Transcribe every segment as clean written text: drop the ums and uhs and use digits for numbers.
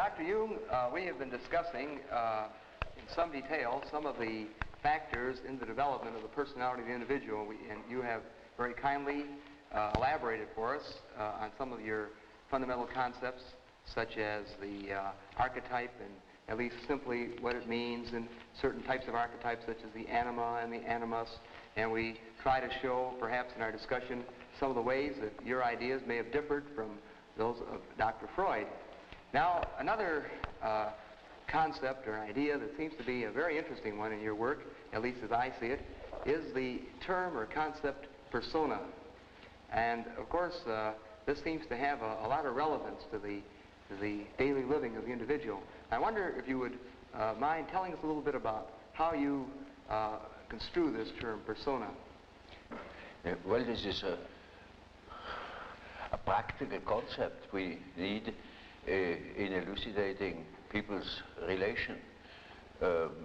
Dr. Jung, we have been discussing in some detail some of the factors in the development of the personality of the individual, and you have very kindly elaborated for us on some of your fundamental concepts, such as the archetype and at least simply what it means, and certain types of archetypes such as the anima and the animus, and we try to show, perhaps in our discussion, some of the ways that your ideas may have differed from those of Dr. Freud. Now, another concept or idea that seems to be a very interesting one in your work, at least as I see it, is the term or concept persona. And of course, this seems to have a lot of relevance to the daily living of the individual. I wonder if you would mind telling us a little bit about how you construe this term persona. Well, this is a practical concept we need in elucidating people's relation.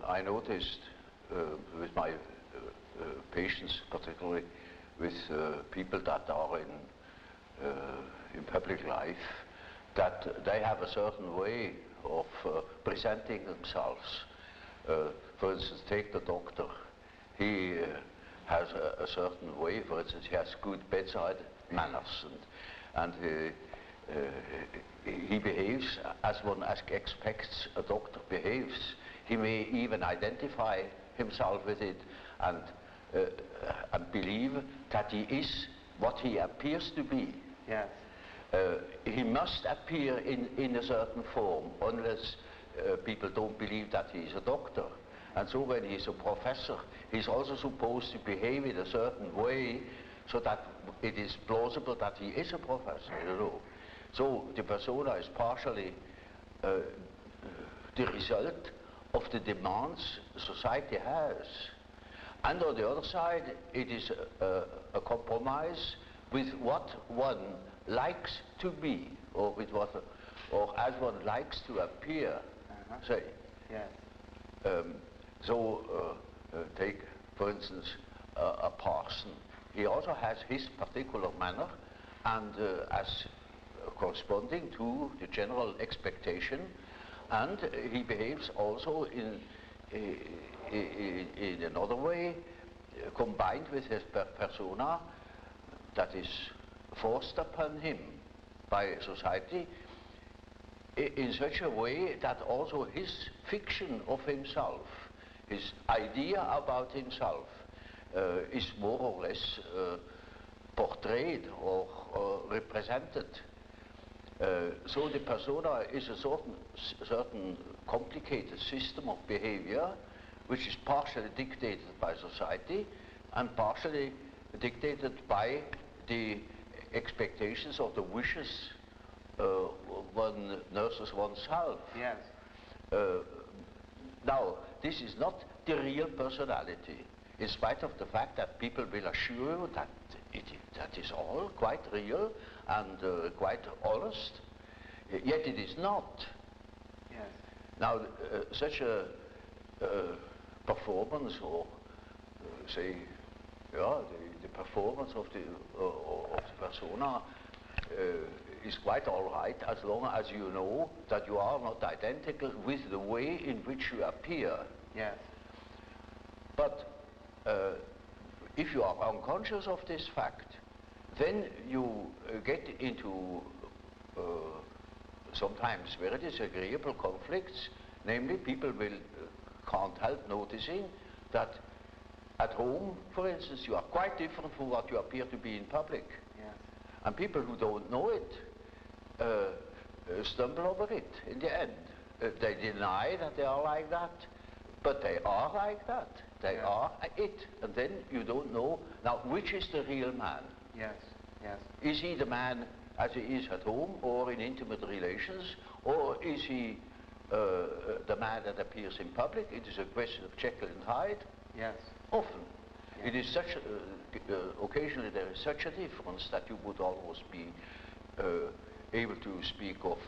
I noticed with my patients, particularly with people that are in public life, that they have a certain way of presenting themselves. For instance, take the doctor. He has a certain way. For instance, he has good bedside manners, and he behaves as one expects a doctor behaves. He may even identify himself with it and believe that he is what he appears to be. Yes. He must appear in a certain form, unless people don't believe that he is a doctor. And so when he's a professor, he's also supposed to behave in a certain way so that it is plausible that he is a professor, you know. So the persona is partially the result of the demands society has. And on the other side, it is a compromise with what one likes to be, or with what, or as one likes to appear. Say. Yes. Take, for instance, a parson. He also has his particular manner, and as corresponding to the general expectation, and he behaves also in another way, combined with his persona that is forced upon him by society in such a way that also his fiction of himself, his idea about himself, is more or less portrayed or represented. So the persona is a certain complicated system of behavior which is partially dictated by society and partially dictated by the expectations or the wishes one nurses oneself. Yes. Now, this is not the real personality, in spite of the fact that people will assure you that that is all quite real and quite honest, yet it is not. Yes. Now, such a performance, or say, the performance of the persona is quite all right, as long as you know that you are not identical with the way in which you appear. Yes. But if you are unconscious of this fact, then you get into sometimes very disagreeable conflicts. Namely, people can't help noticing that at home, for instance, you are quite different from what you appear to be in public. Yes. And people who don't know it stumble over it in the end. They deny that they are like that, but they are like that. They are it. And then you don't know, now, which is the real man? Yes, yes. Is he the man as he is at home or in intimate relations, or is he the man that appears in public? It is a question of Jekyll and Hyde. Yes. Often. Yes. It is such, occasionally there is such a difference that you would almost be able to speak of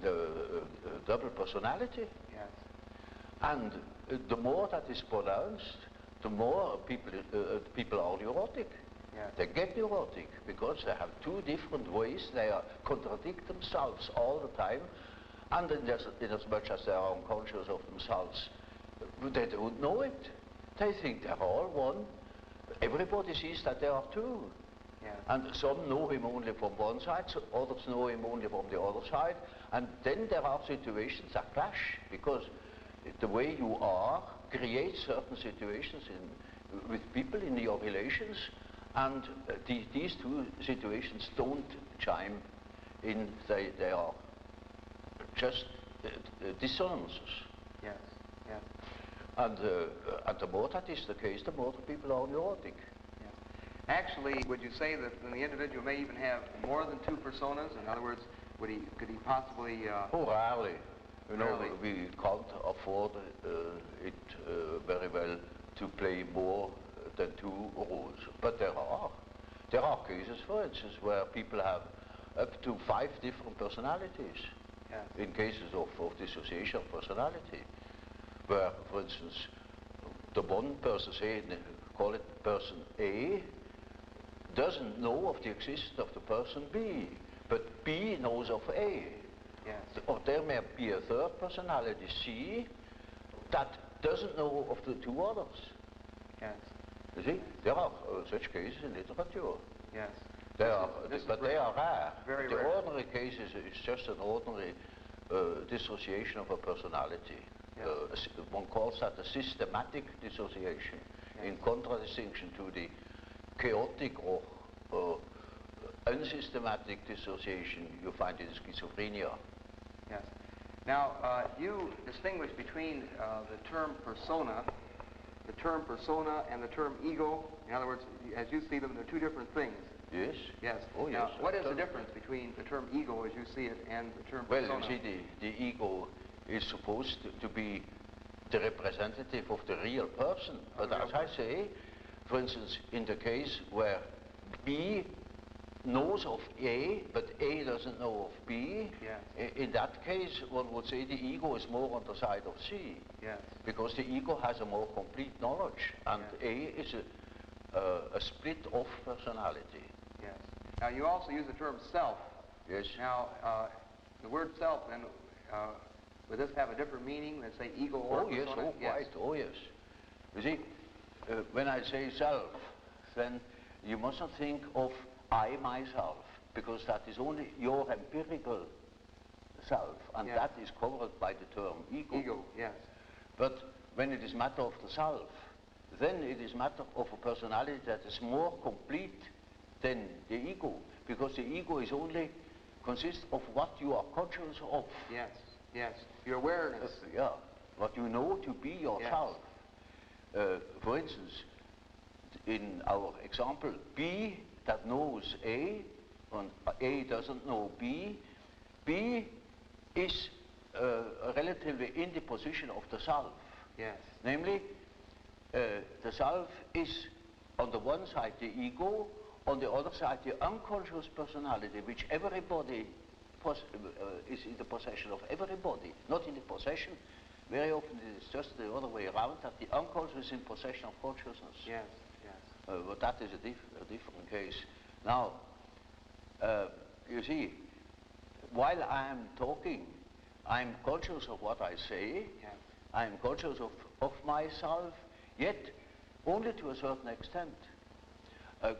the double personality. Yes. And the more that is pronounced, the more people are neurotic. Yes. They get neurotic because they have two different ways. They contradict themselves all the time, And in as much as they are unconscious of themselves, they don't know it. They think they're all one. Everybody sees that they are two. Yeah. And some know him only from one side, so others know him only from the other side. And then there are situations that clash, because the way you are creates certain situations with people in your relations, and these two situations don't chime in, they are just dissonances. Yes, yes. And the more that is the case, the more the people are neurotic. Yeah. Actually, would you say that the individual may even have more than two personas? In other words, could he possibly... Oh, rarely. You know, rarely. we can't afford it very well to play more than two roles. But there are cases, for instance, where people have up to 5 different personalities. Yes. In cases of dissociation of personality, where, for instance, the one person, say, call it person A, doesn't know of the existence of the person B, but B knows of A. Yes. Or there may be a third personality, C, that doesn't know of the two others. Yes. You see, there are such cases in literature. Yes. They Very are rare. Very the rare. ordinary case is just an ordinary dissociation of a personality. Yes. One calls that a systematic dissociation, Yes. in contradistinction to the chaotic or unsystematic dissociation you find in schizophrenia. Yes. Now, you distinguish between the term persona and the term ego. In other words, as you see them, they're two different things. Yes? Yes. Oh, now, yes. what is the difference between the term ego, as you see it, and the term Well, persona? you see, the ego is supposed to be the representative of the real person. But as I say, for instance, in the case where B knows of A, but A doesn't know of B, Yes. In that case, one would say the ego is more on the side of C. Yes. Because the ego has a more complete knowledge, and Yes. A is a split-off personality. Yes. Now, you also use the term self. Yes. Now, the word self, then, would this have a different meaning than, say, ego or Yes, persona? quite, oh yes. You see, when I say self, then you mustn't think of I myself, because that is only your empirical self, and Yes. that is covered by the term ego. Ego, yes. But when it is matter of the self, then it is matter of a personality that is more complete than the ego, because the ego is only consists of what you are conscious of. Yes, yes. Your awareness. Yeah, what you know to be yourself. For instance, in our example, B that knows A, and A doesn't know B, B is relatively in the position of the self. Yes. Namely, the self is on the one side the ego, on the other side the unconscious personality, which everybody is in the possession of. Everybody, not in the possession. Very often it is just the other way around, that the unconscious is in possession of consciousness. Yes, yes. But that is a different case. Now, you see, while I am talking, I am conscious of what I say. Yes. I am conscious of myself, yet only to a certain extent.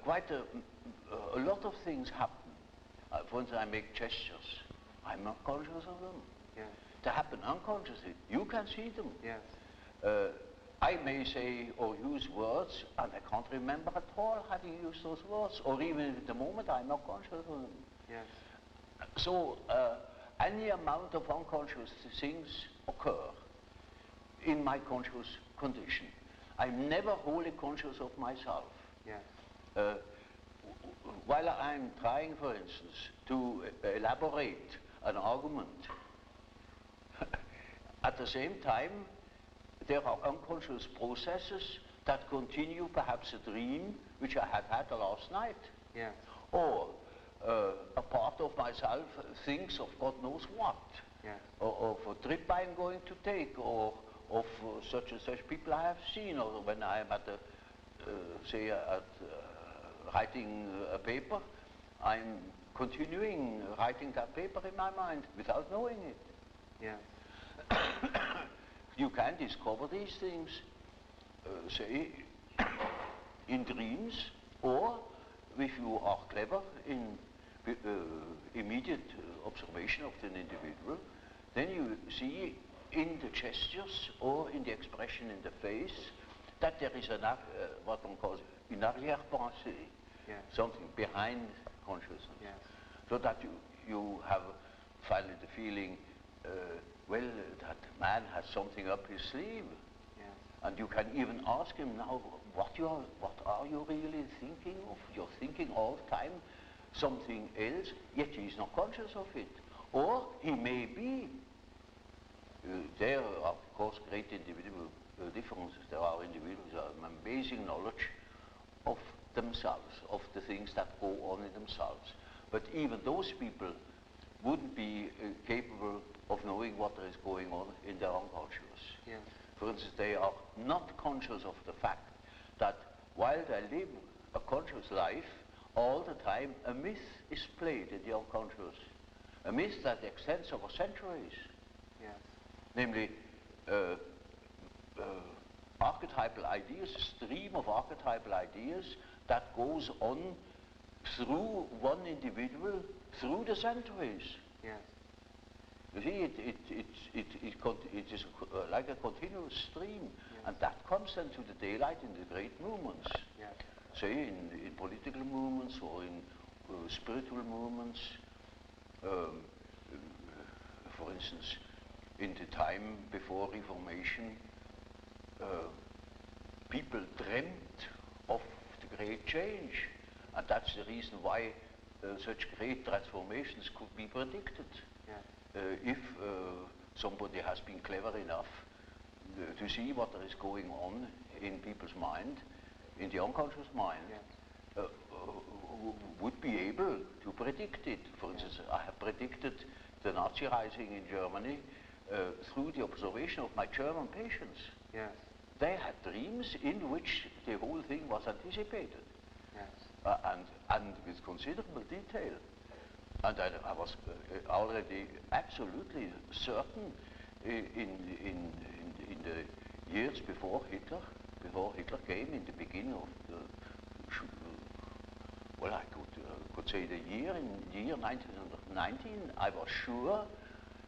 Quite a lot of things happen. For instance, I make gestures. I'm not conscious of them. Yes. They happen unconsciously. You can see them. Yes. I may say or use words, and I can't remember at all having used those words, or even at the moment I'm not conscious of them. Yes. So any amount of unconscious things occur in my conscious condition. I'm never wholly conscious of myself. Yes. While I'm trying, for instance, to elaborate an argument, at the same time, there are unconscious processes that continue, perhaps a dream, which I had last night. Yes. Or a part of myself thinks of God knows what. Yes. Or of a trip I'm going to take, or of such and such people I have seen, or when I'm at writing a paper, I'm continuing writing that paper in my mind without knowing it. Yeah. You can discover these things, say, in dreams, or if you are clever in immediate observation of an individual, then you see in the gestures or in the expression in the face that there is what one calls une arrière-pensée, Yes. something behind consciousness. Yes. So that you have finally the feeling, well, that man has something up his sleeve. Yes. And you can even ask him now, what are you really thinking of? You're thinking all the time something else, yet he's not conscious of it. Or he may be. There are, of course, great individual differences. There are individuals who have amazing knowledge of themselves, of the things that go on in themselves. But even those people wouldn't be capable of knowing what is going on in their unconscious. Yes. For instance, they are not conscious of the fact that while they live a conscious life, all the time a myth is played in the unconscious. A myth that extends over centuries. Yes. Namely, archetypal ideas, a stream of archetypal ideas that goes on through one individual, through the centuries. Yes. You see, it is like a continuous stream, Yes. and that comes then to the daylight in the great movements. Yes. Say in political movements or in spiritual movements. For instance, in the time before Reformation, people dreamt of the great change, and that's the reason why such great transformations could be predicted. Yes. If somebody has been clever enough to see what there is going on in people's mind, in the unconscious mind, Yes. would be able to predict it. For instance, I have predicted the Nazi rising in Germany through the observation of my German patients. Yes. They had dreams in which the whole thing was anticipated. Yes. And with considerable detail. And I was already absolutely certain in the years before Hitler came, in the beginning of the, well, I could say the year 1919, I was sure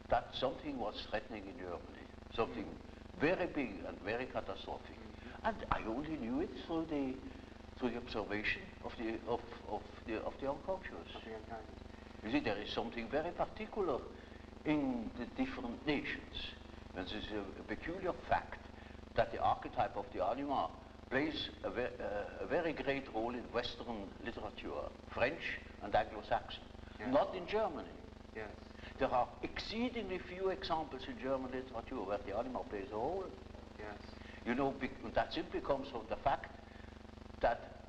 that something was threatening in Germany, something very big and very catastrophic. And I only knew it through the observation of the unconscious. You see, there is something very particular in the different nations. And this is a peculiar fact that the archetype of the anima plays a very great role in Western literature, French and Anglo-Saxon, Yes. not in Germany. Yes. There are exceedingly few examples in German literature where the anima plays a role. Yes. You know, that simply comes from the fact that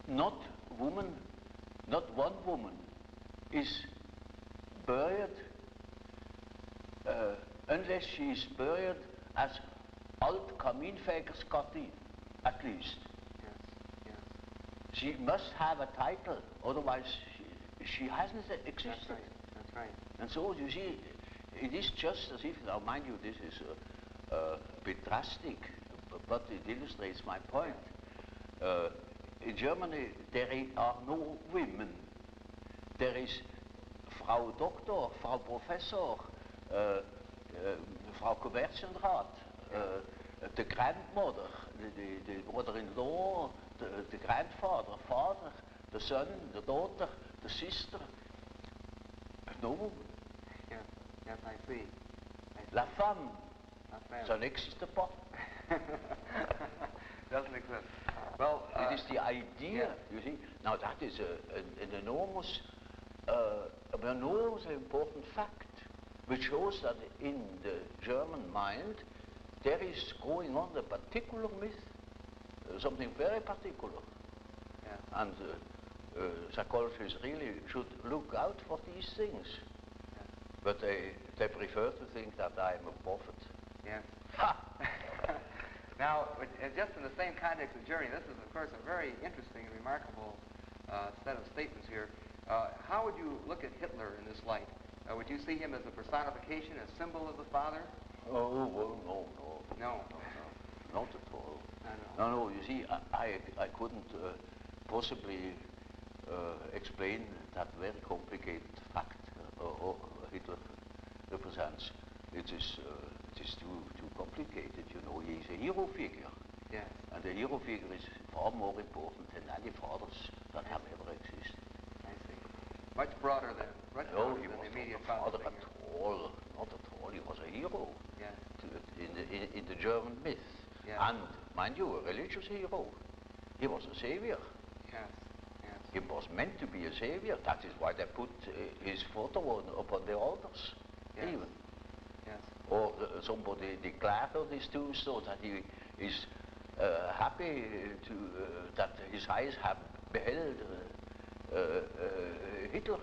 not one woman is buried unless she is buried as Alt-Kaminfegersgattin, at least. Yes. Yes. She must have a title, otherwise she hasn't existed. That's right. That's right. And so you see, it is just as if, now mind you, this is a bit drastic, but it illustrates my point. In Germany, there are no women. There is Frau Doktor, Frau Professor, Frau Kommerzienrat, the grandmother, the mother-in-law, the grandfather, father, the son, the daughter, the sister. No woman. Yes. Yes, I see. La femme, La femme. ça n'existe pas. Doesn't exist. Well, it is the idea, you see. Now that is an enormous important fact, which shows that in the German mind there is going on a particular myth, something very particular. Yeah. And psychologists really should look out for these things. Yeah. But they prefer to think that I am a prophet. Yes. Ha! Now, just in the same context of journey, this is, of course, a very interesting and remarkable set of statements here. How would you look at Hitler in this light? Would you see him as a personification, a symbol of the Father? Oh, well, no. No. Not at all. No. You see, I couldn't possibly explain that very complicated fact Hitler represents. It is too complicated, you know. He is a hero figure. Yes. And the hero figure is far more important than any fathers that have ever existed. I see. Much broader than No, he the was immediate not a father father at all. Not at all. He was a hero. Yes. In the German myth. Yes. And, mind you, a religious hero. He was a savior. Yes. He was meant to be a savior. That is why they put his photo upon the altars. Yes. Even. Yes. Or somebody declared this too, so that he is happy to that his eyes have beheld Hitler,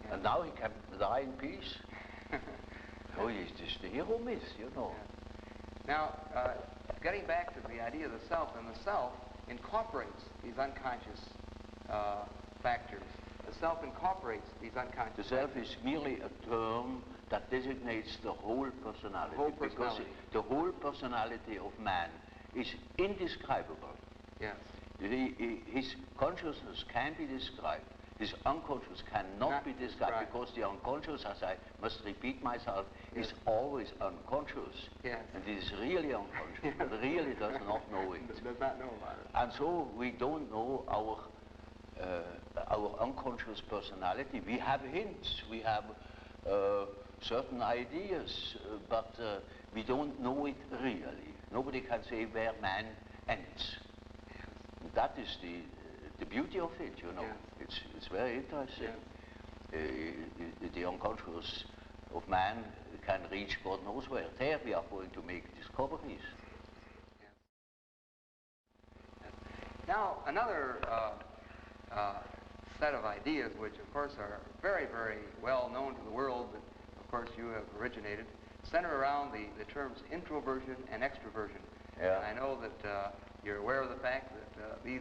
Yes. and now he can die in peace. Oh, it's just the hero myth, you know. Yes. Now, getting back to the idea of the self, and the self incorporates these unconscious factors. The self incorporates these unconscious The self factors. is merely a term that designates the whole personality, because personality. the whole personality of man is indescribable. Yes. His consciousness can be described. His unconscious cannot Not be described, described. because the unconscious, as I must repeat myself, Yes. is always unconscious. Yes. And it is really unconscious, but really does not know it. Does not know about it. And so we don't know our unconscious personality. We have hints, we have certain ideas, but we don't know it really. Nobody can say where man ends. That is the beauty of it, you know. Yes. It's very interesting. Yes. The unconscious of man can reach God knows where. There we are going to make discoveries. Yes. Yes. Now, another set of ideas, which of course are very, very well known to the world, that of course you have originated, center around the terms introversion and extroversion. Yeah. And I know that you're aware of the fact that these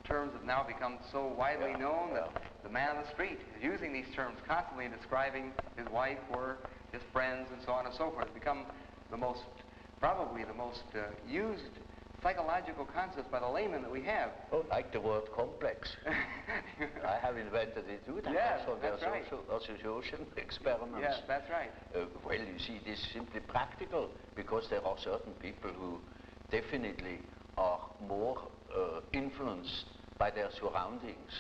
terms have now become so widely known that the man on the street is using these terms constantly in describing his wife or his friends and so on and so forth. It's become probably the most used psychological concepts by the layman that we have. Oh, like the word complex. I have invented it too. Yes, Also that's their right. association experiments. Yes, that's right. Well, you see, this is simply practical, because there are certain people who definitely are more influenced by their surroundings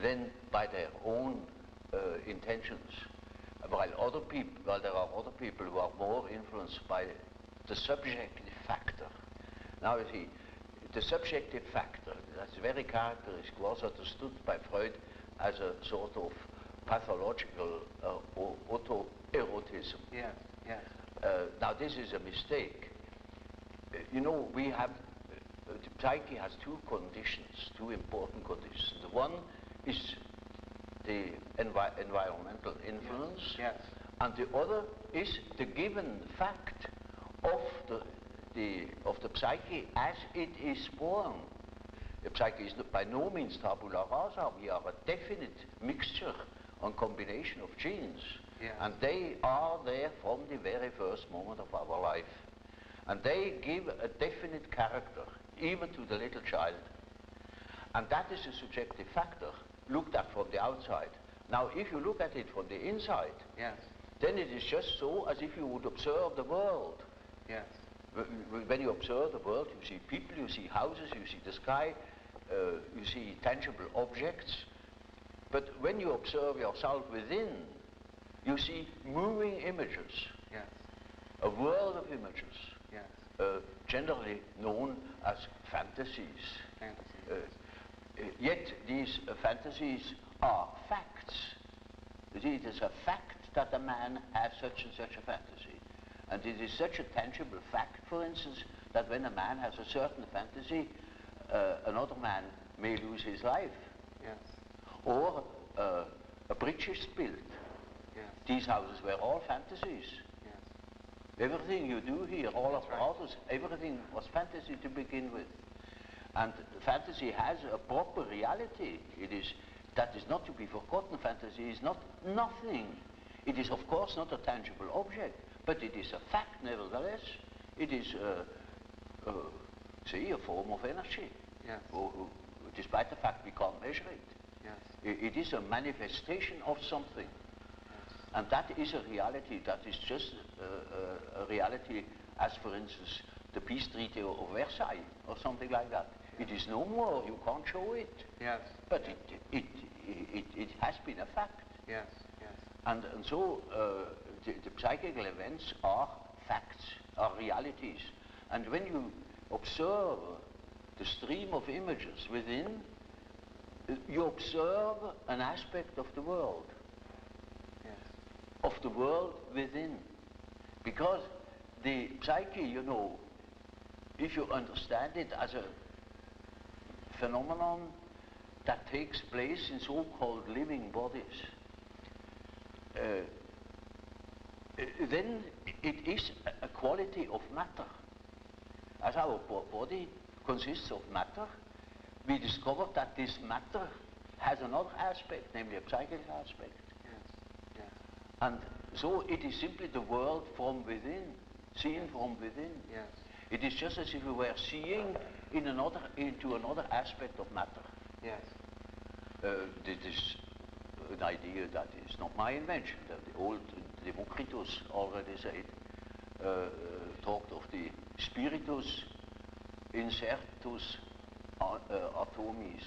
than by their own intentions. While there are other people who are more influenced by the subjective factor. Now you see, the subjective factor, that's very characteristic, was understood by Freud as a sort of pathological autoerotism. Yes, yes. Now this is a mistake. You know, we have, the psyche has two conditions, two important conditions. The one is the environmental influence, Yes. and the other is the given fact of the psyche as it is born. The psyche is by no means tabula rasa. We are a definite mixture and combination of genes. Yes. And they are there from the very first moment of our life. And they give a definite character, even to the little child. And that is a subjective factor, looked at from the outside. Now, if you look at it from the inside, Yes. then it is just so as if you would observe the world. Yes. When you observe the world, you see people, you see houses, you see the sky, you see tangible objects. But when you observe yourself within, you see moving images, Yes. a world of images, Yes. generally known as fantasies. Fantasies. Yet these fantasies are facts. It is a fact that a man has such and such a fantasy. And it is such a tangible fact, for instance, that when a man has a certain fantasy, another man may lose his life. Yes. Or a bridge is built. Yes. These houses were all fantasies. Yes. Everything you do here, all That's of right. others, everything was fantasy to begin with. And fantasy has a proper reality. That is not to be forgotten. Fantasy is not nothing. It is of course not a tangible object, but it is a fact nevertheless. It is, say, a form of energy. Yes. Despite the fact we can't measure it. Yes. It is a manifestation of something. Yes. And that is a reality. That is just a reality as, for instance, the peace treaty of Versailles or something like that. Yes. It is no more. You can't show it. Yes. But it has been a fact. Yes. Yes. And so the psychical events are facts, are realities. And when you observe the stream of images within, you observe an aspect of the world. Yes. Of the world within. Because the psyche, you know, if you understand it as a phenomenon that takes place in so-called living bodies, then it is a quality of matter. As our body consists of matter, we discovered that this matter has another aspect, namely a psychic aspect. Yes. Yes. And so it is simply the world from within, seen from within. Yes. It is just as if we were seeing into another aspect of matter. Yes. This is an idea that is not my invention. The old Democritus already said, talked of the spiritus insertus atomis,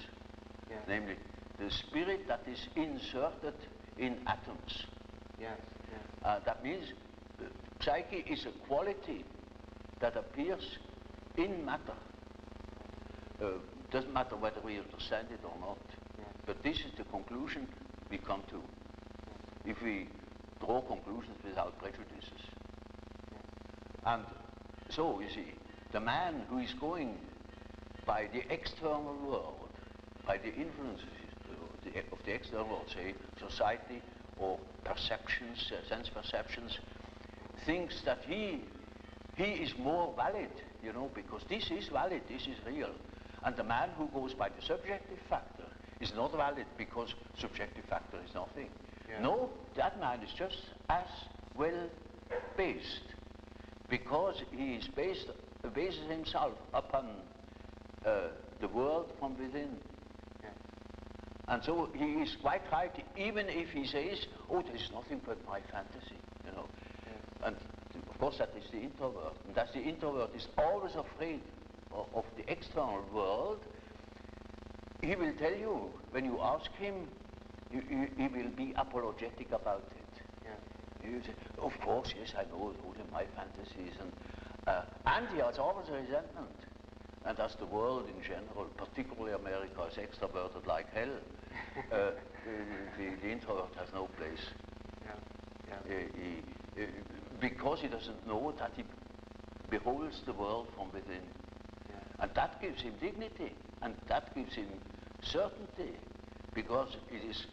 Yes. namely the spirit that is inserted in atoms. Yes. Yes. That means psyche is a quality that appears in matter. Doesn't matter whether we understand it or not, Yes. but this is the conclusion we come to if we draw conclusions without prejudices. Yes. And so, you see, the man who is going by the external world, by the influences of the external world, say society or perceptions, sense perceptions, thinks that he is more valid, you know, because this is valid, this is real. And the man who goes by the subjective factor is not valid because subjective factor is nothing. Yeah. No, that man is just as well based, because he is bases himself upon the world from within. Yeah. And so he is quite right, even if he says, oh, this is nothing but my fantasy, you know. Yeah. And of course that is the introvert. And that's the introvert is always afraid of the external world. He will tell you, when you ask him, he will be apologetic about it. Yeah. He will say, of course, yes, I know those are my fantasies. And he has always a resentment. And as the world in general, particularly America, is extroverted like hell, the introvert has no place. Yeah. Yeah. Because he doesn't know that he beholds the world from within. Yeah. And that gives him dignity, and that gives him certainty, because it is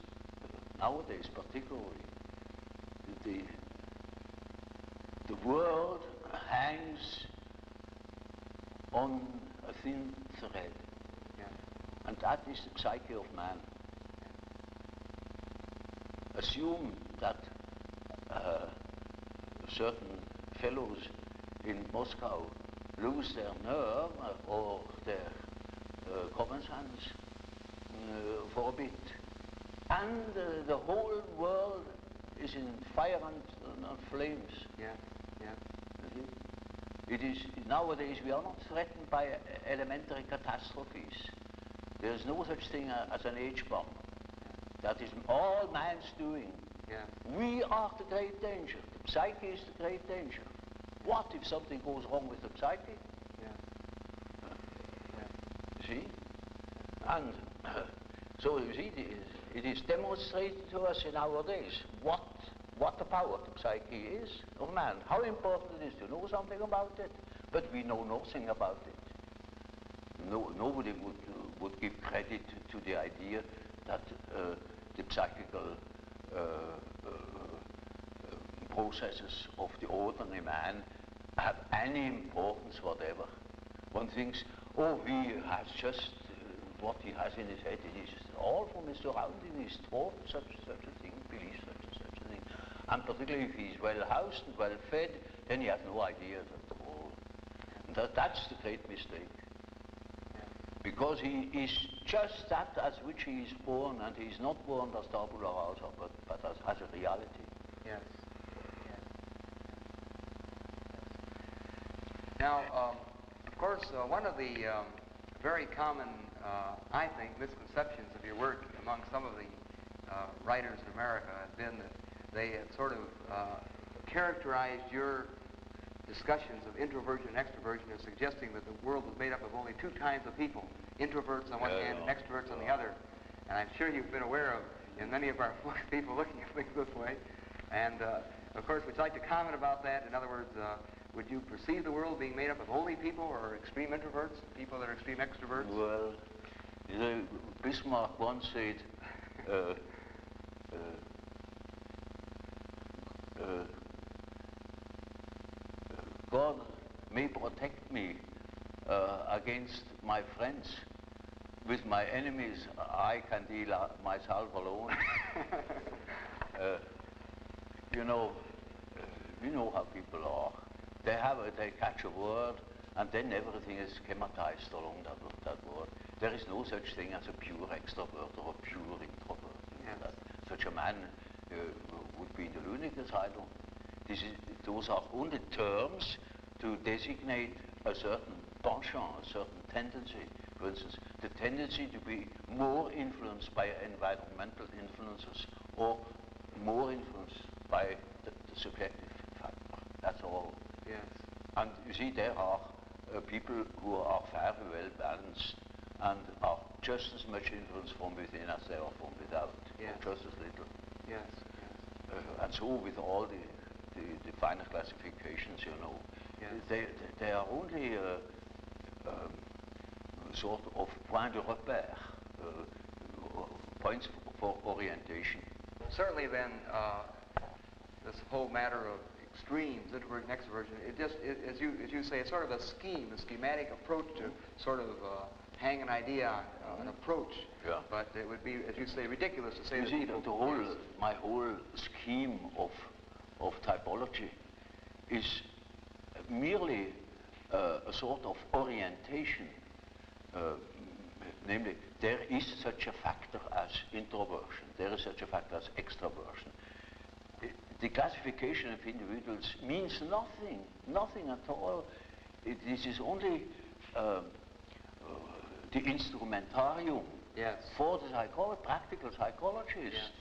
nowadays particularly the world hangs on a thin thread, Yeah. and that is the psyche of man. Assume that certain fellows in Moscow lose their nerve or their common sense for a bit, and the whole world is in fire and flames. Yeah. Yeah. You see? It is nowadays we are not threatened by elementary catastrophes. There is no such thing as an H-bomb. That is all man's doing. Yeah. We are the great danger. The psyche is the great danger. What if something goes wrong with the psyche? Yeah. You see? And so you see, it is demonstrated to us in our days what the power of the psyche is of man. How important it is to know something about it, but we know nothing about it. Nobody would give credit to the idea that the psychical processes of the ordinary man have any importance whatever. One thinks, oh, he has just what he has in his head. It is all from his surrounding. He's taught such a thing, believes such a thing. And particularly if he's well housed and well fed, then he has no ideas at all. And that's the great mistake. Because he is just that as which he is born, and he is not born as tabula rasa, but as a reality. Yes. Yes. Now, of course, one of the very common, I think, misconceptions of your work among some of the writers in America has been that they had sort of characterized your discussions of introversion and extroversion as suggesting that the world was made up of only two kinds of people, introverts on one hand and extroverts on the other. And I'm sure you've been aware of, in many of our people looking at things this way. And of course, would you like to comment about that? In other words, would you perceive the world being made up of only people or extreme introverts, people that are extreme extroverts? Well, Bismarck once said, God may protect me against my friends. With my enemies, I can deal myself alone. You know how people are. They catch a word, and then everything is schematized along that word. There is no such thing as a pure extrovert or a pure introvert. Yes. Such a man would be in the lunatic asylum. Those are only terms to designate a certain penchant, a certain tendency. For instance, the tendency to be more influenced by environmental influences or more influenced by the subjective factor. That's all. Yes. And you see, there are people who are very well balanced and are just as much influenced from within as they are from without, yes. or just as little. Yes. And so with all the finer classifications, Yes. they are only sort of point de repère, points for orientation. Certainly then, this whole matter of extremes, introversion, extroversion, as you say, it's sort of a schematic approach to sort of hang an idea on, an approach. Yeah. But it would be, as you say, ridiculous to say You that see, people... my whole scheme of typology is merely a sort of orientation. Namely, there is such a factor as introversion, there is such a factor as extroversion. The classification of individuals means nothing at all. This is only the instrumentarium, yes. for the practical psychologist,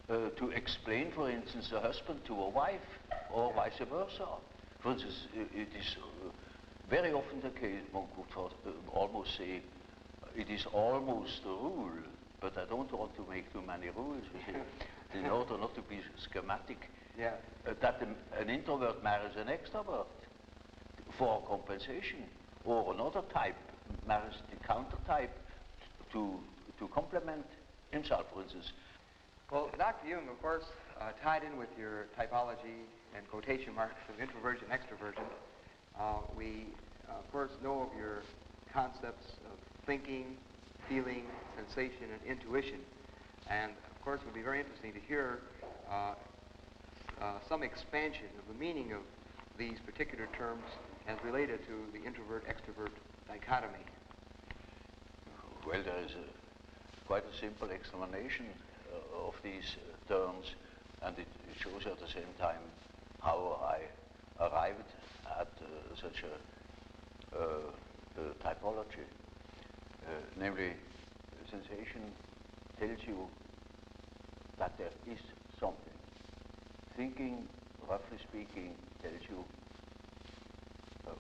yes. To explain, for instance, a husband to a wife, or yes. vice versa. For instance, it is very often the case, one could almost say, it is almost a rule, but I don't want to make too many rules, you see, in order not to be schematic, yeah. That an introvert marries an extrovert for compensation, or another type marries the counter type to complement himself, for instance. Well, Dr. Jung, of course, tied in with your typology and quotation marks of introversion, extroversion, we, of course, know of your concepts of thinking, feeling, sensation, and intuition. And, of course, it would be very interesting to hear some expansion of the meaning of these particular terms as related to the introvert-extrovert dichotomy. Well, there is quite a simple explanation of these terms, and it shows you at the same time how I arrived at such a typology. Namely, sensation tells you that there is something. Thinking, roughly speaking, tells you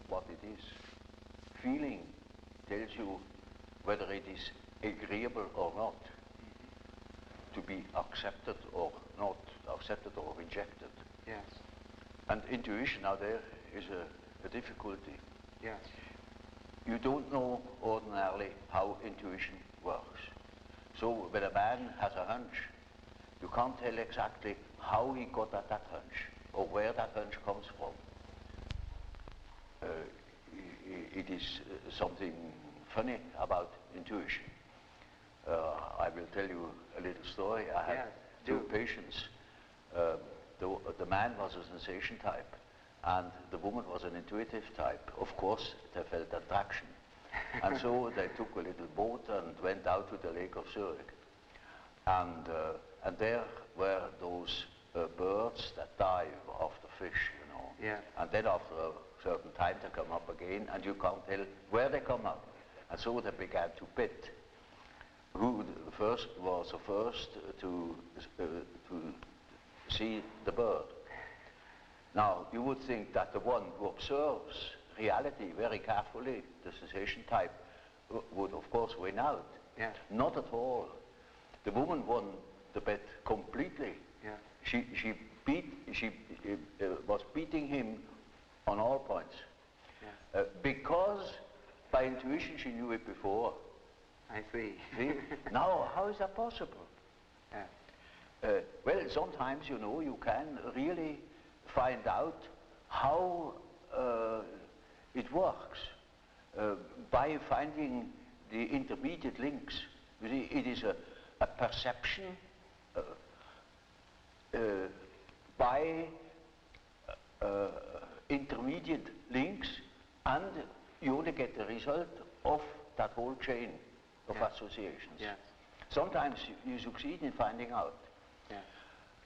what it is. Feeling tells you whether it is agreeable or not, to be accepted or not, accepted or rejected. Yes. And intuition, now there is a difficulty. Yes. You don't know ordinarily how intuition works. So when a man has a hunch, you can't tell exactly how he got at that hunch or where that hunch comes from. It is something funny about intuition. I will tell you a little story. I had two patients the man was a sensation type, and the woman was an intuitive type. Of course, they felt attraction. And so they took a little boat and went out to the Lake of Zurich. And there were those birds that dive after fish, you know. Yeah. And then after a certain time they come up again, and you can't tell where they come up. And so they began to bet who was the first to see the bird. Now, you would think that the one who observes reality very carefully, the sensation type, would of course win out. Yeah. Not at all. The woman won the bet completely. Yeah. She was beating him on all points. Yeah. Because by intuition she knew it before. I see. See? Now, how is that possible? Yeah. Well, sometimes, you know, you can really find out how it works by finding the intermediate links. You see, it is a perception by intermediate links, and you only get the result of that whole chain of associations. Yes. Sometimes you succeed in finding out,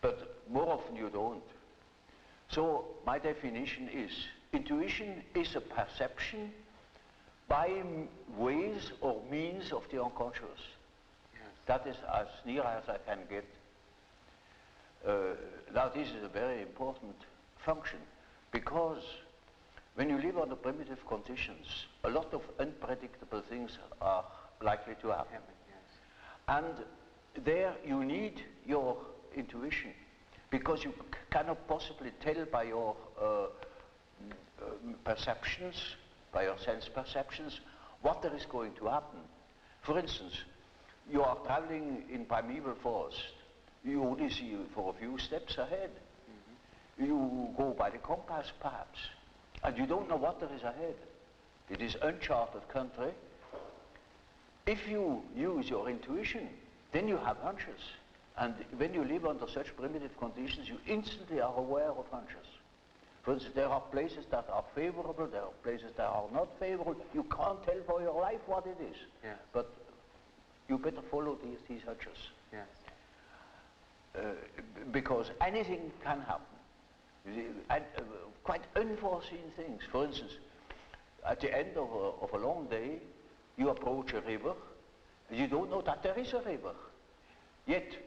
but more often you don't. So my definition is, intuition is a perception by ways or means of the unconscious. Yes. That is as near as I can get. Now this is a very important function, because when you live under primitive conditions, a lot of unpredictable things are likely to happen. Yes. And there you need your intuition, because you cannot possibly tell by your perceptions, by your sense perceptions, what there is going to happen. For instance, you are traveling in primeval forest. You only see for a few steps ahead. Mm-hmm. You go by the compass, perhaps, and you don't know what there is ahead. It is uncharted country. If you use your intuition, then you have hunches. And when you live under such primitive conditions, you instantly are aware of hunches. For instance, there are places that are favorable, there are places that are not favorable. You can't tell for your life what it is. Yes. But you better follow these hunches. Yes. Because anything can happen. And, quite unforeseen things. For instance, at the end of a long day, you approach a river, and you don't know that there is a river. Yet,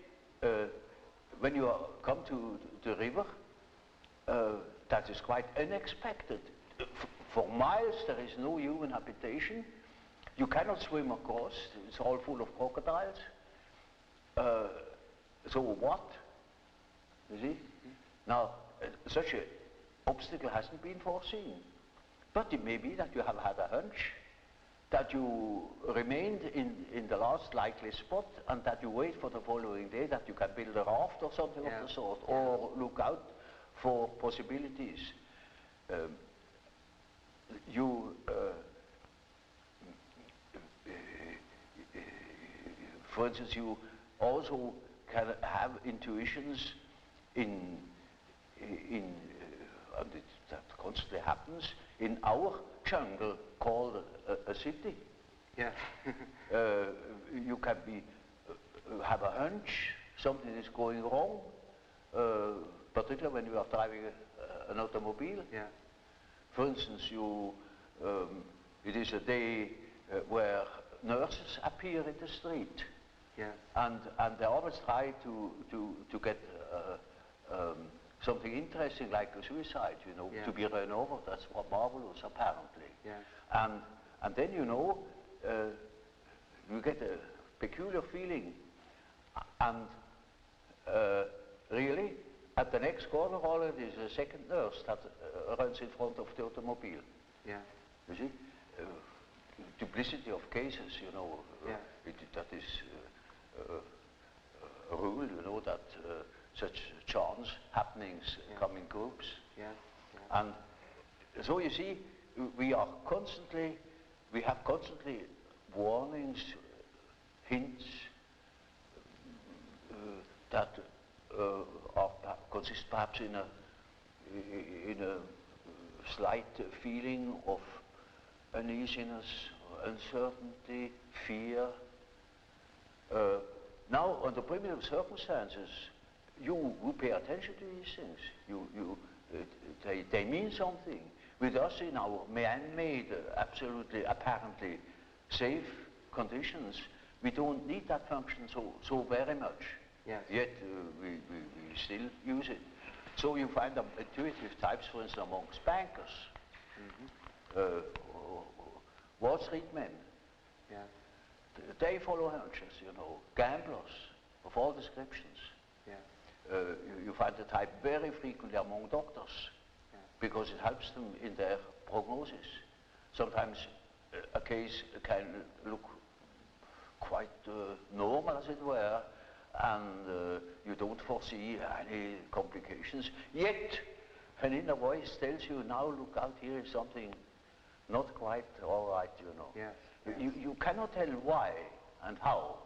when you come to the river, that is quite unexpected. For miles there is no human habitation. You cannot swim across. It's all full of crocodiles. So what? You see? Now, such an obstacle hasn't been foreseen. But it may be that you have had a hunch, that you remained in the last likely spot, and that you wait for the following day, that you can build a raft or something of the sort, or look out for possibilities. For instance, you also can have intuitions that constantly happens in our jungle called a city. Yeah. You can have a hunch something is going wrong, particularly when you are driving an automobile. Yeah. For instance, it is a day where nurses appear in the street. Yeah. And they always try to get something interesting like a suicide, you know, to be run over. That's what marvelous, apparently. Yeah. And then, you know, you get a peculiar feeling, and really, at the next corner already is a second nurse that runs in front of the automobile. Yeah. You see, duplicity of cases, you know, that is a rule, you know, that such chance happenings come in groups. Yeah. And so you see, we have constantly warnings, hints that are considered consist perhaps in a slight feeling of uneasiness, uncertainty, fear. Now, under primitive circumstances, you pay attention to these things. They mean something. With us in our man-made, absolutely, apparently safe conditions, we don't need that function so very much. Yes. Yet we still use it. So you find intuitive types, for instance, amongst bankers, Wall Street men. Yeah. They follow hunches, you know, gamblers of all descriptions. Yeah. You find the type very frequently among doctors, because it helps them in their prognosis. Sometimes a case can look quite normal, as it were, and you don't foresee any complications. Yet, an inner voice tells you, now look out, here is something not quite all right, you know. Yes. You cannot tell why and how,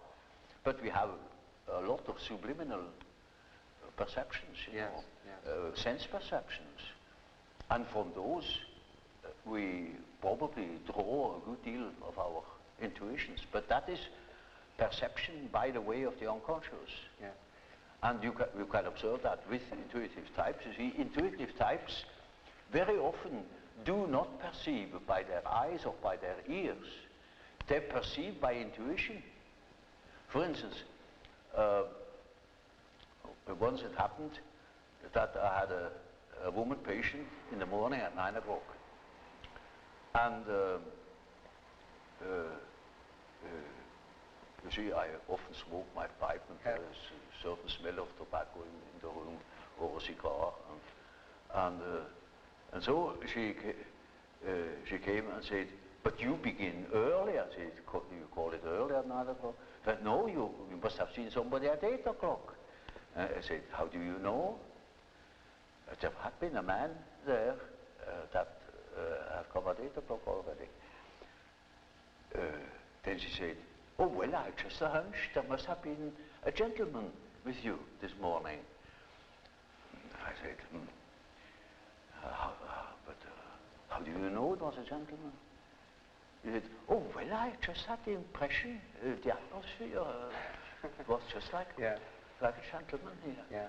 but we have a lot of subliminal perceptions, you know, sense perceptions. And from those, we probably draw a good deal of our intuitions. But that is perception by the way of the unconscious. Yeah. And you can observe that with intuitive types. You see, intuitive types very often do not perceive by their eyes or by their ears. They perceive by intuition. For instance, once it happened that I had a woman patient in the morning at 9 o'clock. And you see, I often smoke my pipe, and there is a certain smell of tobacco in the room, or a cigar. And so she came and said, but you begin early. I said, you call it early at 9 o'clock? But no, you must have seen somebody at 8 o'clock. I said, how do you know? There had been a man there that had come at 8 o'clock already. Then she said, oh, well, I just a hunch. There must have been a gentleman with you this morning. I said, but how do you know it was a gentleman? He said, oh, well, I just had the impression, the atmosphere was just like a gentleman here. Yeah.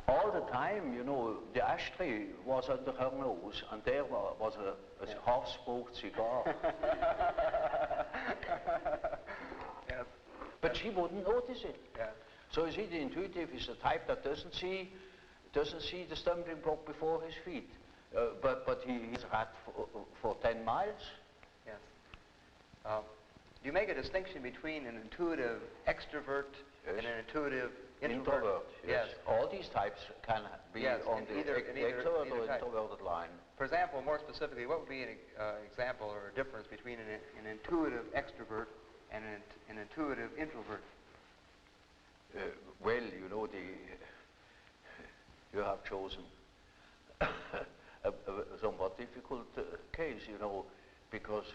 All the time, you know, the ashtray was under her nose, and there was a half-smoked cigar. Yes. But she wouldn't notice it. Yeah. So you see, the intuitive is a type that doesn't see the stumbling block before his feet, but he's at for 10 miles. Yes. Do you make a distinction between an intuitive extrovert and an intuitive introvert? Yes. All these types can be on the extrovert or introverted line. For example, more specifically, what would be an example or a difference between an intuitive extrovert and an intuitive introvert? Well, you know, you have chosen a somewhat difficult case, you know, because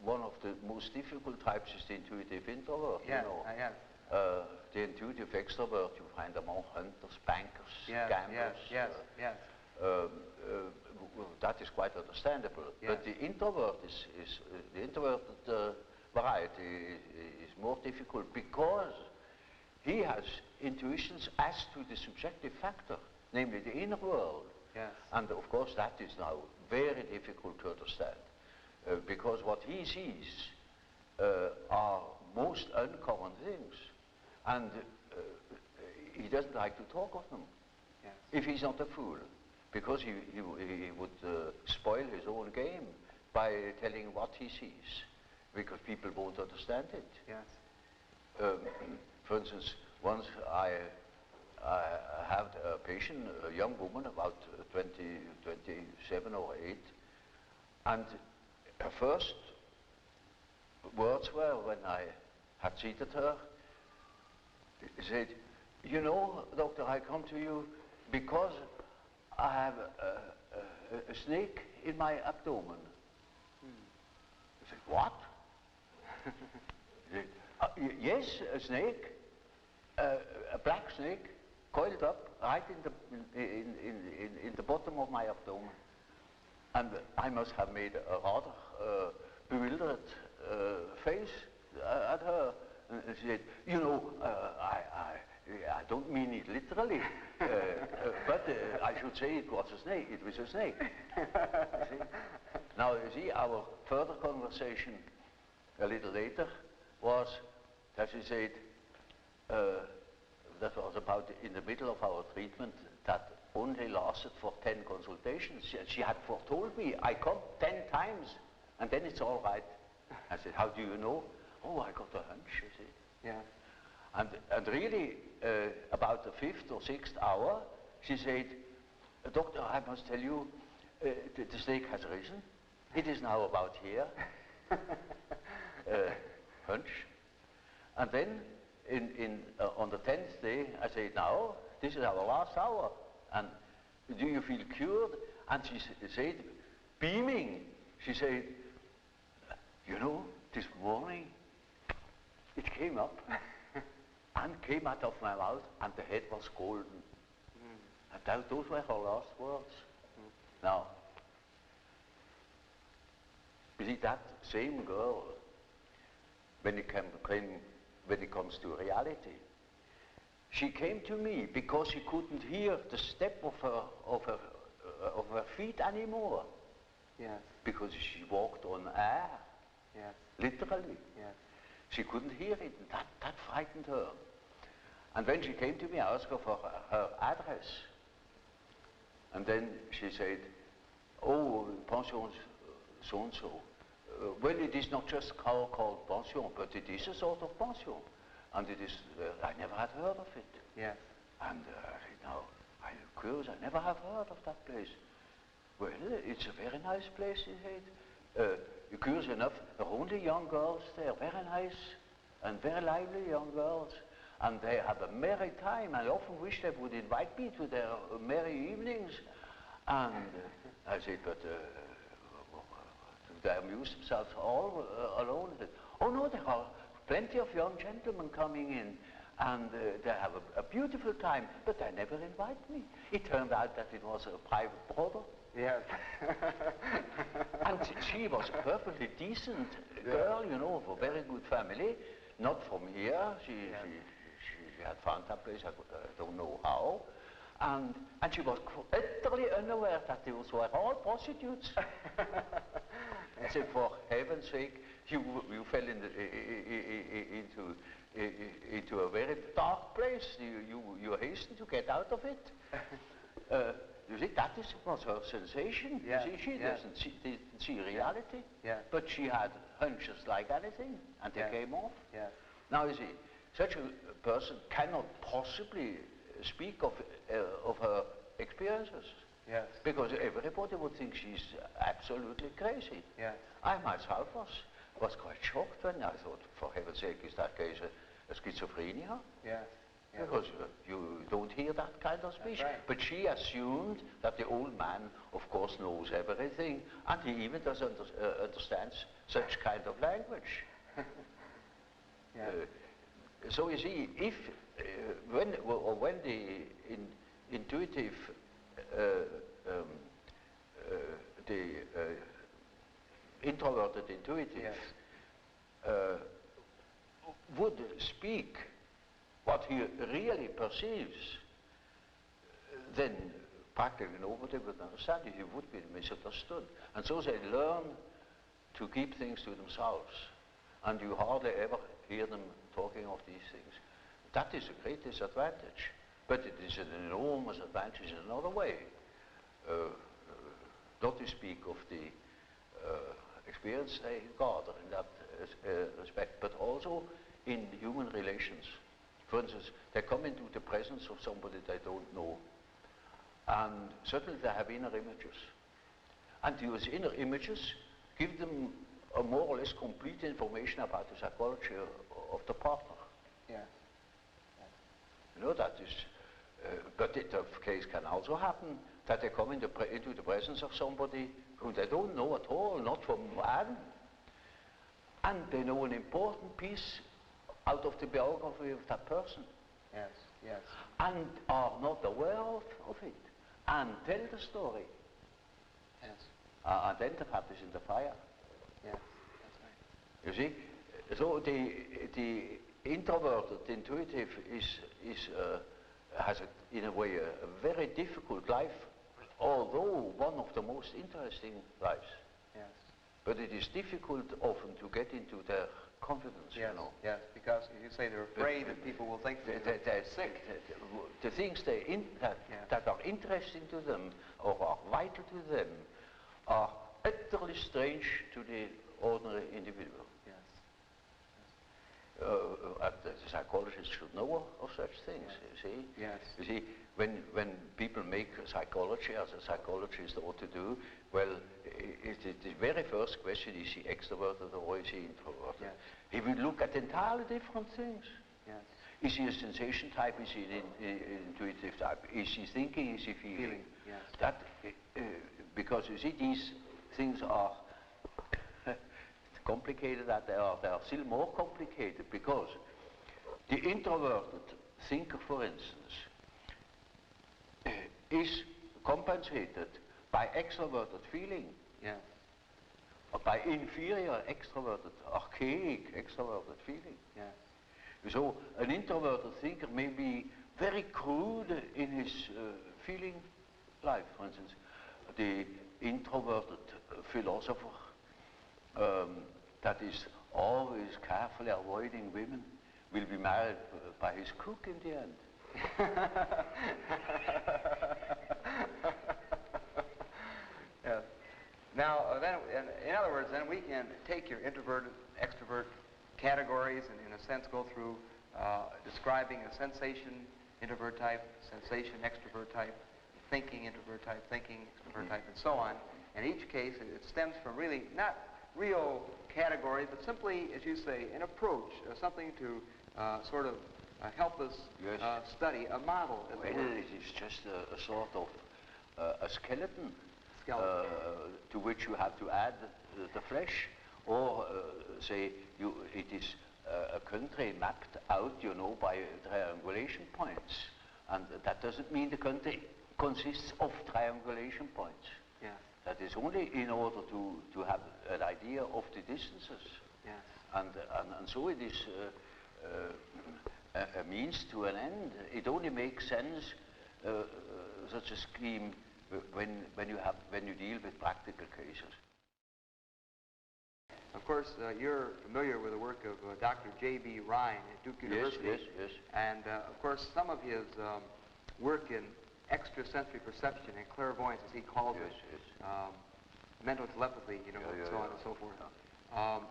one of the most difficult types is the intuitive introvert. Yeah, you know. The intuitive extrovert you find among hunters, bankers, gamblers. Yes. That is quite understandable. Yes. But the introvert the introverted variety is more difficult because he has intuitions as to the subjective factor, namely the inner world. Yes. And of course that is now very difficult to understand because what he sees are most uncommon things, and he doesn't like to talk of them. Yes. If he's not a fool, because he would spoil his own game by telling what he sees, because people won't understand it. Yes. For instance, once I had a patient, a young woman, about 27 or 8, and her first words were, when I had seated her, she said, you know, doctor, I come to you because I have a snake in my abdomen. I said, what? She said, yes, a snake, a black snake. coiled up right in the bottom of my abdomen. And I must have made a rather bewildered face at her. And she said, you know, I don't mean it literally, but I should say it was a snake. It was a snake. You see? Now, you see, our further conversation a little later was that she said, that was about in the middle of our treatment, that only lasted for 10 consultations. She had foretold me, I come 10 times, and then it's all right. I said, how do you know? Oh, I got a hunch, she said. Yeah. And really, about the 5th or 6th hour, she said, doctor, I must tell you, the snake has risen. It is now about here. Hunch. And then, on the 10th day, I said, now, this is our last hour. And do you feel cured? And she said, beaming, she said, you know, this morning, it came up and came out of my mouth, and the head was golden. And those were her last words. Now, you see, that same girl, when it comes to reality, she came to me because she couldn't hear the step of her feet anymore. Yes. Because she walked on air. Yes. Literally. Yes. She couldn't hear it, and that frightened her. And when she came to me, I asked her for her address. And then she said, oh, pension so-and-so. Well, it is not just called pension, but it is a sort of pension. And it is, I never had heard of it. Yes. And I said, now, I'm curious, I never have heard of that place. Well, it's a very nice place, she said. Curious enough, there are only young girls there, very nice and very lively young girls. And they have a merry time. I often wish they would invite me to their merry evenings. And I said, but they amuse themselves all alone. I said, oh no, there are plenty of young gentlemen coming in, and they have a beautiful time, but they never invite me. It turned out that it was a private brother. Yes. And she was a perfectly decent girl, you know, of a very good family, not from here. She had found that place, I don't know how. And she was utterly unaware that those were all prostitutes. I said, for heaven's sake, you fell into a very dark place. You hastened to get out of it. You see, that was her sensation. Yeah. You see, she didn't see reality, Yeah. but she had hunches like anything, and they came off. Yeah. Now, you see, such a person cannot possibly speak of her experiences. Yes. Because everybody would think she's absolutely crazy. Yes. I myself was quite shocked when I thought, for heaven's sake, is that case a schizophrenia? Yes. Yes. Because you don't hear that kind of speech. Right. But she assumed that the old man, of course, knows everything, and he even doesn't understands such kind of language. Yeah. So you see, if when the intuitive, the introverted intuitive would speak what he really perceives, then practically nobody would understand it. He would be misunderstood. And so they learn to keep things to themselves. And you hardly ever hear them talking of these things. That is a great disadvantage. But it is an enormous advantage in another way. Not to speak of the experience they gather in that respect, but also in human relations. For instance, they come into the presence of somebody they don't know, and certainly they have inner images. And those inner images give them a more or less complete information about the psychology of the partner. Yeah. You know, that is, but the case can also happen that they come into the presence of somebody who they don't know at all, not from Adam, and they know an important piece out of the biography of that person. Yes, yes. And are not aware of it, and tell the story. Yes. And then the fat is in the fire. Yes, that's right. You see? So the introverted intuitive has in a way a very difficult life, although one of the most interesting lives. Yes. But it is difficult often to get into their confidence, Yes, you know. yes, because you say they're afraid that people will think they're sick. The things that are interesting to them or are vital to them are utterly strange to the ordinary individual. Yes. The psychologist should know of such things, you see. Yes. You see, when people make psychology, as a psychologist ought to do, well, the very first question, is he extroverted or is he introverted? Yes. He will look at entirely different things. Yes. Is he a sensation type? Is he an intuitive type? Is he thinking? Is he feeling? Yes. That, because you see, these things are complicated, that they are still more complicated, because the introverted thinker, for instance, is compensated by extroverted feeling. Yes. Or by inferior extroverted, archaic extroverted feeling. Yes. So an introverted thinker may be very crude in his feeling life. For instance, the introverted philosopher that is always carefully avoiding women will be married by his cook in the end. Yes. Now, then, in other words, then we can take your introverted, extrovert categories and, in a sense, go through describing a sensation, introvert type, sensation, extrovert type, thinking, introvert type, thinking, extrovert type, and so on. In each case, it stems from really not real categories, but simply, as you say, an approach, something to sort of help us study, a model. Well, it is just a sort of a skeleton. To which you have to add the flesh, or say it is a country mapped out, you know, by triangulation points, and that doesn't mean the country consists of triangulation points. Yeah. That is only in order to have an idea of the distances. Yes. And so it is a means to an end. It only makes sense, such a scheme, when you deal with practical cases. Of course, you're familiar with the work of Dr. J.B. Rhine at Duke University. Yes. And of course, some of his work in extrasensory perception and clairvoyance, as he calls it, mental telepathy, you know, and so on and so forth.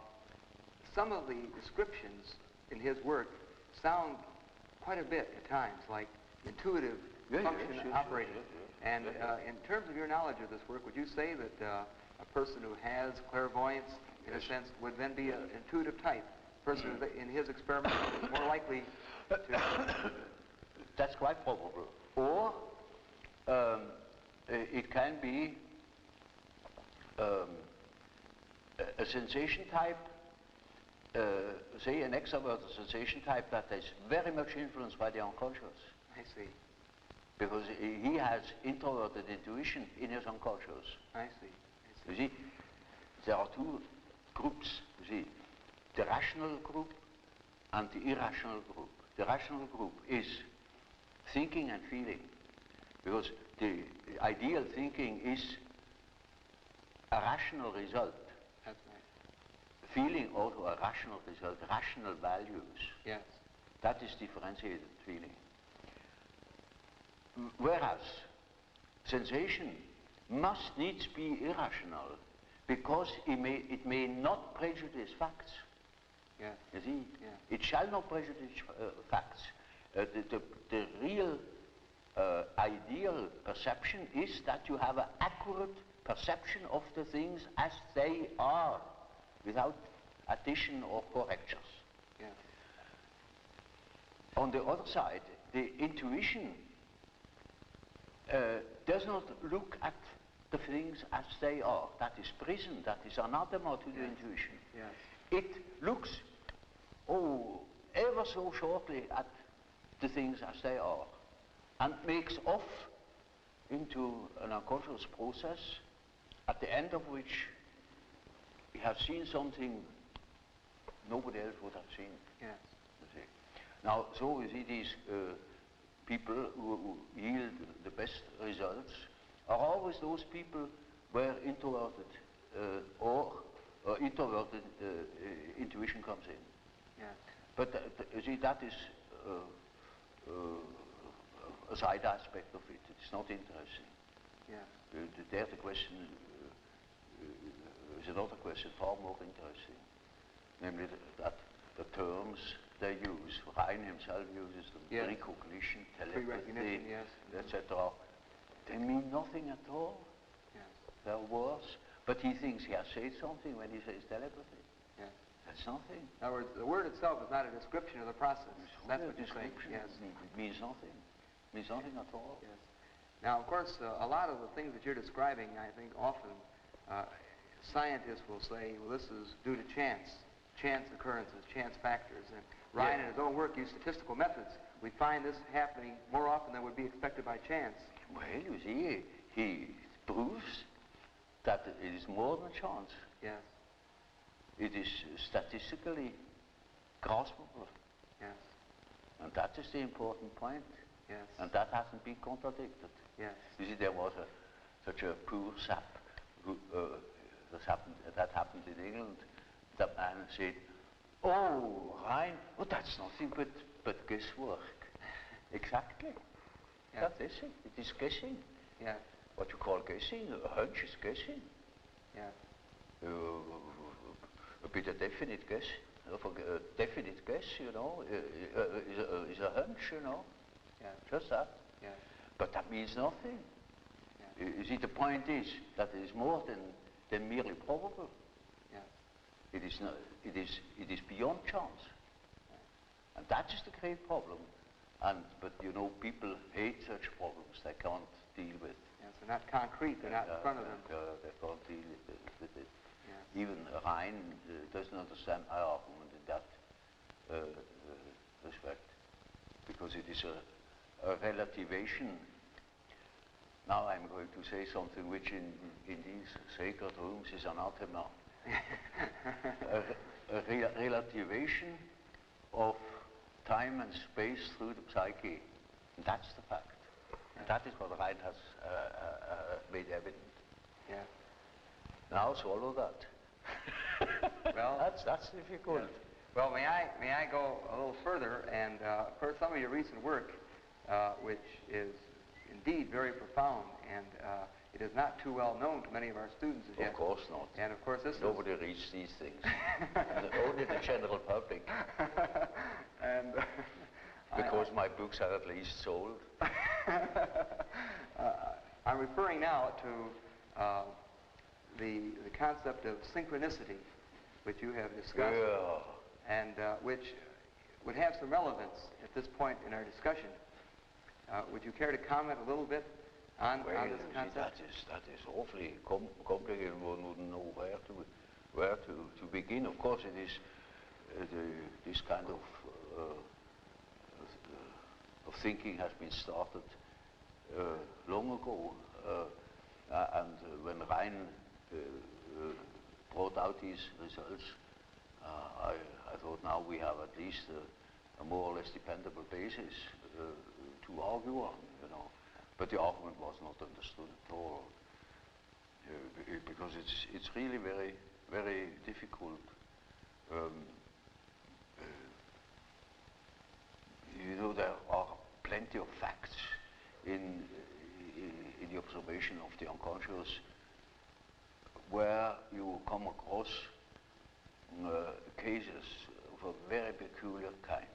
Some of the descriptions in his work sound quite a bit at times like intuitive function operating. And in terms of your knowledge of this work, would you say that a person who has clairvoyance, in a sense, would then be an intuitive type? A person who, in his experiment, is more likely to... That's quite probable. Or it can be a sensation type, say an extroverted sensation type that is very much influenced by the unconscious. I see. Because he has introverted intuition in his unconscious. I see. You see, there are two groups, you see, the rational group and the irrational group. The rational group is thinking and feeling, because the ideal thinking is a rational result. That's right. Feeling also a rational result, rational values. Yes. That is differentiated feeling. Whereas sensation must needs be irrational, because it may not prejudice facts. Yeah. You see, Yeah. it shall not prejudice facts. The real ideal perception is that you have an accurate perception of the things as they are, without addition or corrections. Yeah. On the other side, the intuition does not look at the things as they are. That is prison, that is anathema to the intuition. Yes. It looks, ever so shortly at the things as they are, and makes off into an unconscious process, at the end of which he has seen something nobody else would have seen. Yes. You see. Now, so you see these people who yield the best results are always those people where introverted or introverted intuition comes in. Yes. But you see, that is a side aspect of it. It's not interesting. Yeah. There the question is another question far more interesting, namely that the terms they use, Rhine himself uses them, Yes. recognition, Pre-recognition, telepathy, yes. etc. They mean nothing at all. Yes. They're words. But he thinks he has said something when he says telepathy. Yes. That's nothing. In other words, the word itself is not a description of the process. That's what you're saying. Description. Yes. It means nothing. It means nothing at all. Yes. Now, of course, a lot of the things that you're describing, I think often scientists will say, well, this is due to chance occurrences, chance factors. And Rhine, in his own work, used statistical methods. We find this happening more often than would be expected by chance. Well, you see, he proves that it is more than chance. Yes. It is statistically graspable. Yes. And that is the important point. Yes. And that hasn't been contradicted. Yes. You see, there was such a poor sap who, that happened in England. That man said, "Oh, Rhine, oh, that's nothing but guesswork." Exactly. Yes. That is it. It is guessing. Yes. What you call guessing, a hunch is guessing. Yes. A bit of definite guess, a definite guess, you know, is a hunch, you know. Yes. Just that. Yes. But that means nothing. Yes. You see, the point is that it is more than merely probable. Yes. It is not, it is beyond chance. And that is the great problem. But you know, people hate such problems they can't deal with. Yes. They're not concrete. They're not in front of them. They can't deal with it. Yes. Even Rhine doesn't understand my argument in that respect, because it is a relativation. Now I'm going to say something which in these sacred rooms is anathema. a relativation of time and space through the psyche. And that's the fact. And that is what Rhine has made evident. Yeah. Now swallow that. Well, that's difficult. Yes. Well, may I go a little further and for some of your recent work, which is indeed very profound, and it is not too well known to many of our students as yet. Of course not. And of course, nobody reads these things. Only the general public. And because my books are at least sold. I'm referring now to the concept of synchronicity, which you have discussed, and which would have some relevance at this point in our discussion. Would you care to comment a little bit on this concept? That is awfully complicated. One wouldn't know where to begin. Of course, it is this kind of thinking has been started long ago, and when Rhine brought out these results, I thought now we have at least a more or less dependable basis to argue on, you know. But the argument was not understood at all, because it's really very, very difficult. You know, there are plenty of facts in the observation of the unconscious where you come across cases of a very peculiar kind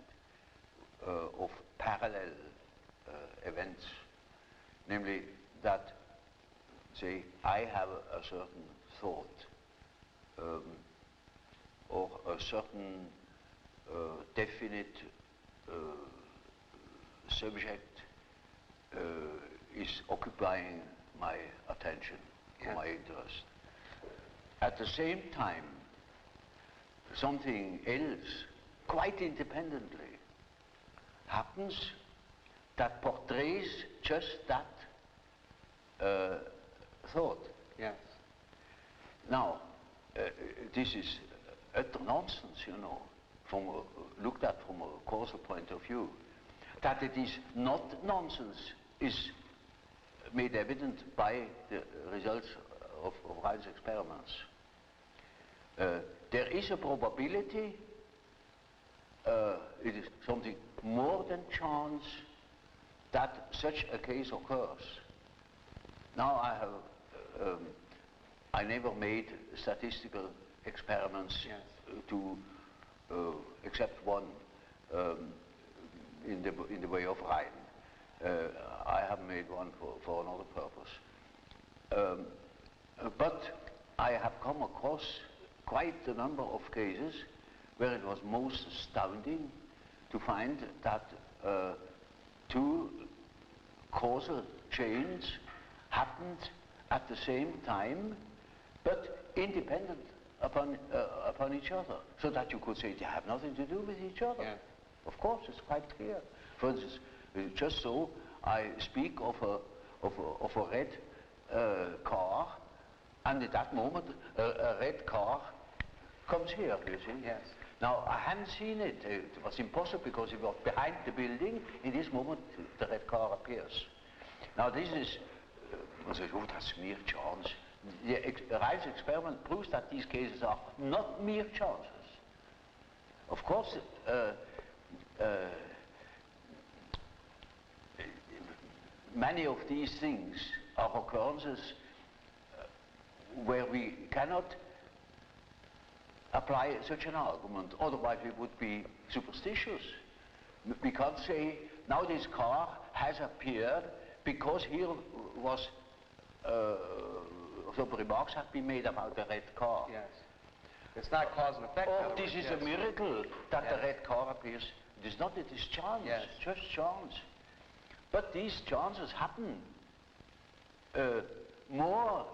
of parallel events, namely that, say, I have a certain thought or a certain definite subject is occupying my attention, yes. my interest. At the same time, something else, quite independently, happens that portrays just that thought. Yes. Now, this is utter nonsense, you know, looked at from a causal point of view. That it is not nonsense is made evident by the results of Rhine's experiments. There is a probability, it is something more than chance, that such a case occurs. Now I never made statistical experiments to except one in the way of Rhine. I have made one for another purpose. But I have come across quite a number of cases where it was most astounding to find that two causal chains happened at the same time, but independent upon each other, so that you could say they have nothing to do with each other. Yeah. Of course, it's quite clear. For instance, just so I speak of a red car, and at that moment a red car comes here, you see. Yes. Now, I hadn't seen it. It was impossible because it was behind the building. In this moment, the red car appears. Now, this is, one says, oh, that's mere chance. Rhine's experiment proves that these cases are not mere chances. Of course, many of these things are occurrences where we cannot apply such an argument, otherwise we would be superstitious. We can't say, now this car has appeared because here was some remarks have been made about the red car. Yes. It's not cause and effect. Oh, this is a miracle that the Yes. red car appears. It is not, it is chance, Yes. just chance. But these chances happen more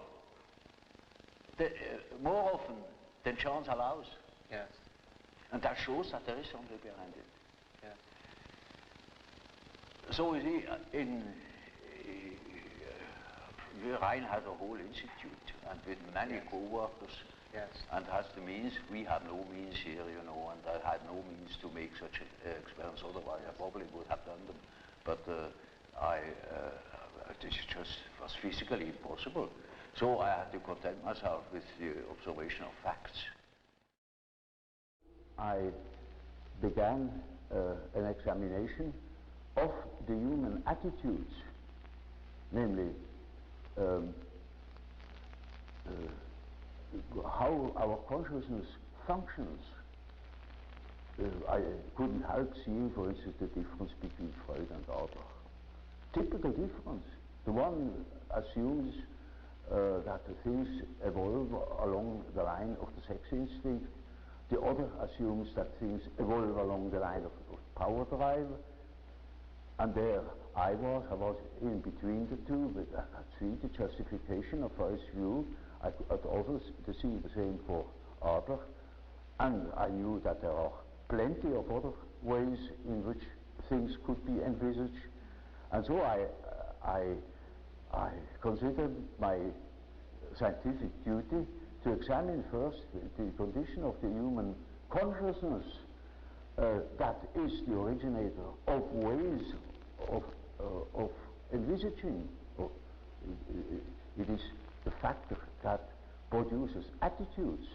often than chance allows. Yes. And that shows that there is something behind it. Yes. So you see, Rhine has a whole institute, and with many Yes. co-workers, Yes. and has the means. We have no means here, you know, and I had no means to make such experiments. Otherwise, I probably would have done them. But this just was physically impossible. So I had to content myself with the observation of facts. I began an examination of the human attitudes, namely how our consciousness functions. I couldn't help seeing, for instance, the difference between Freud and Adler. Typical difference. The one assumes that the things evolve along the line of the sex instinct. The other assumes that things evolve along the line of power drive. And there I was in between the two, but I could see the justification of Freud's view. I could also see the same for Adler. And I knew that there are plenty of other ways in which things could be envisaged. And so I considered my scientific duty to examine first the condition of the human consciousness that is the originator of ways of envisaging. It is the factor that produces attitudes,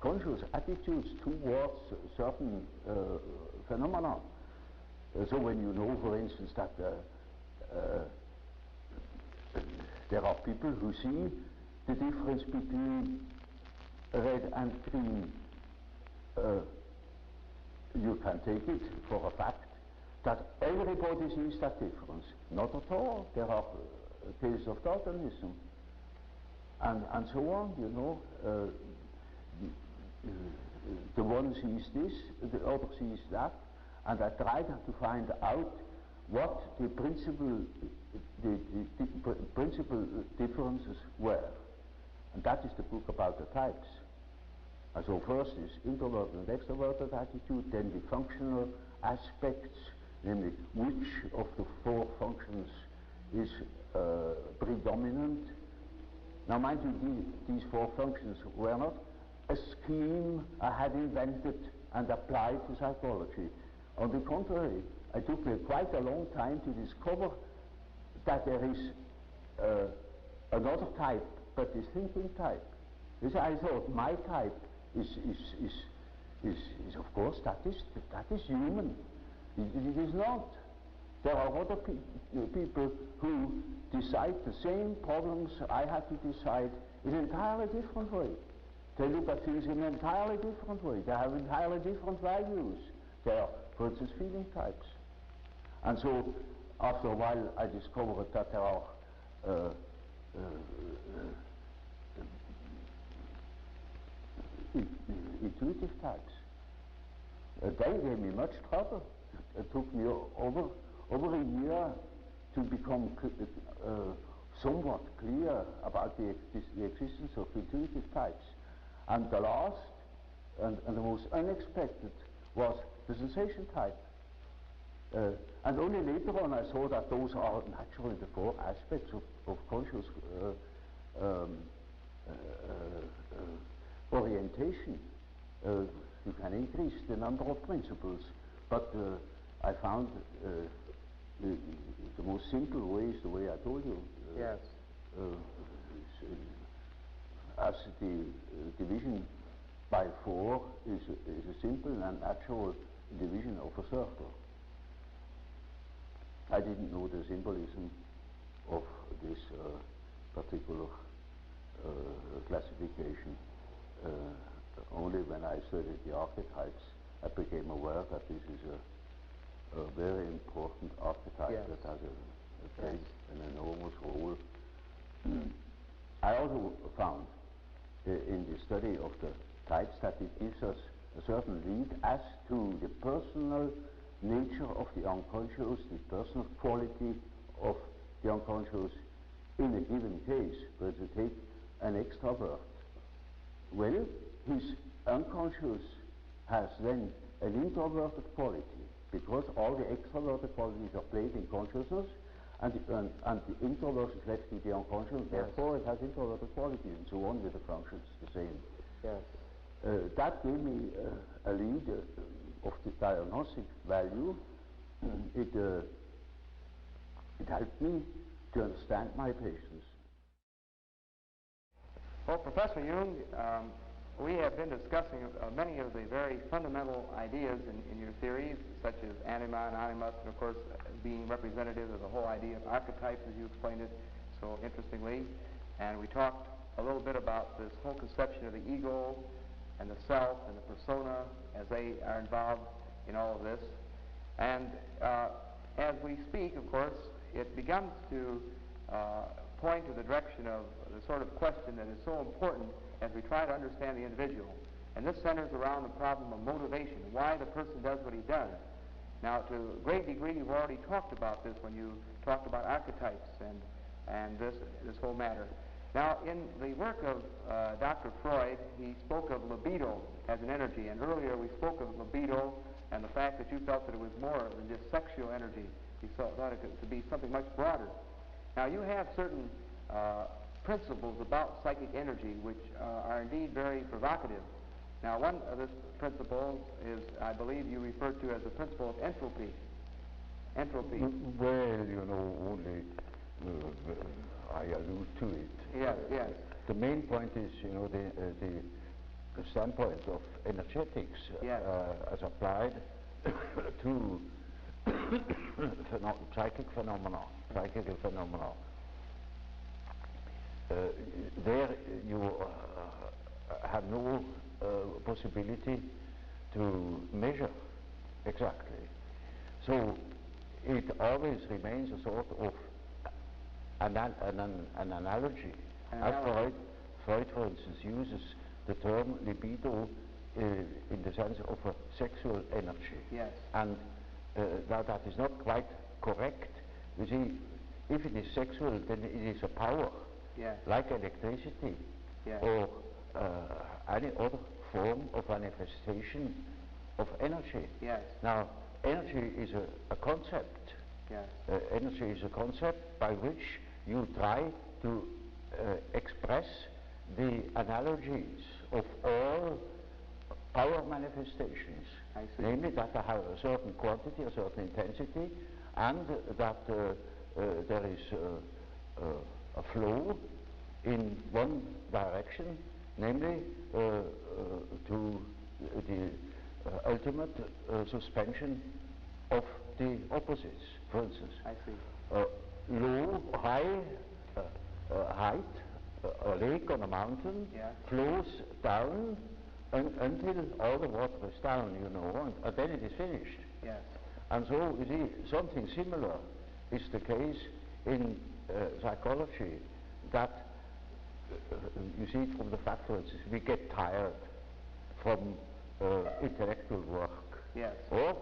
conscious attitudes towards certain phenomena. So when you know, for instance, that there are people who see the difference between red and green, you can take it for a fact that everybody sees that difference. Not at all. There are cases of daltonism, and so on, you know. The one sees this, the other sees that, and I tried to find out what the principal differences were. And that is the book about the types. And so first is introverted and extroverted attitude, then the functional aspects, namely which of the four functions is predominant. Now mind you, these four functions were not a scheme I had invented and applied to psychology. On the contrary, it took me quite a long time to discover that there is another type, but the thinking type. This I thought my type is of course that is human. It is not. There are other people who decide the same problems I had to decide in an entirely different way. They look at things in an entirely different way. They have entirely different values. They are, for instance, feeling types. And so, after a while, I discovered that there are intuitive types. They gave me much trouble. It took me over a year to become somewhat clear about the existence of intuitive types. And the last and the most unexpected was the sensation type. And only later on I saw that those are naturally the four aspects of conscious orientation. You can increase the number of principles, but I found the most simple way is the way I told you. Yes. As the division by 4 is a simple and natural division of a circle. I didn't know the symbolism of this particular classification. Only when I studied the archetypes, I became aware that this is a very important archetype that has played an enormous role. I also found in the study of the types that it gives us a certain lead as to the personal nature of the unconscious, the personal quality of the unconscious in a given case. For instance, take an extrovert. Well, his unconscious has then an introverted quality, because all the extroverted qualities are played in consciousness, and the introvert is left to the unconscious, therefore it has introverted qualities, and so on with the functions the same. Yes. That gave me a lead of the diagnostic value. It helped me to understand my patients. Well, Professor Jung, we have been discussing many of the very fundamental ideas in your theories, such as anima and animus, and of course being representative of the whole idea of archetypes, as you explained it so interestingly. And we talked a little bit about this whole conception of the ego and the self and the persona as they are involved in all of this. And as we speak, of course, it begins to point to the direction of the sort of question that is so important as we try to understand the individual. And this centers around the problem of motivation, why the person does what he does. Now, to a great degree, you've already talked about this when you talked about archetypes and this whole matter. Now, in the work of Dr. Freud, he spoke of libido as an energy, and earlier we spoke of libido and the fact that you felt that it was more than just sexual energy. You thought it to be something much broader. Now, you have certain principles about psychic energy which are indeed very provocative. Now, one of this principle is, I believe you referred to as the principle of entropy. Entropy. Well, you know, only I allude to it. Yes, yes. The main point is, you know, the standpoint of energetics as applied to psychical phenomena. There you have no possibility to measure exactly. So it always remains a sort of an analogy. As Freud, for instance, uses the term libido in the sense of a sexual energy. Yes. And now that is not quite correct. You see, if it is sexual, then it is a power, like electricity, or any other form of manifestation of energy. Yes. Now, energy is a concept. Yes. Energy is a concept by which you try to express the analogies of all power manifestations, namely that they have a certain quantity, a certain intensity, and that there is a flow in one direction, namely to the ultimate suspension of the opposites. For instance, low, high height, a lake on a mountain flows down until all the water is down, you know, and then it is finished. Yes. And so, you see, something similar is the case in psychology, that you see it from the fact that we get tired from intellectual work, or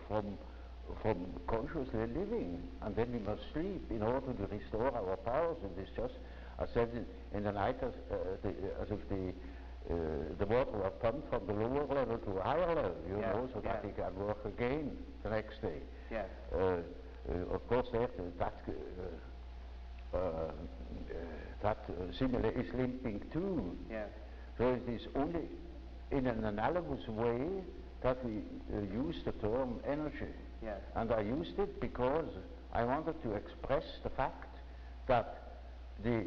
from consciously living, and then we must sleep in order to restore our powers. And it's just, I said in the night, as if the water was pumped from the lower level to a higher level, you know, so that he can work again the next day. Yes. Of course, that simile is limping too. Yes. So it is only in an analogous way that we use the term energy. Yes. And I used it because I wanted to express the fact that the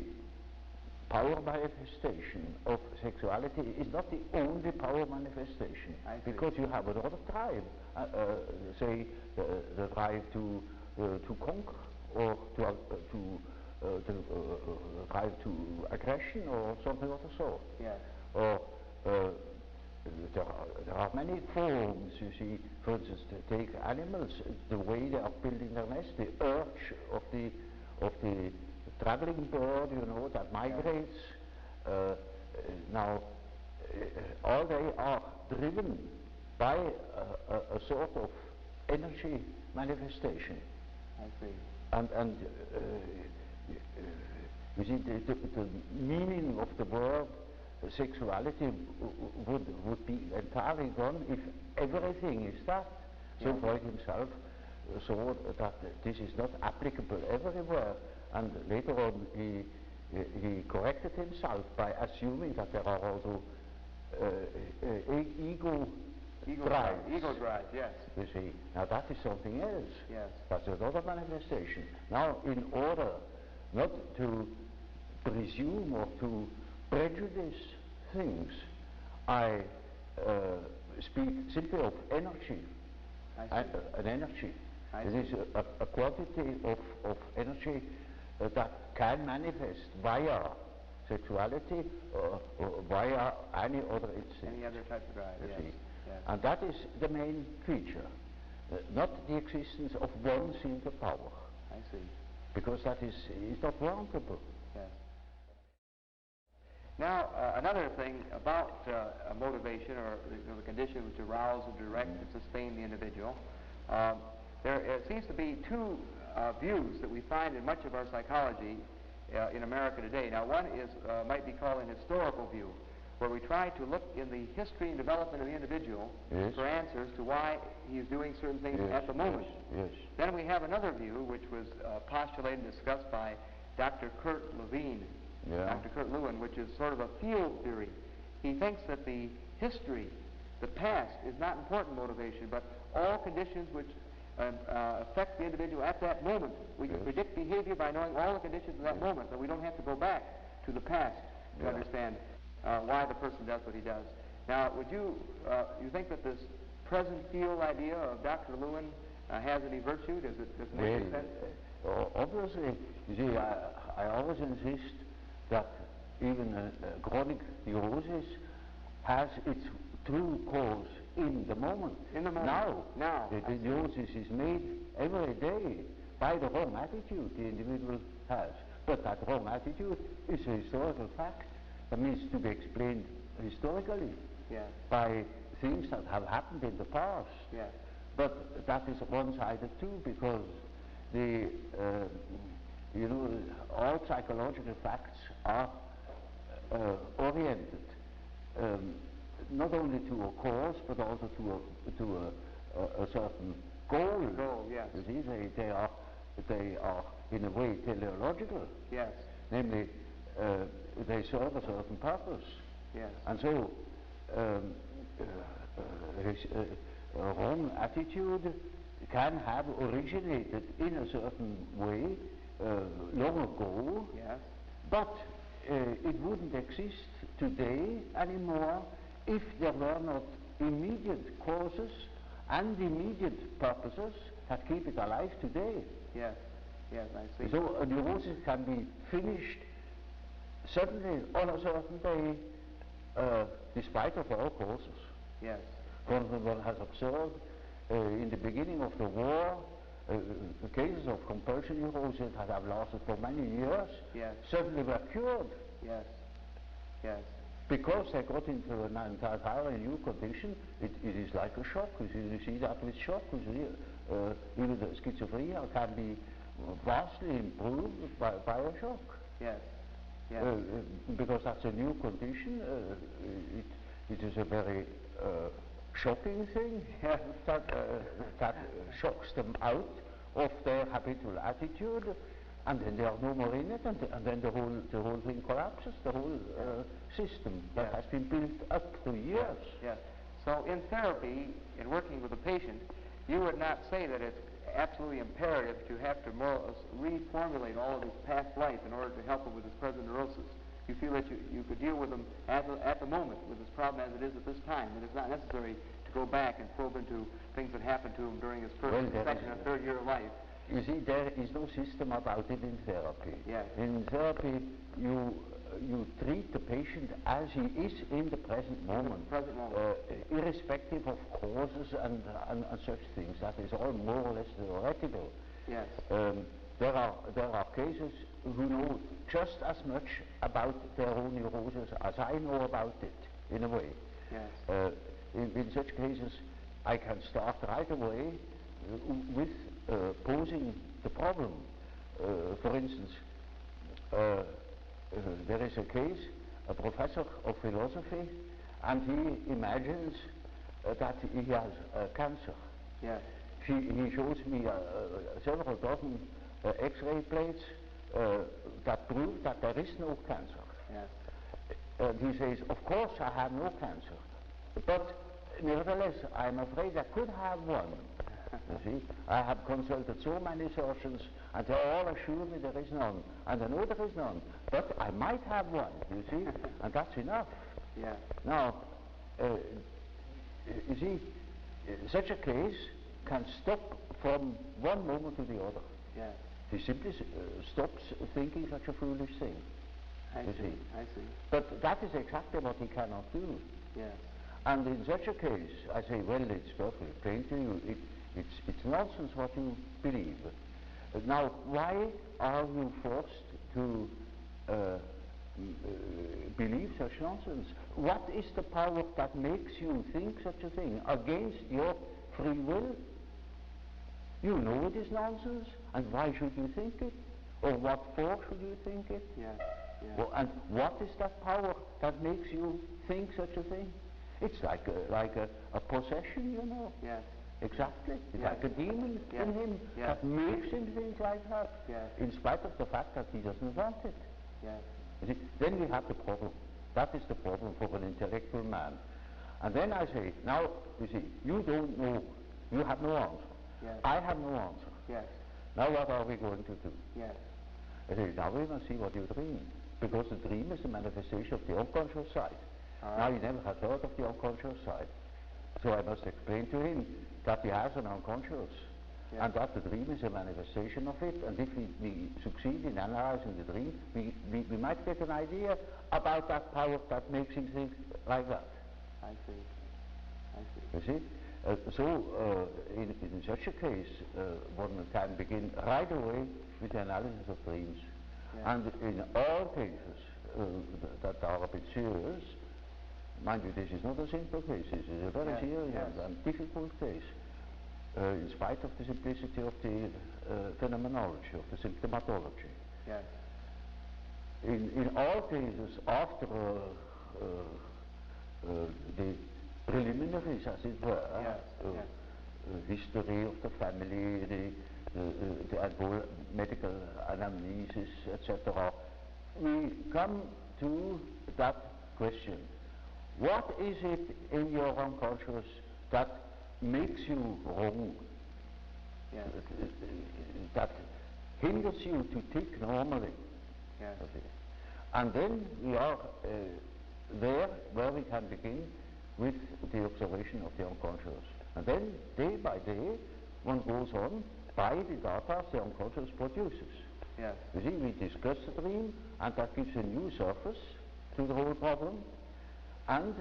power manifestation of sexuality is not the only power manifestation, because you have another drive, say the drive to conquer, or to drive to aggression, or something of the sort. Yes. Or there are many forms, you see. For instance, to take animals, the way they are building their nest, the urge of the traveling bird, you know, that migrates. Now, all they are driven by a sort of energy manifestation. I see. And you see, the meaning of the word sexuality would be entirely gone if everything is that. So Freud himself saw that this is not applicable everywhere, and later on he corrected himself by assuming that there are also ego drives. Ego drives, yes. You see, now that is something else. Yes. That's another manifestation. Now, in order not to presume or to prejudice things, I speak simply of energy. An energy. It is a quantity of energy that can manifest via sexuality or via any other instinct. Any other type of drive, yes. Yes. And that is the main feature, not the existence of one single power. I see. Because that is not warrantable. Yes. Now, another thing about motivation, or the condition which arouse and direct and sustain the individual, there seems to be two views that we find in much of our psychology in America today. Now, one is might be called an historical view, where we try to look in the history and development of the individual for answers to why he is doing certain things at the moment. Yes. Then we have another view, which was postulated and discussed by Dr. Kurt Lewin, Dr. Kurt Lewin, which is sort of a field theory. He thinks that the history, the past, is not important motivation, but all conditions which affect the individual at that moment. We can predict behavior by knowing all the conditions of that moment, but we don't have to go back to the past to understand why the person does what he does. Now, would you think that this present field idea of Dr. Lewin has any virtue? Does it make any sense? Obviously, you see, I always insist that even chronic neurosis has its true cause in the moment. In the moment. Now. The neurosis is made every day by the wrong attitude the individual has. But that wrong attitude is a historical fact. That means to be explained historically by things that have happened in the past. Yes. But that is one-sided too, because the all psychological facts are oriented not only to a cause, but also to a certain goal. Goal, yes. You see, they are in a way teleological. Yes. Namely, they serve a certain purpose. Yes. And so, his wrong attitude can have originated in a certain way long ago. Yes. But it wouldn't exist today anymore if there were not immediate causes and immediate purposes that keep it alive today. Yes. Yes, I see. So a neurosis can be finished suddenly on a certain day, despite of all causes. Yes. One has observed in the beginning of the war, cases of compulsion neurosis that have lasted for many years, yes, suddenly were cured. Yes. Yes. Because they got into an entirely new condition. It is like a shock. You see that with shock. Even the schizophrenia can be vastly improved by a shock. Yes. Yes. Because that's a new condition. It is a very shocking thing that shocks them out of their habitual attitude, and then they are no more in it, and then the whole thing collapses, the whole system that has been built up for years. Yes. So in therapy, in working with a patient, you would not say that it's absolutely imperative to have to more or less reformulate all of his past life in order to help him with his present neurosis. You feel that you could deal with him at the moment with his problem as it is at this time, and it's not necessary to go back and probe into things that happened to him during his first, second, and third year of life. You see, there is no system about it in therapy. Yes. In therapy, you treat the patient as he is in the present moment, irrespective of causes and such things. That is all more or less theoretical. Yes. There are cases who know just as much about their own neurosis as I know about it, in a way. Yes. In such cases, I can start right away with posing the problem. For instance, there is a case, a professor of philosophy, and he imagines that he has cancer. Yes. He shows me several dozen X-ray plates that prove that there is no cancer. Yes. He says, of course I have no cancer, but nevertheless I'm afraid I could have one. You see, I have consulted so many surgeons, and they all assure me there is none, and I know there is none, but I might have one, you see, and that's enough. Yeah. Now, you see, such a case can stop from one moment to the other. Yeah. He simply stops thinking such a foolish thing. I see. But that is exactly what he cannot do. Yes. And in such a case, I say, well, it's perfectly plain to you. It's nonsense what you believe. Now, why are you forced to believe such nonsense? What is the power that makes you think such a thing against your free will? You know it is nonsense, and why should you think it? Or what for should you think it? Yes. Yes. Well, and what is that power that makes you think such a thing? It's like a possession, you know. Yes. Exactly. It's Yes. like a demon Yes. in him Yes. that makes him think like that, Yes. in spite of the fact that he doesn't want it. Yes. You see, then we have the problem. That is the problem for an intellectual man. And then I say, now, you see, you don't know, you have no answer. Yes. I have no answer. Yes. Now what are we going to do? Yes. I say, now we must see what you dream. Because the dream is a manifestation of the unconscious side. Now he never had heard of the unconscious side. So I must explain to him that he has an unconscious, and that the dream is a manifestation of it, and if we succeed in analyzing the dream, we might get an idea about that power that makes him think like that. I see. You see? In such a case, one can begin right away with the analysis of dreams. Yeah. And in all cases that are a bit serious, mind you, this is not a simple case, this is a very serious and difficult case, in spite of the simplicity of the phenomenology, of the symptomatology. Yes. In all cases, after the preliminaries, as it were, history of the family, the medical anamnesis, etc., we come to that question. What is it in your unconscious that makes you wrong? Yes. That hinders you to think normally? Yes. And then we are there where we can begin with the observation of the unconscious. And then, day by day, one goes on by the data the unconscious produces. Yes. You see, we discuss the dream, and that gives a new surface to the whole problem. And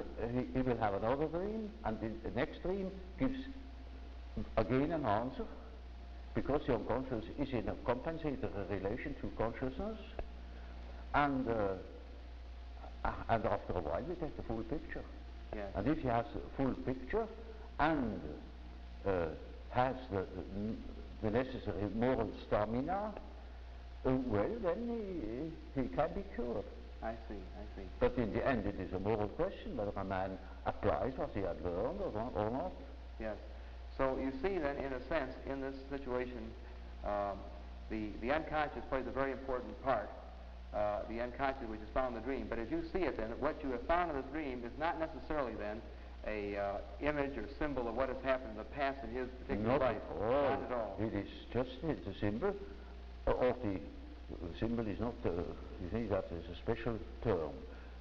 he will have another dream, and the next dream gives again an answer, because the unconscious is in a compensated relation to consciousness. And after a while, we get the full picture. Yes. And if he has the full picture and has the necessary moral stamina, well, then he can be cured. I see. But in the end, it is a moral question whether a man applies what he had learned or not. Yes. So you see then, in a sense, in this situation, the unconscious plays a very important part. The unconscious which is found in the dream. But as you see it then, what you have found in the dream is not necessarily then a image or symbol of what has happened in the past in his particular life. Not at all. It is just the symbol of the symbol is not, you see, that is a special term.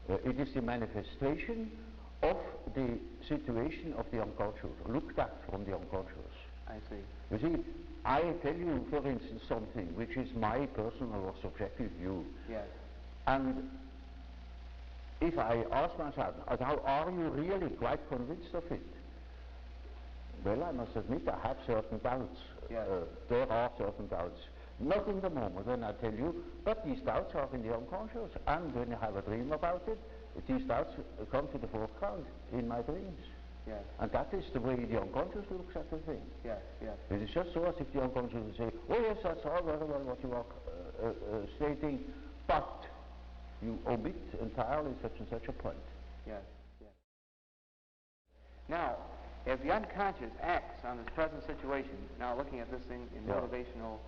It is the manifestation of the situation of the unconscious, looked at from the unconscious. I see. You see, I tell you, for instance, something which is my personal or subjective view. Yes. And if I ask myself, now, are you really quite convinced of it? Well, I must admit I have certain doubts. Yes. There are certain doubts. Not in the moment when I tell you, but these doubts are in the unconscious. And when I have a dream about it, these doubts come to the foreground in my dreams. Yes. And that is the way the unconscious looks at the thing. Yes, yes. It is just so as if the unconscious would say, oh yes, that's all very well what you are stating, but you omit entirely such and such a point. Yes, yes. Now, as the unconscious acts on this present situation, now looking at this thing in motivational,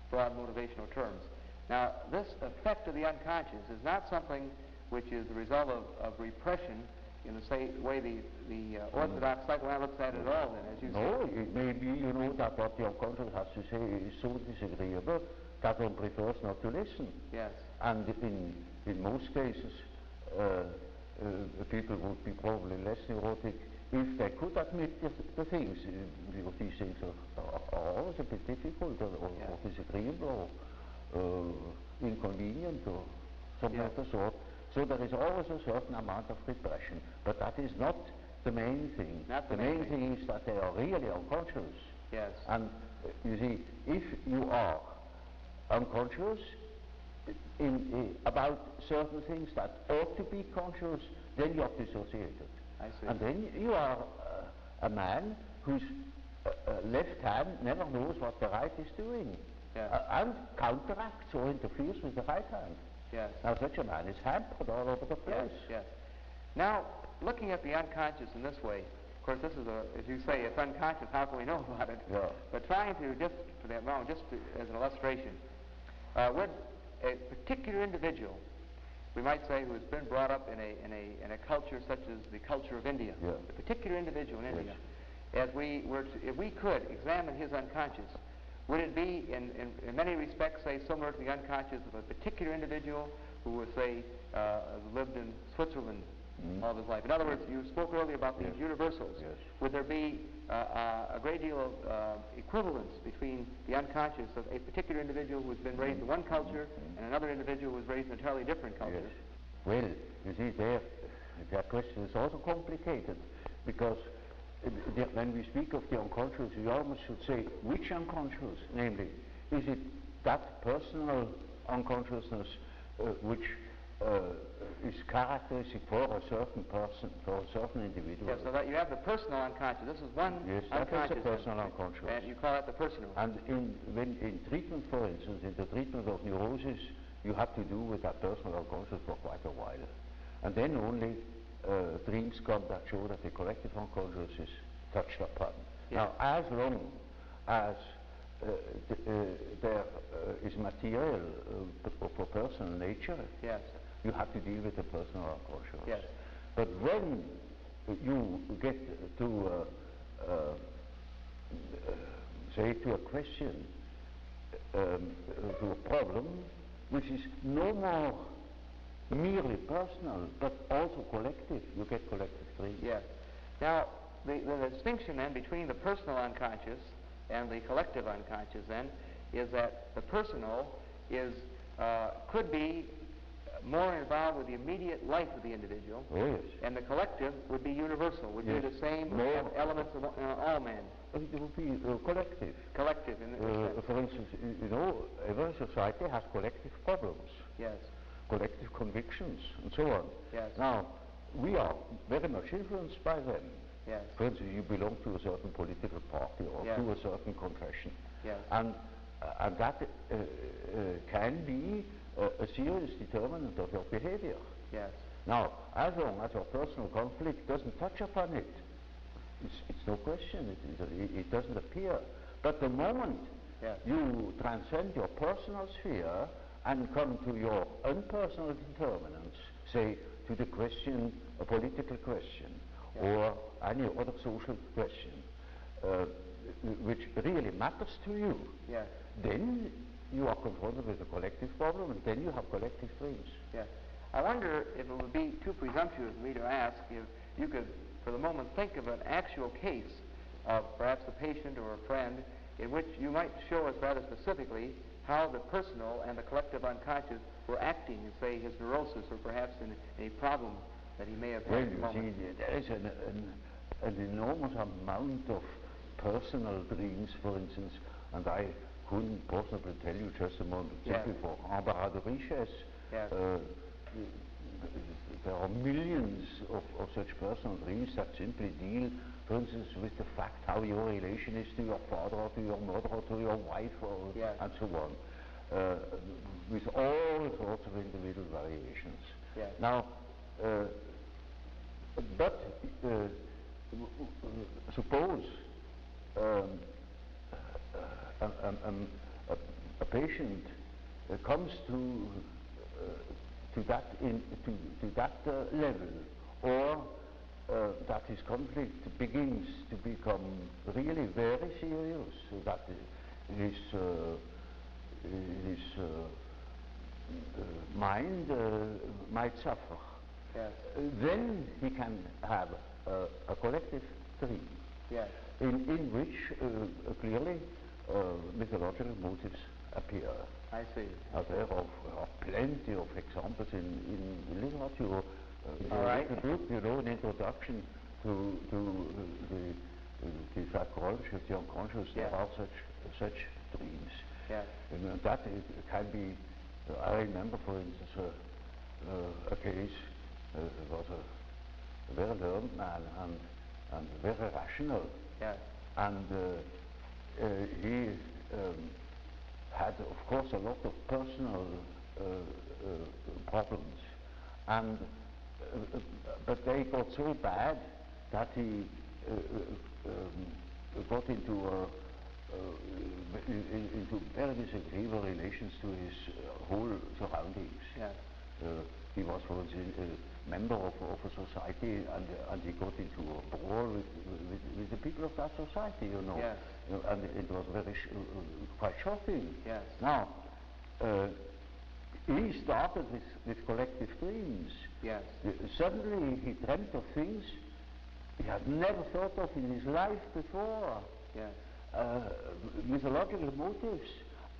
broad motivational terms, now this effect of the unconscious is not something which is the result of repression in the same way the orthodox psychoanalyst looks at it all, then, as you say. No, it may be, you know, that what the unconscious has to say is so disagreeable that one prefers not to listen. Yes. And in most cases, people would be probably less neurotic if they could admit the things, because these things are always a bit difficult or disagreeable or inconvenient or something of the sort. So there is always a certain amount of repression, but that is not the main thing. Not the main thing is that they are really unconscious. Yes. And you see, if you are unconscious about certain things that ought to be conscious, then you are dissociated. I see. And then you are a man whose left hand never knows what the right is doing, and counteracts or interferes with the right hand. Yes. Now such a man is hampered all over the place. Yes, yes. Now, looking at the unconscious in this way, of course this is, as you say, it's unconscious, how can we know about it? Yeah. But trying to, just for that moment, as an illustration, would a particular individual, we might say, who has been brought up in a culture such as the culture of India, a particular individual in India, if we could examine his unconscious, would it be, in many respects, say, similar to the unconscious of a particular individual who was, say, lived in Switzerland all of his life? In other words, you spoke earlier about these universals. Yes. Would there be a great deal of equivalence between the unconscious of a particular individual who has been raised in one culture and another individual who was raised in an entirely different culture? Yes. Well, you see, that question is also complicated, because when we speak of the unconscious, we almost should say which unconscious, namely, is it that personal unconsciousness which is characteristic for a certain person, for a certain individual? Yes, so that you have the personal unconscious. This is one unconscious. That is a personal unconscious. And you call it the personal. And in treatment, for instance, in the treatment of neurosis, you have to do with that personal unconscious for quite a while. And then only dreams come that show that the collective unconscious is touched upon. Now, as long as there is material for personal nature, you have to deal with the personal unconscious. Yes. But when you get to say to a question, to a problem, which is no more merely personal, but also collective, you get collective dreams. Yes. Now, the distinction then between the personal unconscious and the collective unconscious then is that the personal is could be more involved with the immediate life of the individual, Oh, yes. and the collective would be universal, would be the same, would have elements of all men. It would be collective. Collective in the For instance, you know, every society has collective problems, Yes. collective convictions, and so on. Yes. Now, we are very much influenced by them. Yes. For instance, you belong to a certain political party or Yes. to a certain confession. Yes. And that can be a serious determinant of your behavior. Yes. Now, as long as your personal conflict doesn't touch upon it, it's no question, it doesn't appear. But the moment you transcend your personal sphere and come to your unpersonal determinants, say to the question, a political question, or any other social question, which really matters to you, then you are confronted with a collective problem, and then you have collective dreams. Yes. I wonder if it would be too presumptuous of me to ask if you could, for the moment, think of an actual case of perhaps a patient or a friend in which you might show us rather specifically how the personal and the collective unconscious were acting in, say, his neurosis or perhaps in a problem that he may have had Well, at the moment. you see, there is an enormous amount of personal dreams, for instance, and I couldn't possibly tell you just a moment, simply for embarras de richesse. There are millions of such personal dreams that simply deal, for instance, with the fact how your relation is to your father or to your mother or to your wife or and so on, with all sorts of individual variations. Now, but suppose a patient comes to that level, or that his conflict begins to become really very serious, so that his mind might suffer. Then he can have a collective dream, in which clearly mythological motives appear. I see. There are plenty of examples in literature. The book, you know, an introduction to the psychology of the unconscious, there are such dreams. And that can be, I remember, for instance, a case, was a very learned man and very rational. And he had, of course, a lot of personal problems, and but they got so bad that he got into very disagreeable relations to his whole surroundings. He was, for instance, a member of a society, and he got into a brawl with the people of that society, you know. And it was very quite shocking. Now, he started with collective dreams. Suddenly he dreamt of things he had never thought of in his life before. Mythological motives,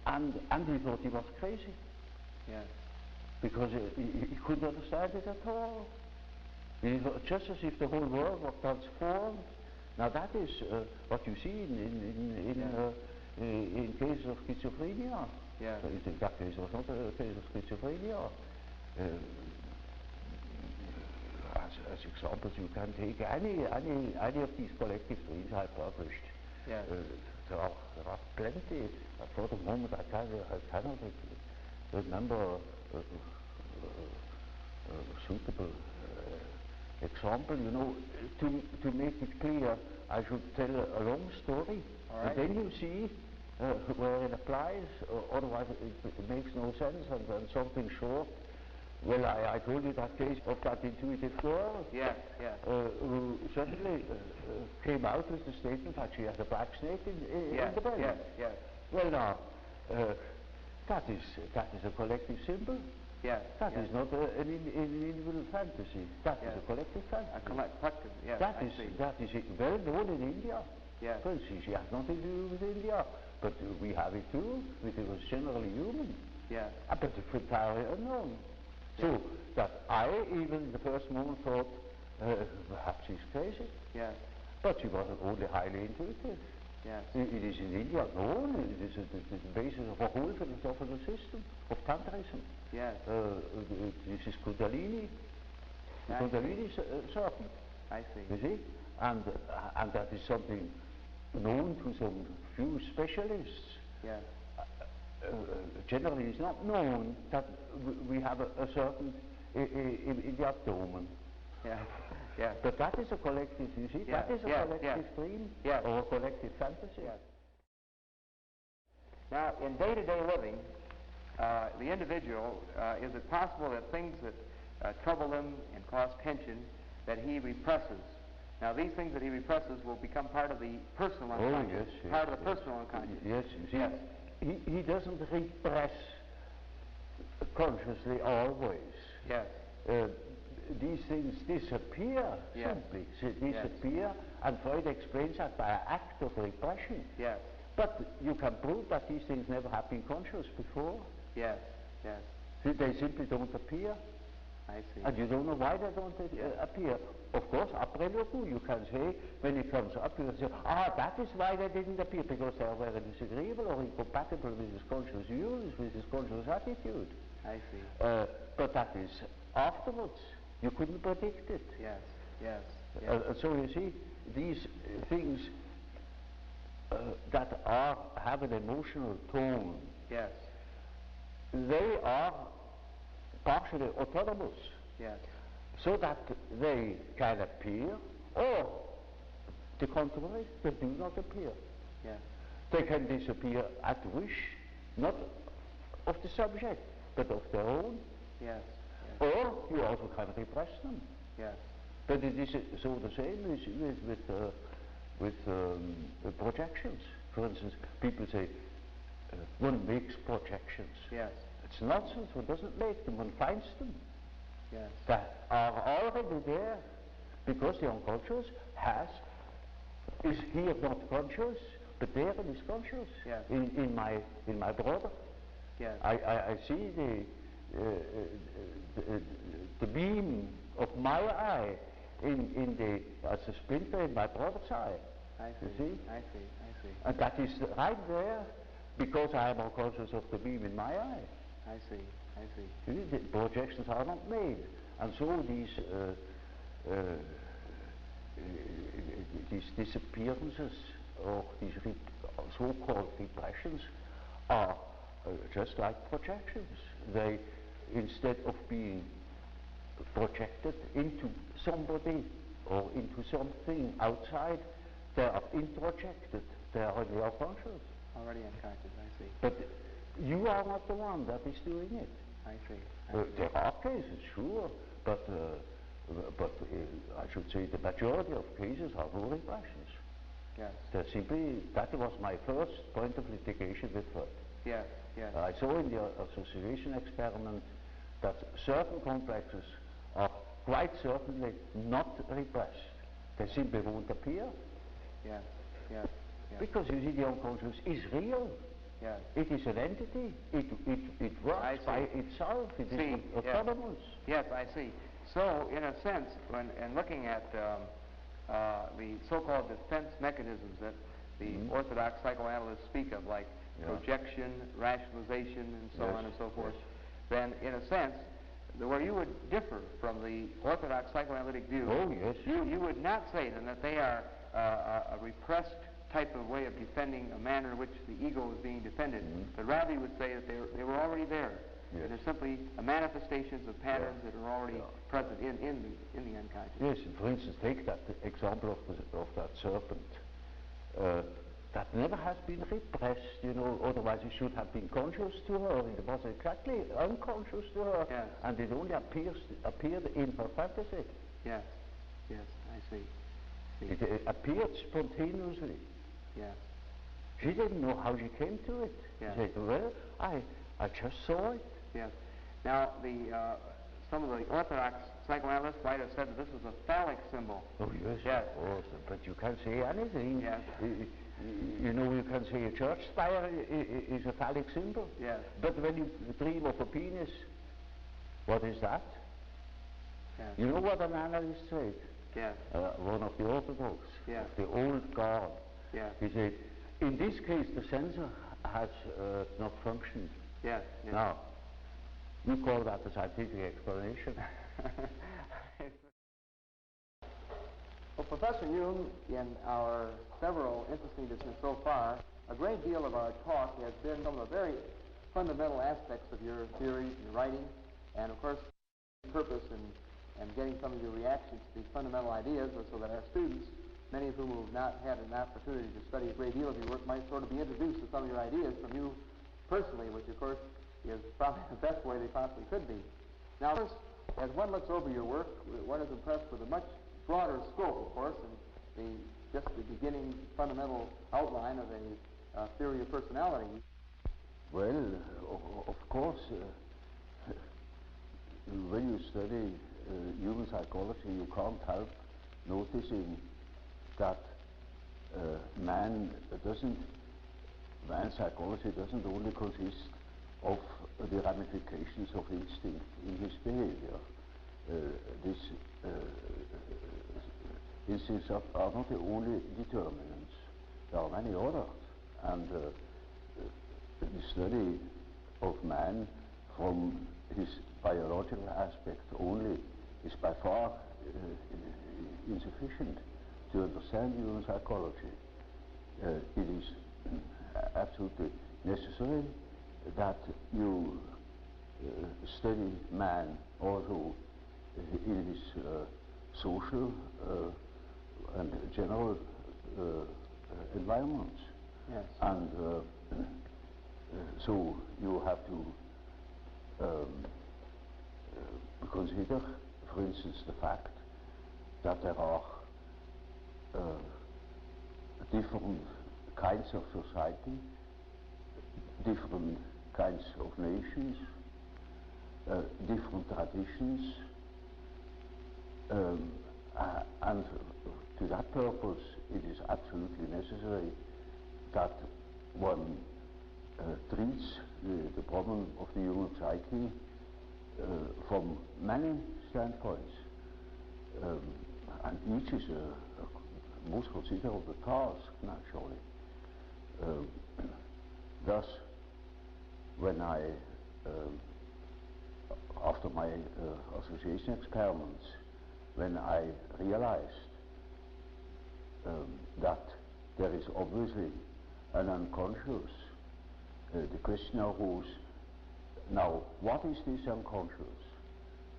and he thought he was crazy. Because he couldn't understand it at all. Just as if the whole world was transformed. Now that is what you see in cases of schizophrenia. In that case, it was not a case of schizophrenia. As examples, you can take any of these collective dreams I published. There are plenty. For the moment, I cannot remember a suitable example. You know, to make it clear, I should tell a long story. All right. And then you see where it applies, otherwise it makes no sense, and something short. Well, I told you that case of that intuitive girl who suddenly came out with the statement that she has a black snake in the belly. Yes. Well, now, that is a collective symbol. Yes. That is not an individual fantasy. That is a collective fantasy. A collective, yes. That is well known in India. Yes. Well, she has nothing to do with India, but we have it too. It was generally human. Yes. But it's entirely unknown. So that I, even in the first moment, thought perhaps she's crazy. Yes. But she was only highly intuitive. Yes. It is in India known. It is the basis of a whole philosophical system of Tantrism. Yes. This is Kundalini. The Kundalini serpent. I see. You see? And that is something known to some few specialists. Yes. Generally, it's not known that we have a certain in the abdomen. Yeah. Yeah. But that is a collective, you see, that is a collective dream or a collective fantasy. Yes. Now, in day-to-day living, the individual, is it possible that things that trouble him and cause tension that he represses? Now, these things that he represses will become part of the personal unconscious. Part of the personal unconscious. Yes, you see, he doesn't repress consciously always. Yes. These things disappear simply. They disappear, and Freud explains that by an act of repression. Yes. But you can prove that these things never have been conscious before. Yes. Yes. They simply don't appear. I see. And you don't know why they don't appear. Of course, après le coup, you can say, when it comes up, you can say, that is why they didn't appear, because they were disagreeable or incompatible with his conscious views, with his conscious attitude. I see. But that is afterwards. You couldn't predict it. Yes. So you see, these things that have an emotional tone, yes, they are partially autonomous. Yes. So that they can appear, or the contrary, they do not appear. Yes. They can disappear at wish, not of the subject, but of their own. Yes. Or you also can repress them. Yes. But it is so the same with projections. For instance, people say one makes projections. Yes. It's nonsense. One doesn't make them. One finds them. Yes. That are already there, because the unconscious is here not conscious, but there it is conscious. Yes. In my brother. Yes. I see the beam of my eye as a splinter in my brother's eye. I see. You see? I see. And that is right there, because I am unconscious of the beam in my eye. I see. You see, the projections are not made, and so these disappearances or these so-called repressions are just like projections. They, instead of being projected into somebody or into something outside, they are introjected. They are in the unconscious. Already unconscious, I see. But you are not the one that is doing it. I see. There are cases, sure, but I should say the majority of cases are no repressions. Yes. That was my first point of litigation with Freud. Yes. I saw in the association experiment that certain complexes are quite certainly not repressed. They simply won't appear. Yes. Because you see, the unconscious is real. Yes. It is an entity. It works by itself. It is autonomous. Yes, I see. So, in a sense, when looking at the so-called defense mechanisms that the orthodox psychoanalysts speak of, like projection, rationalization, and so on and so forth, then, in a sense, where you would differ from the orthodox psychoanalytic view, you would not say then that they are a repressed type of way of defending a manner in which the ego is being defended, but rather you would say that they were already there. Yes. They're simply manifestations of patterns that are already present in the unconscious. Yes, for instance, take that example of that serpent. That never has been repressed, you know, otherwise it should have been conscious to her. It was exactly unconscious to her, yes. and it only appeared in her fantasy. Yes, yes, I see. It appeared spontaneously. Yes. She didn't know how she came to it. Yes. She said, well, I just saw it. Yes. Now, some of the orthodox psychoanalysts might have said that this was a phallic symbol. Oh, yes, yes. of course, but you can say anything. Yes. You know, you can say a church spire is a phallic symbol. Yes. But when you dream of a penis, what is that? Yes. You know what an analyst said? Yes. One of the orthodox, yes. of the old guard. Yes. He said, in this case, the sensor has not functioned. Yes. Yes. Now, you call that a scientific explanation. Well, Professor Jung, in our several interesting discussions so far, a great deal of our talk has been some of the very fundamental aspects of your theories and your writing, and of course, purpose in getting some of your reactions to these fundamental ideas so that our students, many of whom have not had an opportunity to study a great deal of your work, might sort of be introduced to some of your ideas from you personally, which of course is probably the best way they possibly could be. Now, as one looks over your work, one is impressed with a much broader scope, of course, and just the beginning fundamental outline of a theory of personality. Well, of course, when you study human psychology, you can't help noticing that man's psychology doesn't only consist of the ramifications of instinct in his behavior. These instincts are not the only determinants. There are many others, and the study of man from his biological aspect only is by far insufficient to understand human psychology. It is absolutely necessary that you study man also in his social and general environments. Yes. And so you have to consider, for instance, the fact that there are different kinds of society, different kinds of nations, different traditions, and to that purpose it is absolutely necessary that one treats the problem of the human psyche from many standpoints, and each is a most considerable task, naturally. Thus, when I, after my association experiments, when I realized that there is obviously an unconscious, the question arose, now what is this unconscious?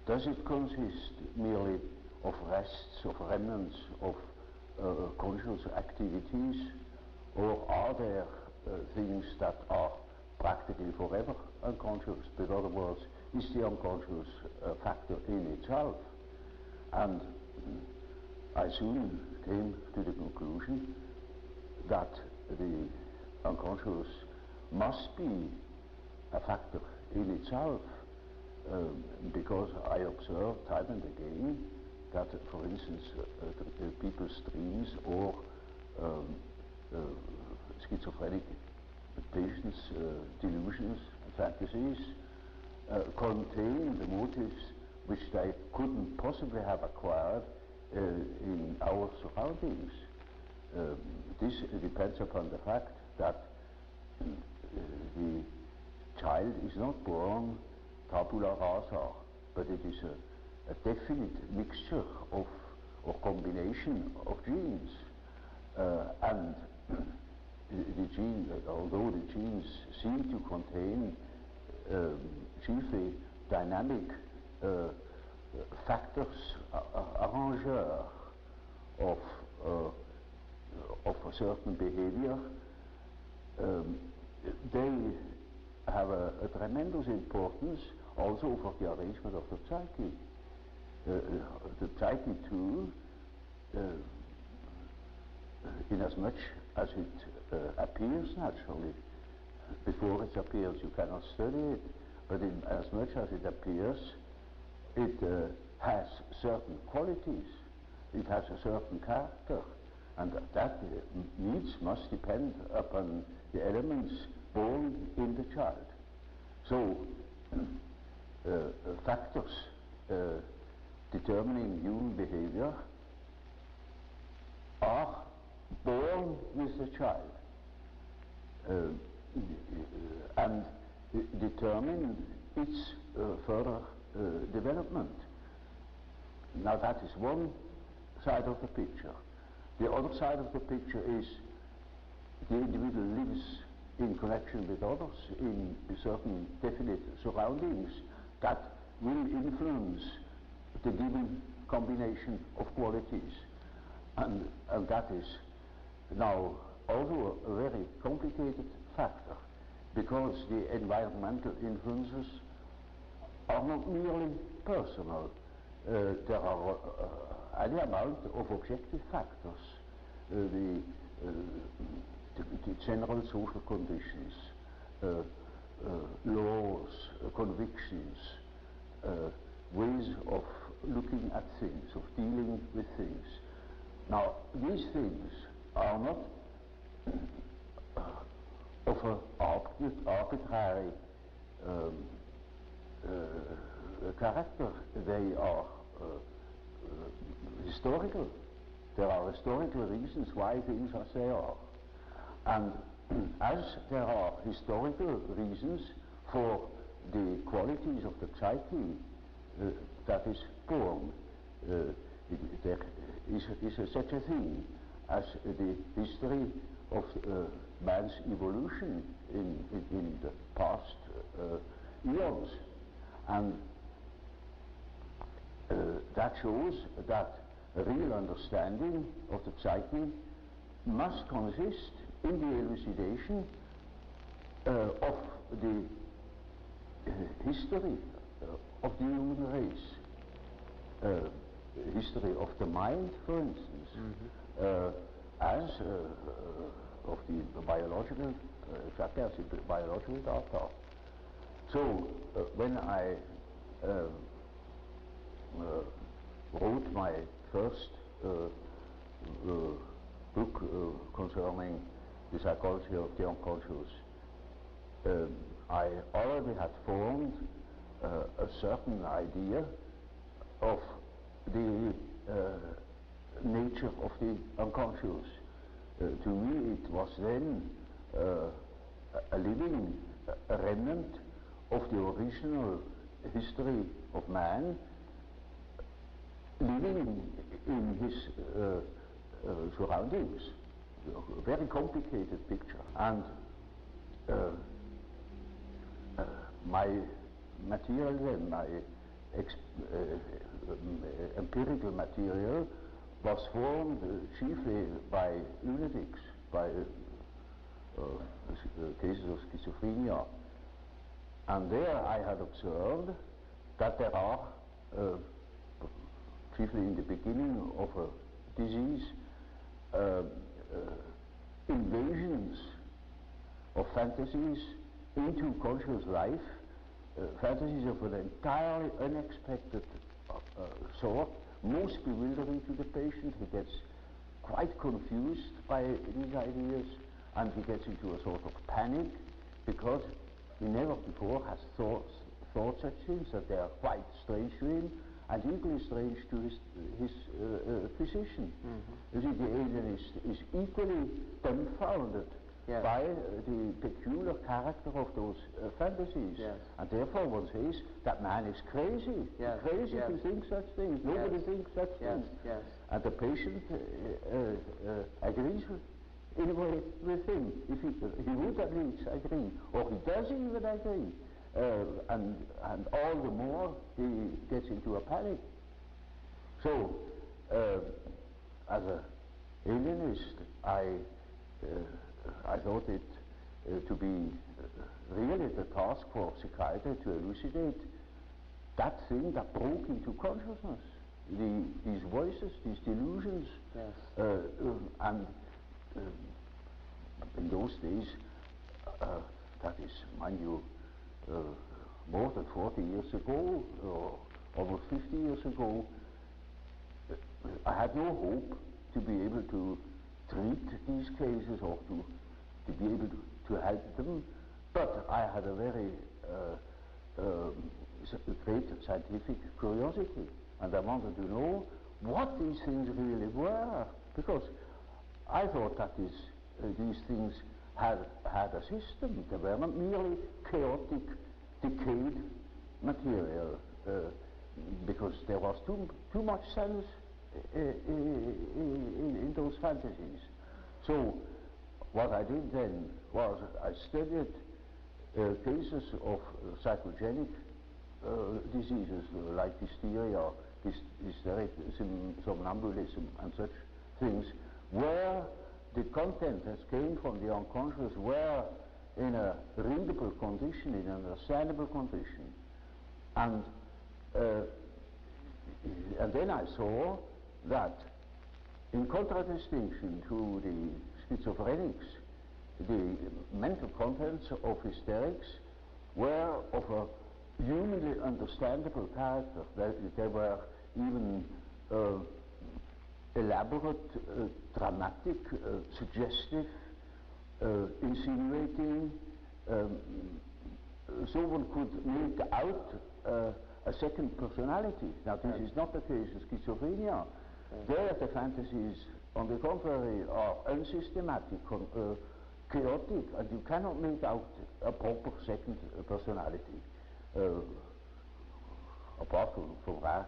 Does it consist merely of rests, of remnants, of conscious activities, or are there things that are practically forever unconscious? In other words, is the unconscious a factor in itself? And I soon came to the conclusion that the unconscious must be a factor in itself, because I observe time and again that, for instance, people's dreams or schizophrenic patients' delusions and fantasies contain the motives which they couldn't possibly have acquired in our surroundings. This depends upon the fact that the child is not born tabula rasa, but it is a definite mixture of or combination of genes, and the gene, although the genes seem to contain chiefly dynamic factors, arrangeurs of a certain behavior, they have a tremendous importance also for the arrangement of the psyche. The psyche too, inasmuch as it appears naturally. Before it appears you cannot study it, but as much as it appears, it has certain qualities, it has a certain character, and that needs must depend upon the elements born in the child. So factors determining human behavior are born with the child and determine its further development. Now that is one side of the picture. The other side of the picture is the individual lives in connection with others in certain definite surroundings that will influence the given combination of qualities. And that is now also a very complicated factor, because the environmental influences are not merely personal. There are any amount of objective factors, the general social conditions, laws, convictions, ways of looking at things, of dealing with things. Now, these things are not of an arbitrary character. They are historical. There are historical reasons why things are as they are. And as there are historical reasons for the qualities of the psyche that is born, there is such a thing as the history of man's evolution in the past eons. And that shows that a real understanding of the psyche must consist in the elucidation of the history of the human race, history of the mind, for instance, as of the biological, exactly as the biological data. So when I wrote my first book concerning the psychology of the unconscious, I already had formed a certain idea of the nature of the unconscious. To me it was then a living remnant of the original history of man, living in his surroundings. A very complicated picture. And my material then, my empirical material, was formed chiefly by lunatics, by cases of schizophrenia. And there I had observed that there are, chiefly in the beginning of a disease, invasions of fantasies into conscious life, fantasies of an entirely unexpected sort, most bewildering to the patient. He gets quite confused by these ideas, and he gets into a sort of panic because he never before has thought such things, that they are quite strange to him and equally strange to his physician. You see, the alien is equally dumbfounded by the peculiar character of those fantasies. And therefore one says that man is crazy, crazy to think such things. Nobody thinks such things. And the patient agrees in a way with him. If he would at least agree, or he does even agree, and all the more he gets into a panic. So, as an alienist, I thought it to be really the task for psychiatry to elucidate that thing that broke into consciousness, these voices, these delusions, and in those days, that is, mind you, more than 40 years ago, or almost 50 years ago, I had no hope to be able to treat these cases or to be able to help them, but I had a very great scientific curiosity, and I wanted to know what these things really were, because I thought that these things had a system. They were not merely chaotic, decayed material, because there was too much sense in those fantasies. So what I did then was I studied cases of psychogenic diseases like hysteria, hysteric somnambulism and such things, where the content that came from the unconscious were in a readable condition, in an understandable condition. And then I saw that, in contradistinction to the schizophrenics, the mental contents of hysterics were of a humanly understandable character. They were even elaborate, dramatic, suggestive, insinuating, so one could make out a second personality. Now this is not the case in schizophrenia. There the fantasies, on the contrary, are unsystematic, chaotic, and you cannot make out a proper second personality, apart from rare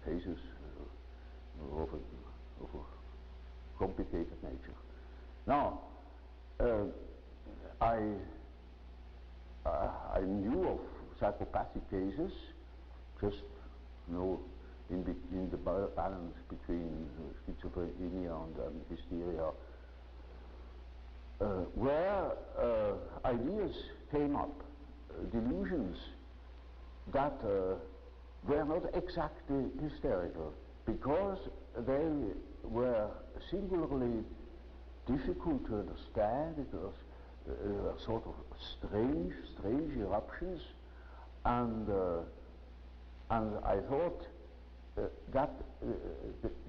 cases of a complicated nature. Now, I knew of psychopathic cases, just in the balance between schizophrenia and hysteria, where ideas came up, delusions that were not exactly hysterical, because they were singularly difficult to understand. It was sort of strange eruptions, and I thought that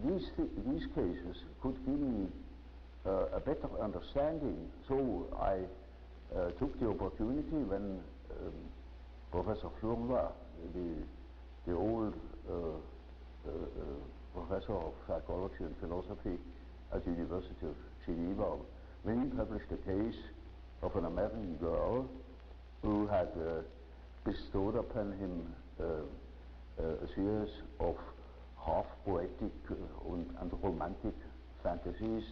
these cases could give me a better understanding. So I took the opportunity when Professor Furnois, the old professor of psychology and philosophy at the University of Geneva, when he published a case of an American girl who had bestowed upon him a series of half poetic and romantic fantasies.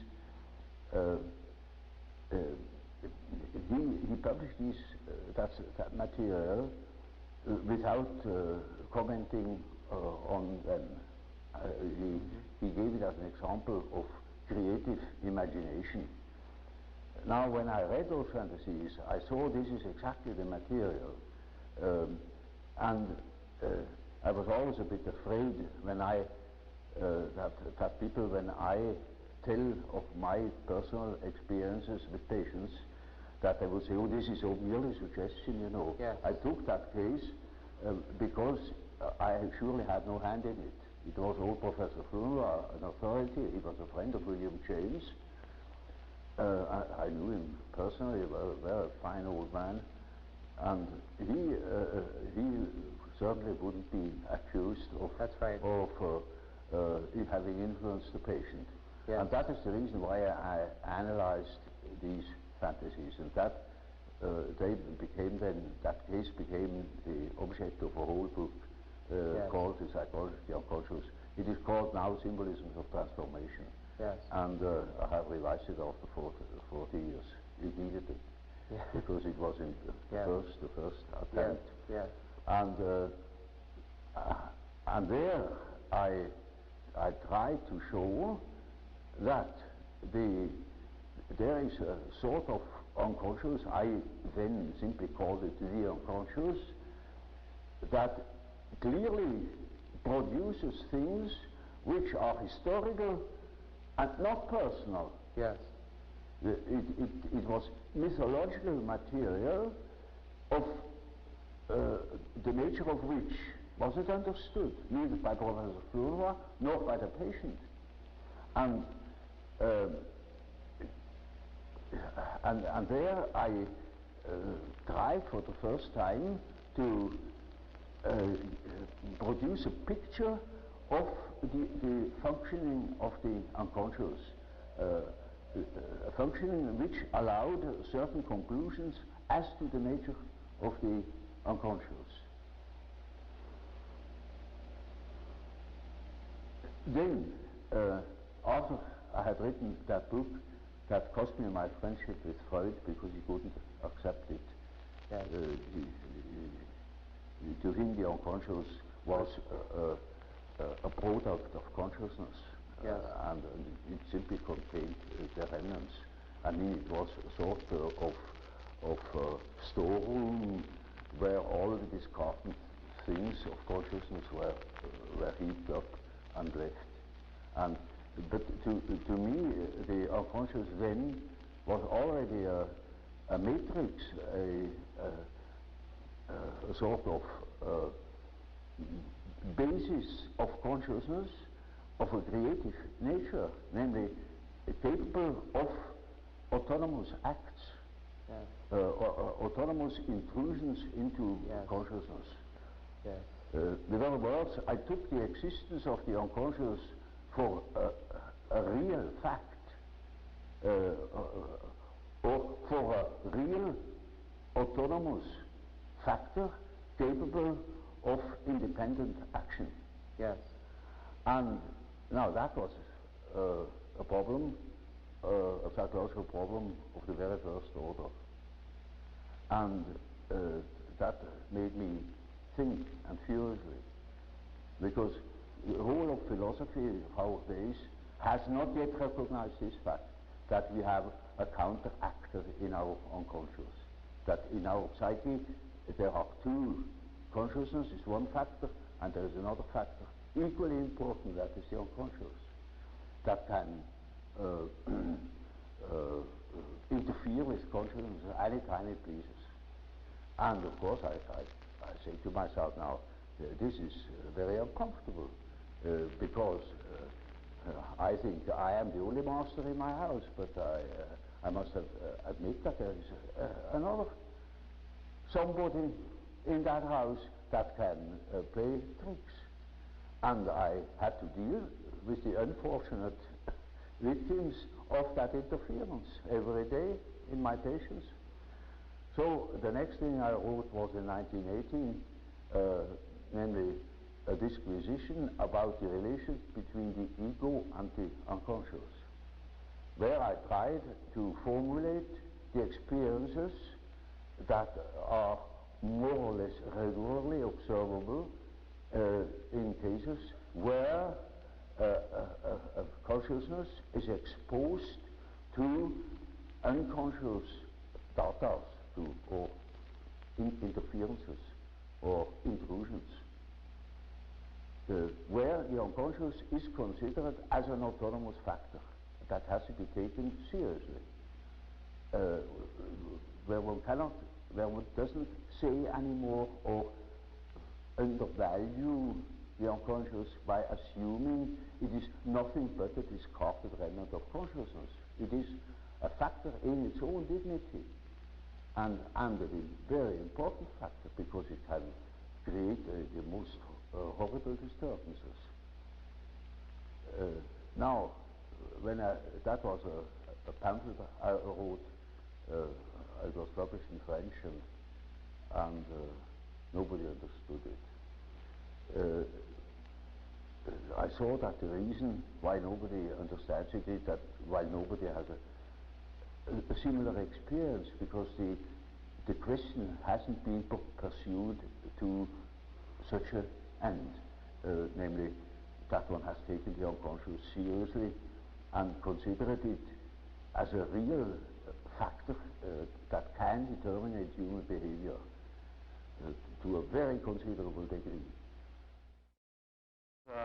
He published that material without commenting on them. He gave it as an example of creative imagination. Now, when I read those fantasies, I saw this is exactly the material, and I was always a bit afraid when that people, when I tell of my personal experiences with patients, that they would say, oh, this is so merely suggestion, you know. Yes. I took that case because I surely had no hand in it. It was old Professor Furnois, an authority. He was a friend of William James. I knew him personally, a very fine old man, and he certainly wouldn't be accused of having influenced the patient. Yes. And that is the reason why I analyzed these fantasies, and that that case became the object of a whole book called The Psychology of the Unconscious. It is called now Symbolisms of Transformation. Yes. And I have revised it after 40 years. It needed it. because it was in the first attempt. Yeah. And there I tried to show that there is a sort of unconscious, I then simply called it the unconscious, that clearly produces things which are historical and not personal. Yes. It was mythological material of the nature of which wasn't understood, neither by Professor Flournoy nor by the patient. And there I tried for the first time to produce a picture of the functioning of the unconscious, a functioning which allowed certain conclusions as to the nature of the unconscious. Then, after I had written that book, that cost me my friendship with Freud because he couldn't accept it. Yes. To him, the unconscious was a product of consciousness, yes. And it simply contained the remnants. I mean, it was a sort of storeroom where all the discarded things of consciousness were heaped up and left. But to me, the unconscious then was already a matrix, a sort of basis of consciousness of a creative nature, namely capable of autonomous acts, yes. Autonomous intrusions into yes. consciousness. Yes. With other words, I took the existence of the unconscious for a real fact, or for a real autonomous factor capable of independent action. Yes. And now that was a problem, a psychological problem of the very first order. And that made me think, and furiously, because the whole of philosophy of our days has not yet recognized this fact, that we have a counter-actor in our unconscious, that in our psyche there are two. Consciousness is one factor, and there is another factor, equally important, that is the unconscious, that can interfere with consciousness anytime it pleases. And of course I say to myself now, this is very uncomfortable, because I think I am the only master in my house, but I must admit that there is another somebody in that house that can play tricks. And I had to deal with the unfortunate victims of that interference every day in my patients. So the next thing I wrote was in 1918, namely a disquisition about the relation between the ego and the unconscious, where I tried to formulate the experiences that are more or less regularly observable in cases where a consciousness is exposed to unconscious data, or interferences or intrusions, where the unconscious is considered as an autonomous factor that has to be taken seriously, where one doesn't say anymore or undervalue the unconscious by assuming it is nothing but a discarded remnant of consciousness. It is a factor in its own dignity, and a very important factor, because it can create the most horrible disturbances. Now, when that was a pamphlet I wrote, it was published in French, and nobody understood it. I saw that the reason why nobody understands it is that while nobody has a similar experience, because the question hasn't been pursued to such an end, namely that one has taken the unconscious seriously and considered it as a real factor that can determine human behavior to a very considerable degree.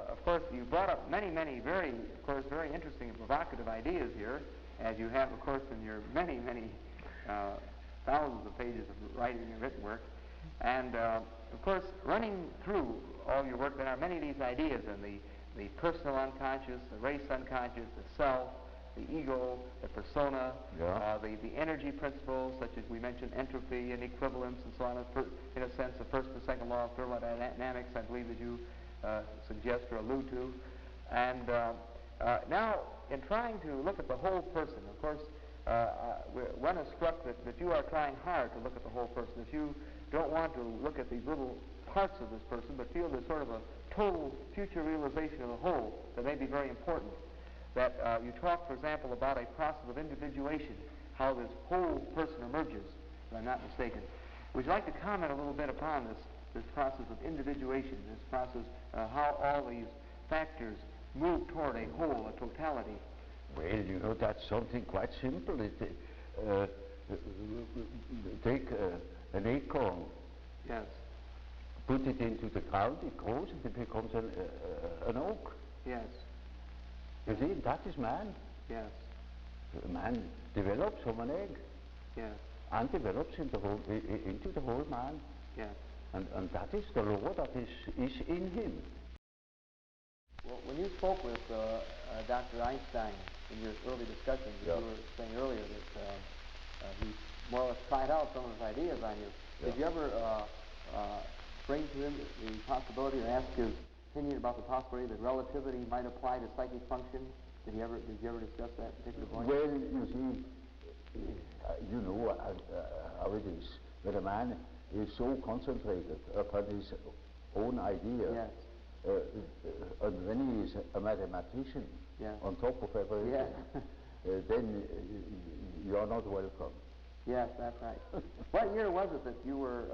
Of course, you brought up many very interesting and provocative ideas here, as you have, of course, in your many thousands of pages of writing and written work. And, of course, running through all your work, there are many of these ideas in the personal unconscious, the race unconscious, the self, the ego, the persona, the energy principles, such as we mentioned entropy and equivalence and so on, in a sense, the first and second law of thermodynamics, I believe, that you suggest or allude to. And now, in trying to look at the whole person, of course, one is struck that you are trying hard to look at the whole person, that you don't want to look at these little parts of this person, but feel there's sort of a total future realization of the whole that may be very important. That you talk, for example, about a process of individuation, how this whole person emerges, if I'm not mistaken. Would you like to comment a little bit upon this process of individuation, this process, how all these factors move toward a whole, a totality? Well, you know, that's something quite simple. Take an acorn, yes, put it into the ground, it grows, and it becomes an oak. Yes. You see, that is man. Yes. Man develops from an egg. Yes. And develops into the whole man. Yes. And that is the law that is in him. Well, when you spoke with Dr. Einstein in your early discussions, you were saying earlier that he more or less tried out some of his ideas on you. Yeah. Did you ever bring to him the possibility or ask his opinion about the possibility that relativity might apply to psychic function? Did you ever discuss that particular point? Well, you see, you know how it is. When a man is so concentrated upon his own idea, yes, and when he is a mathematician, yes, on top of everything, yes, then you are not welcome. Yes, that's right. What year was it that you were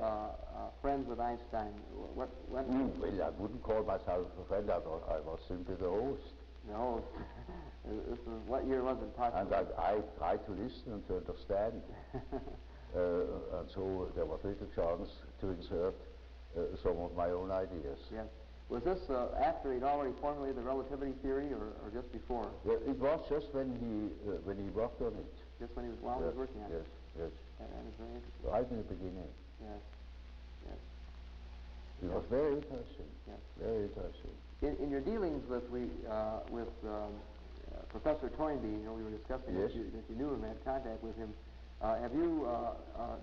friends with Einstein? When? Well, I wouldn't call myself a friend. I was simply the host. The host. What year was it, possibly? And I tried to listen and to understand. And so there was little chance to insert some of my own ideas. Yes. Was this after he'd already formulated the relativity theory, or just before? Well, it was just when he worked on it. Just when he was he was working on it. Yes. That is very interesting. Right in the beginning. Yes. Yes. It was very interesting. Yes. Very interesting. In your dealings with Professor Toynbee, you know, we were discussing that you knew him, had contact with him. Have you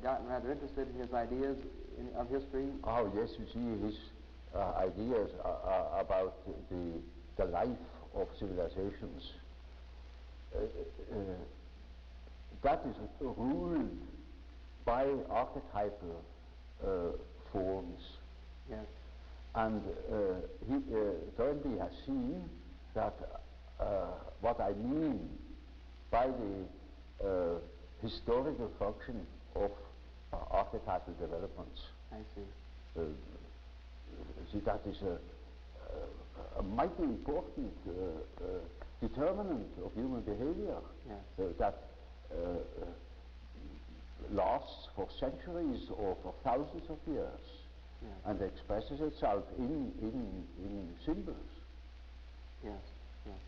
gotten rather interested in his ideas of history? Oh yes, you see his ideas about the life of civilizations. That is ruled by archetypal forms. Yes. And Toynbee has seen that what I mean by the historical function of archetypal developments. I see. See, that is a mighty important determinant of human behavior. Yes. That lasts for centuries or for thousands of years, yes, and expresses itself in symbols. Yes. Yes.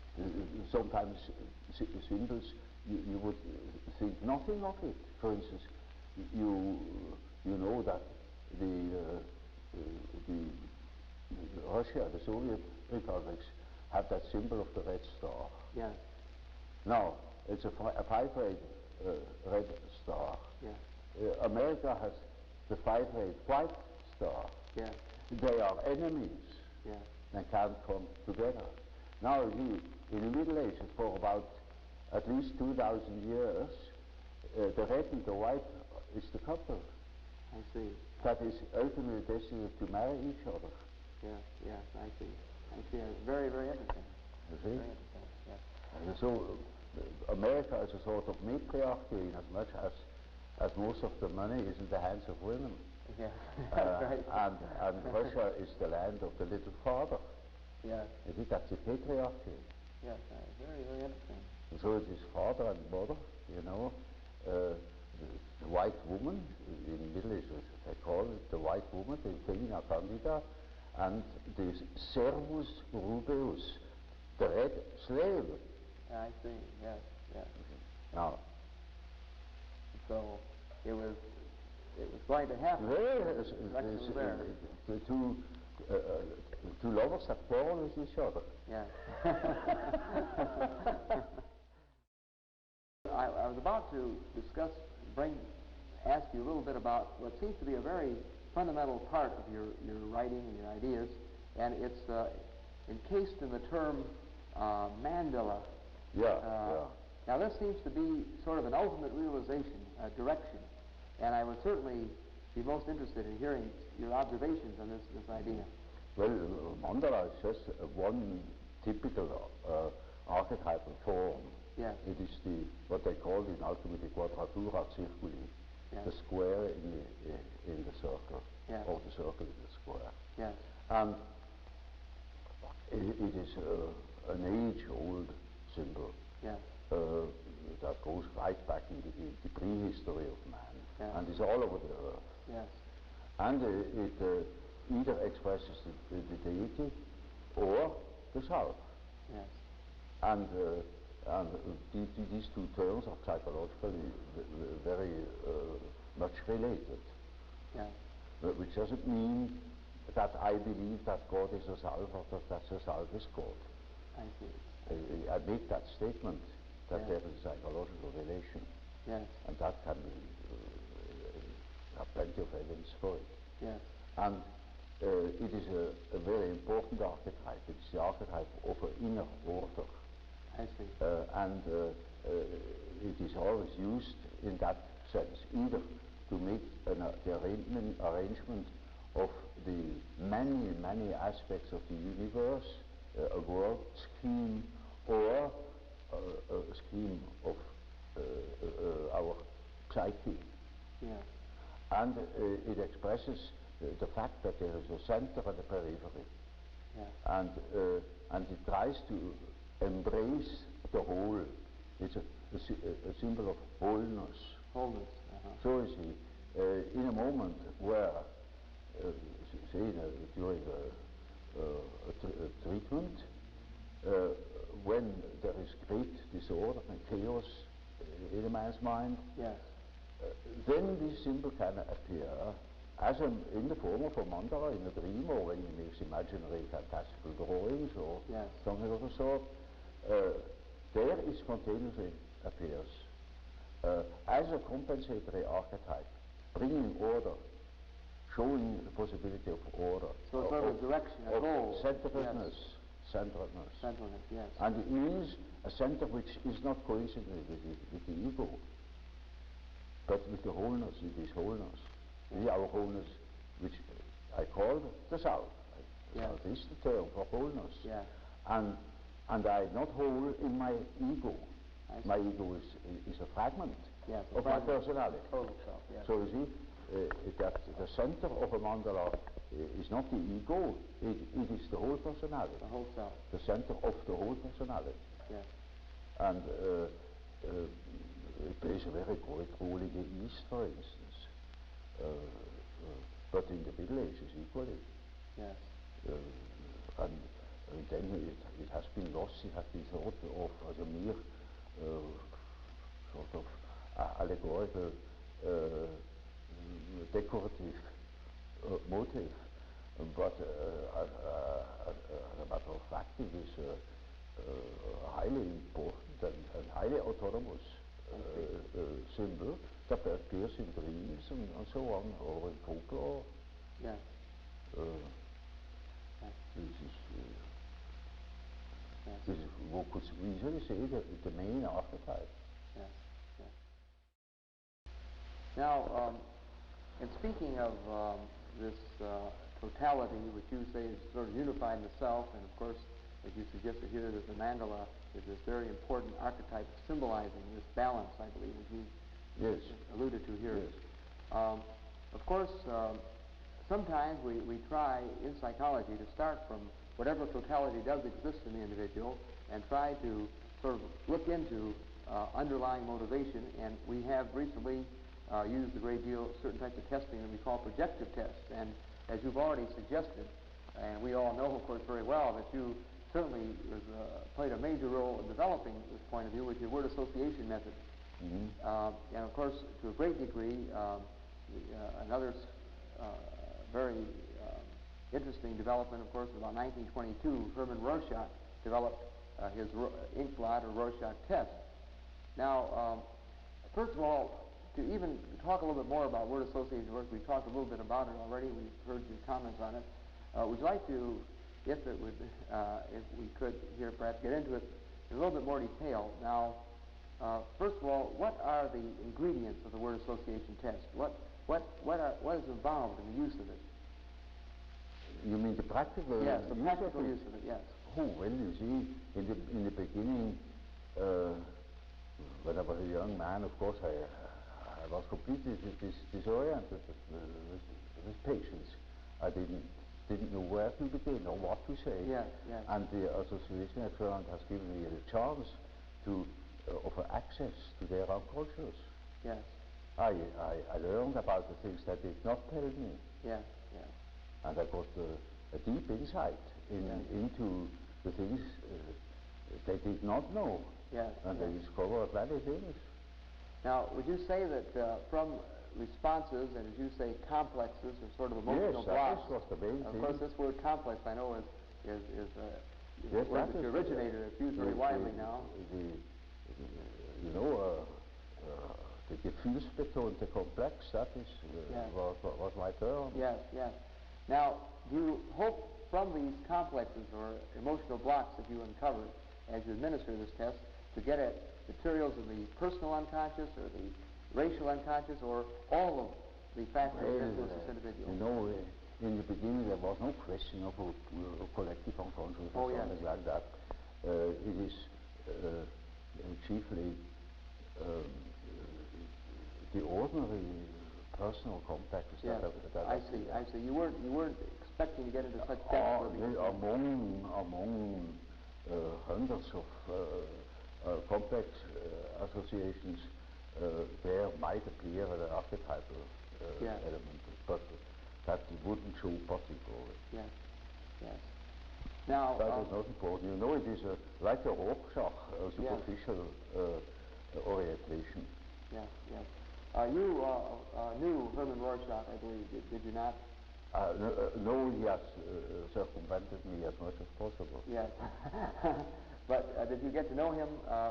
Sometimes symbols you would think nothing of it. For instance, you know that the Russia, the Soviet republics, have that symbol of the red star. Yes. Now, it's a five-rayed red star. Yes. America has the five-rayed white star. Yes. They are enemies. Yes. They can't come together. Now, in the Middle Ages, for about at least 2,000 years, the red and the white is the couple. I see. That is ultimately destined to marry each other. Yes, yes, I see. I see. Very, very interesting. You see? Very interesting, yes. So America is a sort of matriarchy in as much as most of the money is in the hands of women. Yeah, that's right. And Russia is the land of the little father. Yeah. You see, that's a patriarchy. Yes, very, very interesting. And so it is father and mother, you know. The white woman, in Middle East they call it the white woman, the femina candida, and the servus rubeus, the red slave. I see, yes, yes. Now, so it was going to happen. The two lovers that quarrel with each other. Yeah. I was about to ask you a little bit about what seems to be a very fundamental part of your writing and your ideas, and it's encased in the term mandala. Now this seems to be sort of an ultimate realization, a direction, and I would certainly be most interested in hearing your observations on this idea. Well, mandala is just one typical archetypal form. Yes. It is what they call in alchemy the quadratura circuli, yes. the square in the circle, yes. or the circle in the square. Yes. And it is an age-old symbol. Yes. That goes right back in the prehistory of man, yes. and is all over the earth. Yes. And it either expresses the deity or the self. Yes. And these two terms are psychologically very much related. Yes. Which doesn't mean that I believe that God is a self or that the self is God. I see. I make that statement that yes. there is a psychological relation. Yes. And that can be, have plenty of evidence for it. Yes. And it is a very important archetype. It's the archetype of an inner order. I see. And it is always used in that sense, either to make the arrangement of the many, many aspects of the universe, a world scheme, or a scheme of our psyche. Yeah. And it expresses the fact that there is a center and a periphery. Yeah. And it tries to embrace the whole. It's a symbol of wholeness. Wholeness. So you see, in a moment where, say, during a treatment, when there is great disorder and chaos in a man's mind, yes. Then this symbol can appear as in the form of a mandala in a dream, or when he makes imaginary fantastical drawings or yes. something of the sort. There it spontaneously appears as a compensatory archetype, bringing order, showing the possibility of order. So sort of a direction, a goal. Centeredness. Yes. Centeredness. Centeredness, yes. And it means a center which is not coincident with the ego, but with the wholeness. It is wholeness. Yes. Our wholeness, which I call the self. Yes. Self is the term for wholeness. Yes. And I'm not whole in my ego. My ego is a fragment of my personality. Total self, yes. So you see, that the center of a mandala is not the ego, it is the whole personality. The whole self. The center of the whole personality. Yes. And it plays a very great role in the East, for instance. But in the Middle Ages equally. Yes. And then it has been lost, it has been thought of as a mere sort of allegorical, decorative motive. But as a matter of fact, it is highly important and highly autonomous symbol that appears in dreams and so on, or in folklore. Yes. This is what could easily say the main archetype. Yes. Yes. Now, in speaking of this totality, which you say is sort of unified in the self, and of course as you suggested here, that the mandala is this very important archetype symbolizing this balance, I believe, as you alluded to here. Yes. Of course, sometimes we try in psychology to start from whatever totality does exist in the individual and try to sort of look into underlying motivation, and we have recently used a great deal of certain types of testing that we call projective tests. And as you've already suggested, and we all know, of course, very well that you certainly played a major role in developing this point of view with your word association method. Mm-hmm. And of course, to a great degree, another very interesting development, of course, in about 1922, Hermann Rorschach developed his ink blot or Rorschach test. Now, first of all, to even talk a little bit more about word association work, we've talked a little bit about it already. We've heard your comments on it. Would you like to, if we could here, perhaps get into it in a little bit more detail? Now, first of all, what are the ingredients of the word association test? What is involved in the use of it? You mean the practical? Yes, the practical use of it. Yes. Oh, well, you see, in the beginning, when I was a young man, of course, I was completely disoriented with patience. I didn't know where to begin or what to say. Yes, yes. And the association experiment has given me a chance to offer access to their unconscious. Yes. I learned about the things that did not tell me. Yes, yes. And I got a deep insight into the things they did not know. Yes, and they discovered many things. Now, would you say that from responses, and as you say, complexes, or sort of emotional blocks? Yes, that was the main thing. Of course, this word complex, I know, is a word that you originated. It's used very widely now. The gefühlsbetonte Komplex, that is was my term. Yes, yes. Now, do you hope from these complexes or emotional blocks that you uncover as you administer this test to get at materials of the personal unconscious or the racial unconscious or all of the factors that influence this individual? You know, in the beginning there was no question of collective unconscious or something like that. It is chiefly the ordinary personal complexes that I see. You weren't expecting to get into such depth with these. Among hundreds of complex associations, there might appear an archetypal element, but that wouldn't show particularly. Yes, yes. Now, that is not important. You know, it is like a Rorschach, a superficial orientation. Yes, yes. You knew Hermann Rorschach, I believe, did you not? No, he has circumvented me as much as possible. Yes. But did you get to know him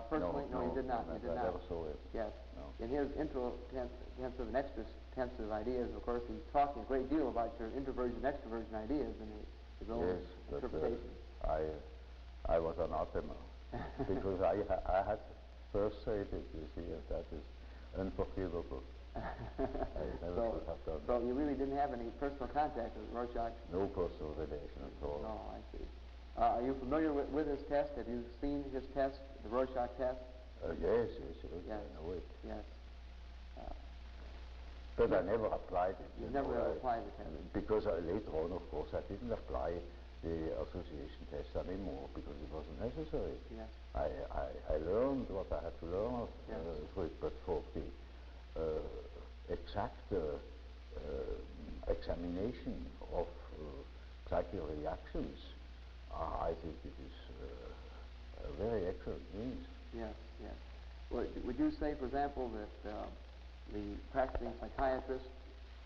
personally? No, you did not. You did not. I never saw it. Yes. No. In his intro-tensive and extra-tensive ideas, of course, he's talking a great deal about your introversion, extroversion ideas in his own interpretation. I was anathema because I had first said it, you see, and that is unforgivable. I never should have done. So you really didn't have any personal contact with Rorschach? No personal relation at all. No, I see. Are you familiar with his test? Have you seen his test, the Rorschach test? Yes, I know it. Yes. But I never applied it. You never applied the test? Because later on, of course, I didn't apply the association test anymore because it wasn't necessary. Yes. I learned what I had to learn through it, but for the exact examination of psychic reactions, I think it is a very excellent means. Yes, yes. Well, would you say, for example, that the practicing psychiatrist,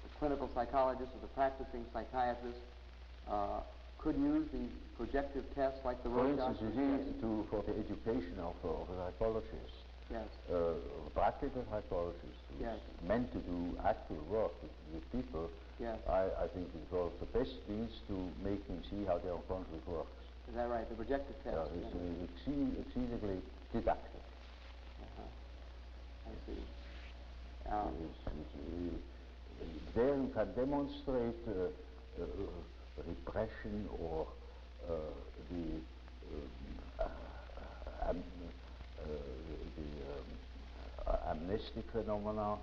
the clinical psychologist, or the practicing psychiatrist could use these projective tests like the Rorschach? For instance, for the education of a psychologist, yes. Practical psychologist who's meant to do actual work with people, I think it was the best means to make him see how the unconscious works. Is that right? The projective test? It's exceedingly didactic. I see. There you can demonstrate repression or the amnestic phenomena,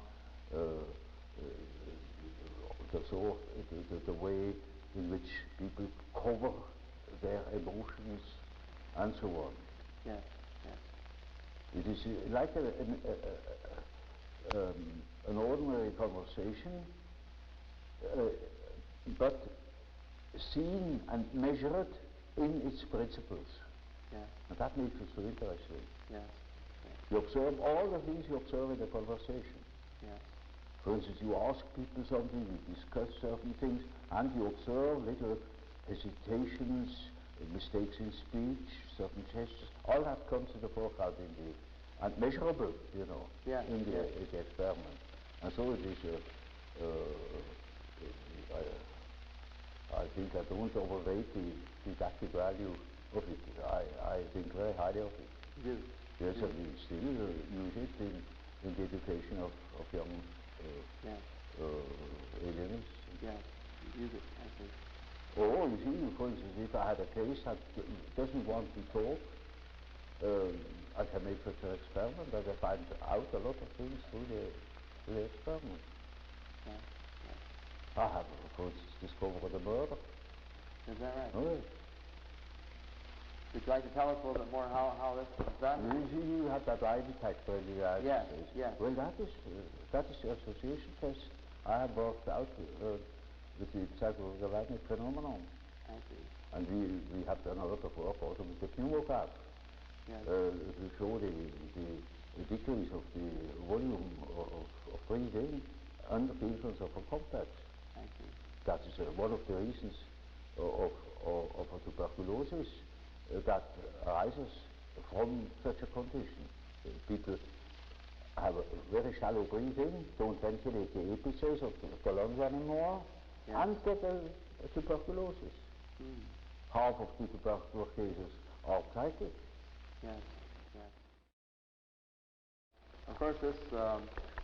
the way in which people cover their emotions, and so on. Yes, yes. It is like an ordinary conversation, but seen and measured in its principles. Yeah. And that makes it so interesting. Yes. You observe all the things you observe in a conversation. Yes. For instance, you ask people something, you discuss certain things, and you observe little hesitations, mistakes in speech, certain gestures. All that comes to the foreground in the, and measurable, you know, yeah, in the experiment. And so it is, I think I don't overrate the didactic value of it. I think very highly of it. You. Yes, and we still use it in the education of young aliens. Yes, use it, I think. Or, you see, for instance, if I had a case that doesn't want to talk, I can make such an experiment that I find out a lot of things through the experiment. Yeah, yeah. I have, for instance, discovered a murder. Is that right? Oh, would you like to tell us a little bit more how this is done? You have that lie detector in the United States. Yes. Well, that is the association test I have worked out with the psychogrammatic phenomenon. I see. And we have done a lot of work also with the pneumograph to show the decrease of the volume of breathing under the influence of a complex. I see. That is one of the reasons of a tuberculosis that arises from such a condition. People have a very shallow breathing, don't ventilate the epicels of the lungs anymore, and get a tuberculosis. Half of the tuberculosis cases are psychic. Yes, yes. Of course, this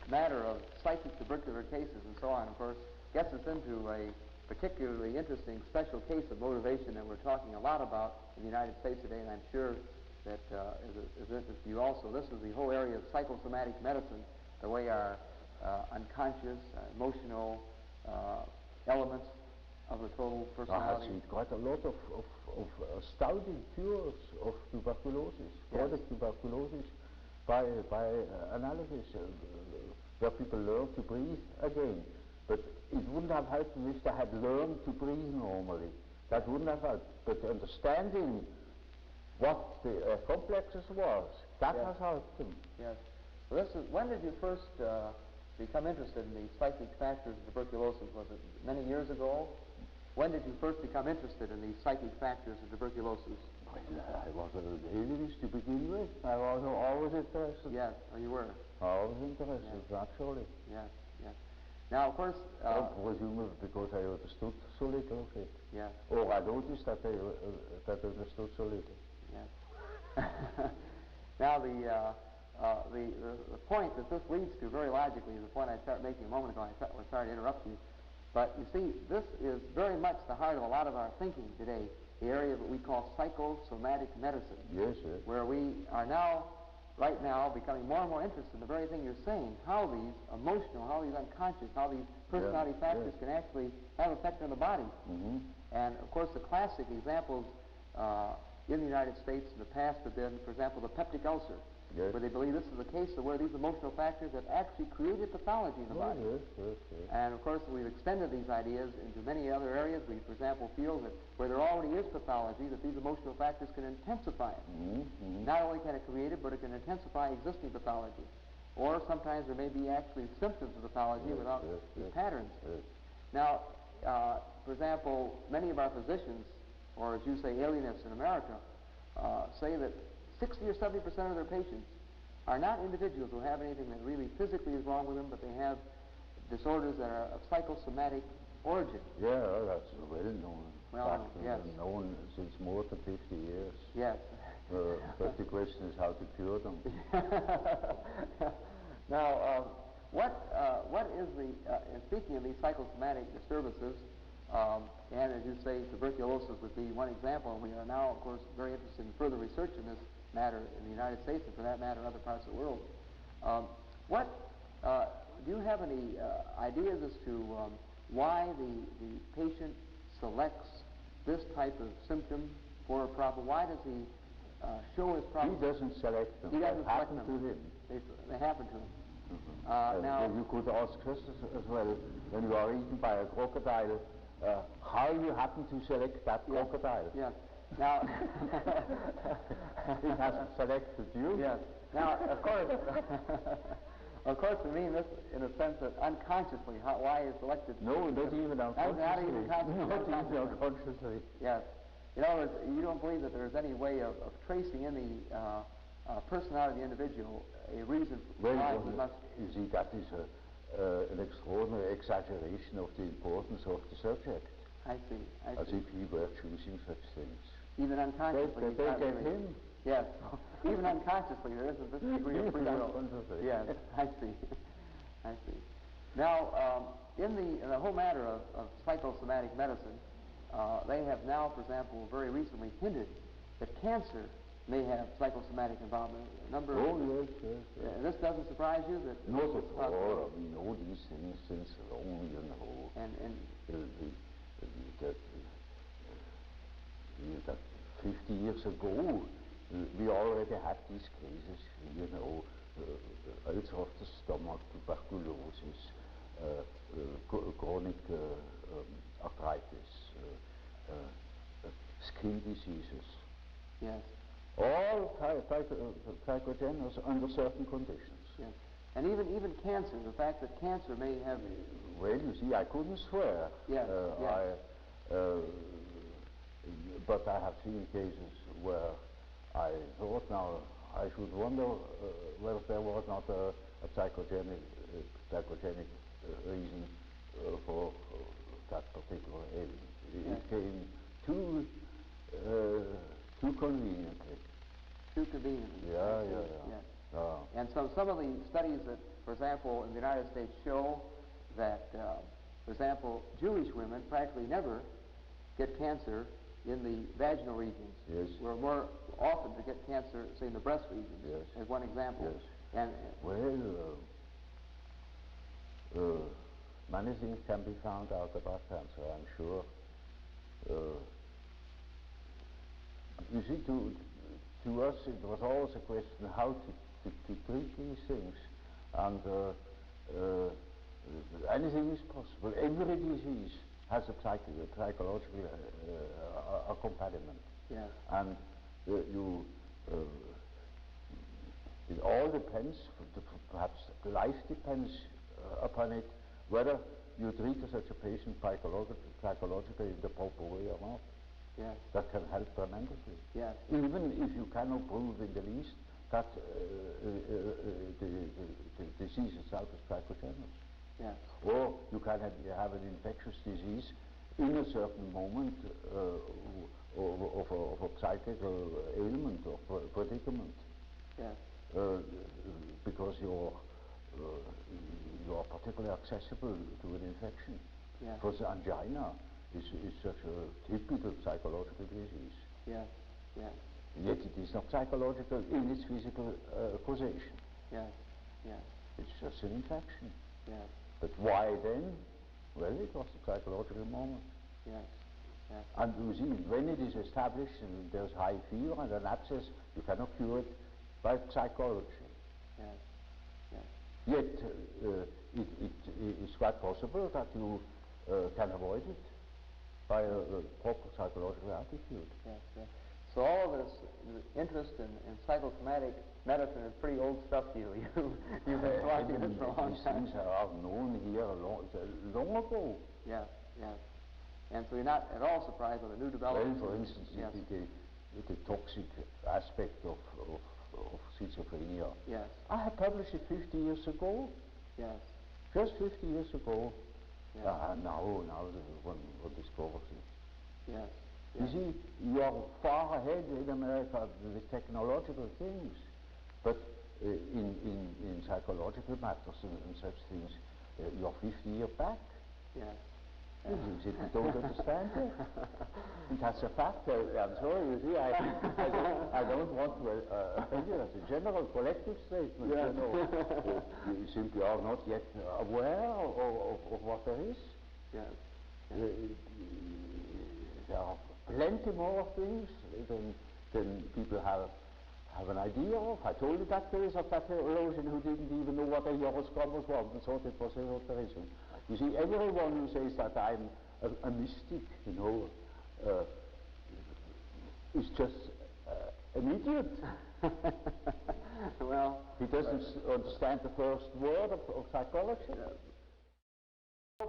matter of psychic tubercular cases and so on, of course, gets us into a particularly interesting special case of motivation that we're talking a lot about in the United States today, and I'm sure that is interesting to you also. This is the whole area of psychosomatic medicine, the way our unconscious, emotional elements of the total personality. I see quite a lot of astounding cures of tuberculosis, chronic tuberculosis, by analysis, where people learn to breathe again. But it wouldn't have helped them if they had learned to breathe normally. That wouldn't have helped. But understanding what the complexes was, that has helped them. Yes. Well, this is, when did you first become interested in the psychic factors of tuberculosis? Was it many years ago? When did you first become interested in the psychic factors of tuberculosis? Well, I was an alienist to begin with. I was always interested. Yes, you were. Always interested, naturally. Yes, yes. Now, of course... presumably because I understood so little of it. Yes. Or I noticed that I understood so little. Yes. Now, the point that this leads to very logically is the point I started making a moment ago. We're sorry to interrupt you. But you see, this is very much the heart of a lot of our thinking today, the area of what we call psychosomatic medicine. Yes, sir. Where we are now, right now, becoming more and more interested in the very thing you're saying, how these emotional, how these unconscious, how these personality factors can actually have effect on the body. Mm-hmm. And, of course, the classic examples in the United States in the past have been, for example, the peptic ulcer, where they believe this is a case of where these emotional factors have actually created pathology in the body. Yes. And, of course, we've extended these ideas into many other areas. We, for example, feel that where there already is pathology, that these emotional factors can intensify it. Mm-hmm. Not only can it create it, but it can intensify existing pathology. Or sometimes there may be actually symptoms of pathology without these patterns. Now, for example, many of our physicians, or as you say, alienists in America, say that 60 or 70% of their patients are not individuals who have anything that really physically is wrong with them, but they have disorders that are of psychosomatic origin. Yeah, that's well known. Well, yes. Known since more than 50 years. Yes. But the question is how to cure them. Now, what is the, in speaking of these psychosomatic disturbances, And as you say, tuberculosis would be one example, and we are now, of course, very interested in further research in this matter in the United States, and for that matter in other parts of the world. Do you have any ideas as to why the patient selects this type of symptom for a problem? Why does he show his problem? He doesn't select them. He doesn't They happen select them. to him. They happen to him. Now you could ask us as well, when you are eaten by a crocodile, how you happen to select that crocodile. Yes. Now, it hasn't selected you. Yes. Now, of course, we mean this in a sense that unconsciously, why is selected? No, not even unconsciously. Not even consciously. Not even unconsciously. Yes. In other words, you don't believe that there's any way of tracing in the personality of the individual a reason why he must... You see, that is an extraordinary exaggeration of the importance of the subject. I see. As if he were choosing such things. Even unconsciously. They get him. Yes. Even unconsciously, there isn't this degree of free will. Yes, I see. I see. Now, in the whole matter of psychosomatic medicine, they have now, for example, very recently hinted that cancer may have psychosomatic involvement. Yes. This doesn't surprise you? Not at all. We know these things since long, you know. That 50 years ago, we already had these cases, you know, ulcer of the stomach, tuberculosis, chronic arthritis, skin diseases. Yes. All psychogenous under certain conditions. Yes. And even cancer, the fact that cancer may have... Well, you see, I couldn't swear. Yes. But I have seen cases where I thought now I should wonder whether there was not a psychogenic reason for that particular ailment. It came too conveniently. Too conveniently. Yeah. And so some of the studies that, for example, in the United States show that, for example, Jewish women practically never get cancer in the vaginal regions. Yes. We're more often to get cancer, say, in the breast regions, as one example. Yes. And many things can be found out about cancer, I'm sure. You see, to us it was always a question how to treat these things, and anything is possible. Every disease has a psychological accompaniment. Yes. And it all depends, perhaps life depends upon it, whether you treat such a patient psychologically in the proper way or not. Yes. That can help tremendously. Yes. Even if you cannot prove in the least that the disease itself is psychogenous. Yes. Or you can have an infectious disease in a certain moment of a psychical ailment or predicament. Yes. Because you are particularly accessible to an infection. Yes. Because angina is such a typical psychological disease. Yes. Yes. Yet it is not psychological in its physical causation. Yes. Yes. It's just an infection. Yes. But why then? Well, it was a psychological moment. Yes. Yes. And you see, when it is established and there's high fever and an abscess, you cannot cure it by psychology. Yes. Yes. Yet it is quite possible that you can avoid it by a proper psychological attitude. Yes. Yes. So all of this interest in psychosomatic medicine is pretty old stuff to you. You've been watching this for a long time. These things are known here long ago. Yes. Yes. And so you're not at all surprised by the new developments. Well, for instance, the toxic aspect of schizophrenia. Yes. I had published it 50 years ago. Yes. Just 50 years ago. Yes. Now one discovers it. Yes. You see, you are far ahead in America with technological things, but in psychological matters and such things, you're 50 years back. Yes. You simply don't understand it. And that's a fact. I'm sorry, you see, I don't want to offend you. That's a general collective statement. Yeah. You know. You simply are not yet aware of what there is. Yes. There are plenty more things than people have an idea of. I told you that there is a theologian who didn't even know what a horoscope was and thought it was esotericism. You see, everyone who says that I'm a mystic, you know, is just an idiot. Well, he doesn't understand the first word of psychology.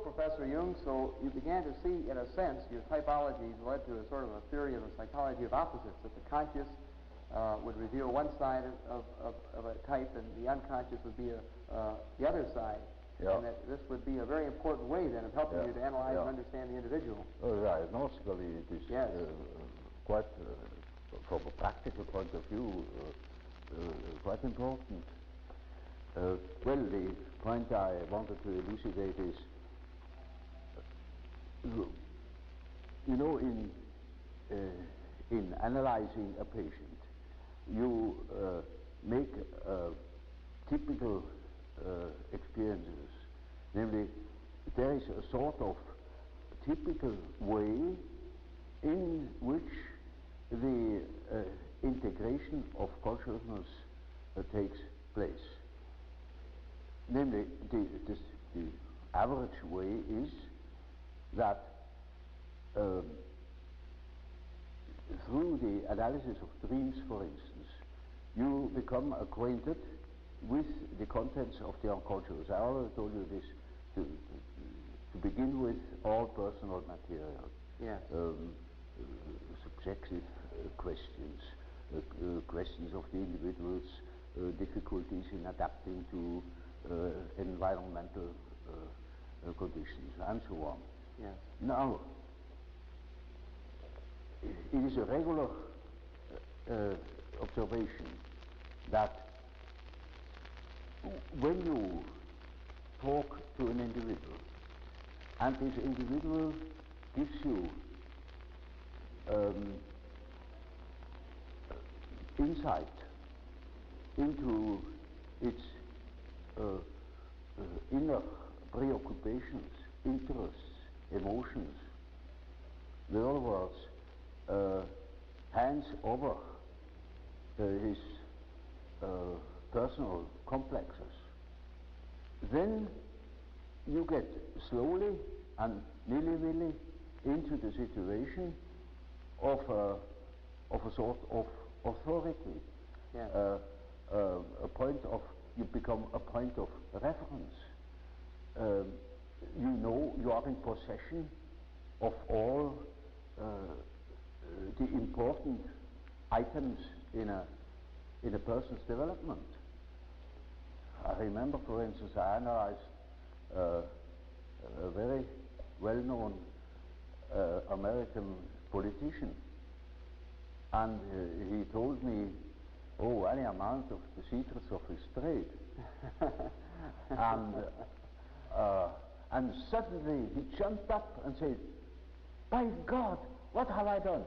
Professor Jung, so you began to see, in a sense, your typology led to a sort of a theory of a psychology of opposites, that the conscious would reveal one side of a type and the unconscious would be the other side. Yeah. And that this would be a very important way then of helping you to analyze and understand the individual. Oh, diagnostically it is quite, from a practical point of view, quite important. Well, the point I wanted to elucidate is, you know, in analyzing a patient, you make typical experiences. Namely, there is a sort of typical way in which the integration of consciousness takes place. Namely, the average way is that through the analysis of dreams, for instance, you become acquainted with the contents of the unconscious. I already told you this, to begin with, all personal material. Yes. Subjective questions, questions of the individual's difficulties in adapting to environmental conditions, and so on. Yes. Now, it is a regular observation that when you talk to an individual, and this individual gives you insight into its inner preoccupations, interests, emotions, in other words, hands over his personal complexes, then you get slowly and nilly-willy into the situation of a sort of authority. Yes. A point of, you become a point of reference. You know you are in possession of all the important items in a person's development. I remember, for instance, I analyzed a very well-known American politician, and he told me, oh, any amount of the secrets of his trade. And suddenly he jumped up and said, by God, what have I done?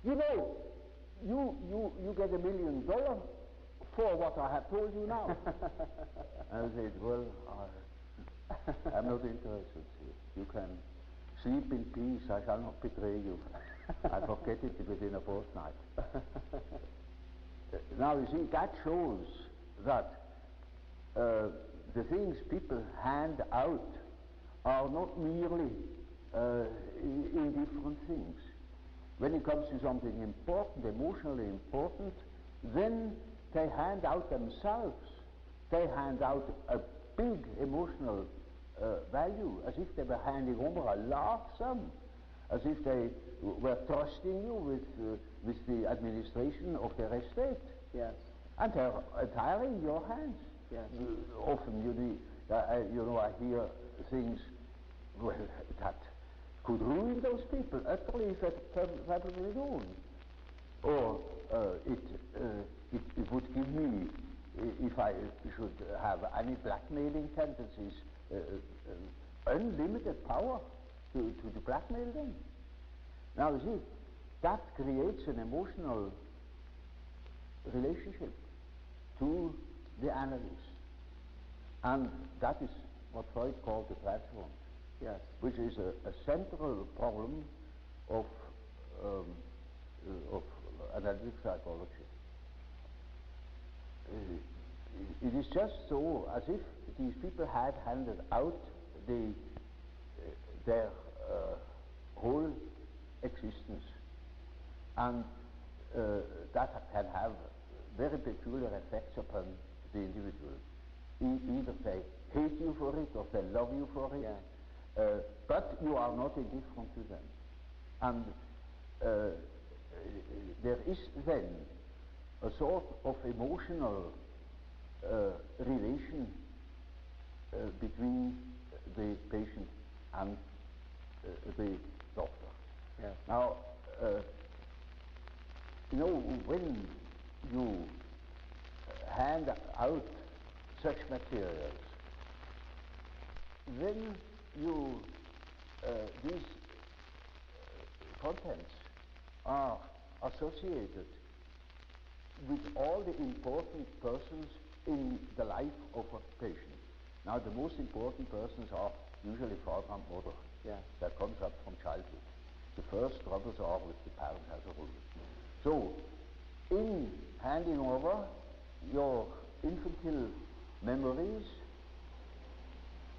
You know, you get $1 million for what I have told you now. And I said, well, I'm not interested. You can sleep in peace, I shall not betray you. I forget it within a fortnight. Now you see, that shows that the things people hand out are not merely indifferent things. When it comes to something important, emotionally important, then they hand out themselves. They hand out a big emotional value, as if they were handing over a large sum, as if they were trusting you with the administration of their estate. Yes. And they're entirely in your hands. Yes. Often, I hear things that could ruin those people, utterly if publicly known. Or it would give me, if I should have any blackmailing tendencies, unlimited power to blackmail them. Now you see, that creates an emotional relationship to the analyst. And that is what Freud called the transference. Yes. Which is a central problem of analytic psychology. It is just so as if these people had handed out their whole existence, and that can have very peculiar effects upon the individual. Either they hate you for it or they love you for it. Yeah. But you are not indifferent to them. And there is then a sort of emotional relation between the patient and the doctor. Yeah. Now, when you hand out such materials, then these contents are associated with all the important persons in the life of a patient. Now, the most important persons are usually father and mother. Yeah. That comes up from childhood. The first troubles are with the parents as a rule. So, in handing over your infantile memories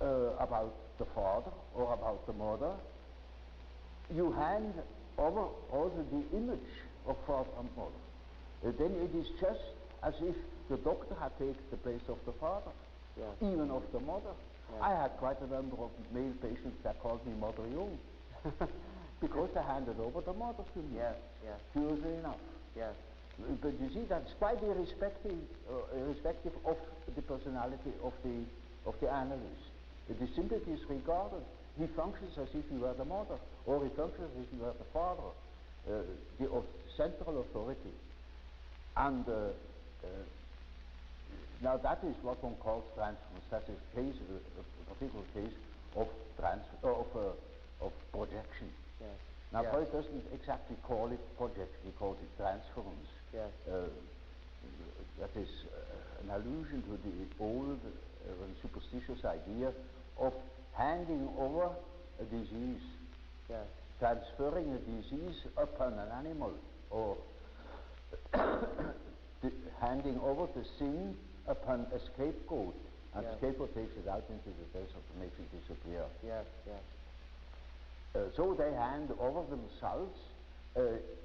about the father or about the mother, you hand over also the image of father and mother. Then it is just as if the doctor had taken the place of the father, yeah, even of the mother. Yeah. I had quite a number of male patients that called me Mother Jung because they handed over the mother to me. Yes, yes. Curiously enough. Yes. But you see, that's quite irrespective of the personality of the analyst. It is simply disregarded. He functions as if he were the mother, or he functions as if he were the father, the central authority. And now that is what one calls transference. That is a particular case of projection. Yes. Now, yes. Freud doesn't exactly call it projection; he calls it transference. Yes. That is an allusion to the old superstitious idea of handing over a disease, yes, transferring a disease upon an animal, or handing over the sin upon a scapegoat, and the scapegoat takes it out into the desert and makes it disappear. Yes, yes. So they hand over themselves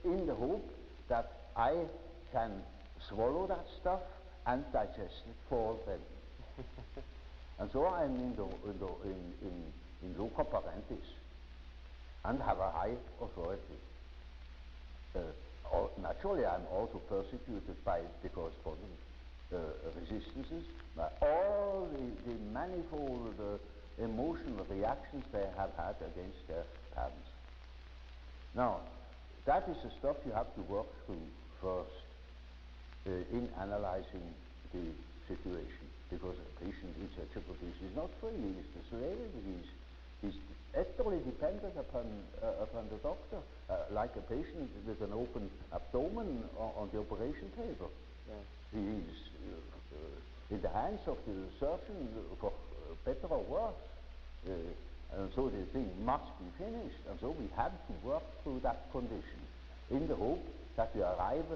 in the hope that I can swallow that stuff and digest it for them. And so I'm in loco parentis and have a high authority. Naturally, I'm also persecuted by the corresponding resistances, by all the manifold emotional reactions they have had against their parents. Now, that is the stuff you have to work through first in analyzing the situation, because a patient in such a condition is not free, he is the slave, he's utterly dependent upon the doctor, like a patient with an open abdomen on the operation table. Yeah. He is in the hands of the surgeon for better or worse. And so the thing must be finished, and so we have to work through that condition in the hope that we arrive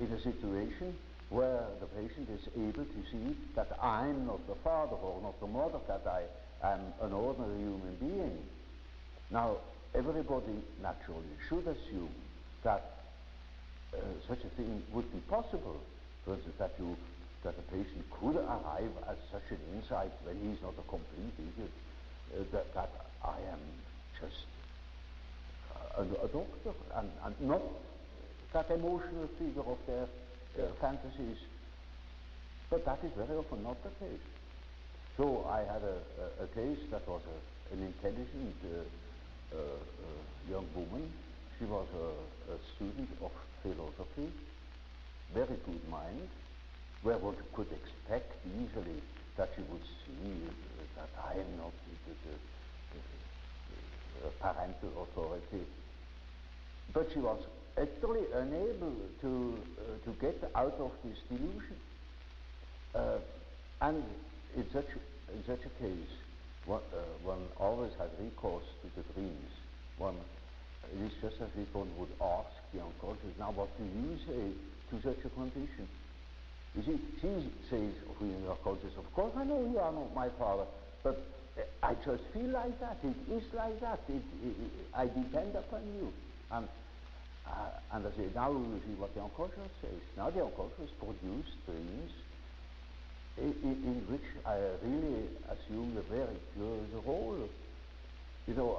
in a situation where the patient is able to see that I'm not the father or not the mother, that I am an ordinary human being. Now, everybody naturally should assume that such a thing would be possible. For instance, that a patient could arrive at such an insight when he's not a complete idiot, that I am just a doctor and not that emotional figure of their fantasies. But that is very often not the case. So I had a case that was an intelligent young woman. She was a student of philosophy, very good mind, where one could expect easily that she would see that I am not parental authority. But she was actually unable to get out of this delusion. And in such a case, one always had recourse to the dreams. It is just as if one would ask the unconscious, now what do you say to such a condition? You see, she says, we are conscious, of course I know you are not my father, but I just feel like that, it is like that, I depend upon you. And I say, now you see what the unconscious says. Now the unconscious produced dreams in which I really assumed a very curious role. You know,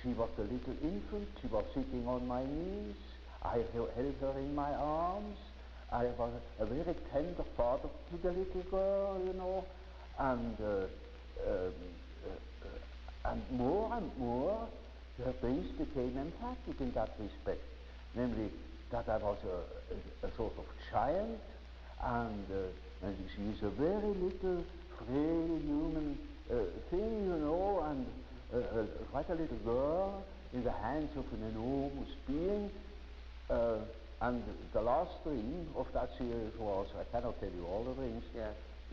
she was a little infant, she was sitting on my knees, I held her in my arms, I was a very tender father to the little girl, you know, and more, her dreams became emphatic in that respect, namely that I was a sort of giant, and she is a very little, frail human thing, you know, and quite a little girl in the hands of an enormous being. And the last dream of that series was, I cannot tell you all the dreams,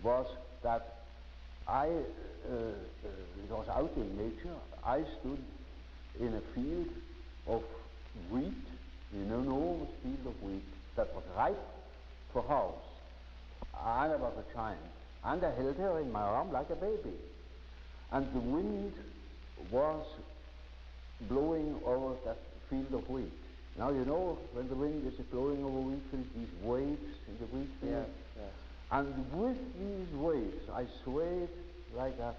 was that it was out in nature. I stood in a field of wheat, an enormous field of wheat that was ripe for harvest. And I was a giant. And I held her in my arm like a baby. And the wind was blowing over that field of wheat. Now you know when the wind is blowing over wheat field, these waves in the wheat field. And with these waves I swayed like that,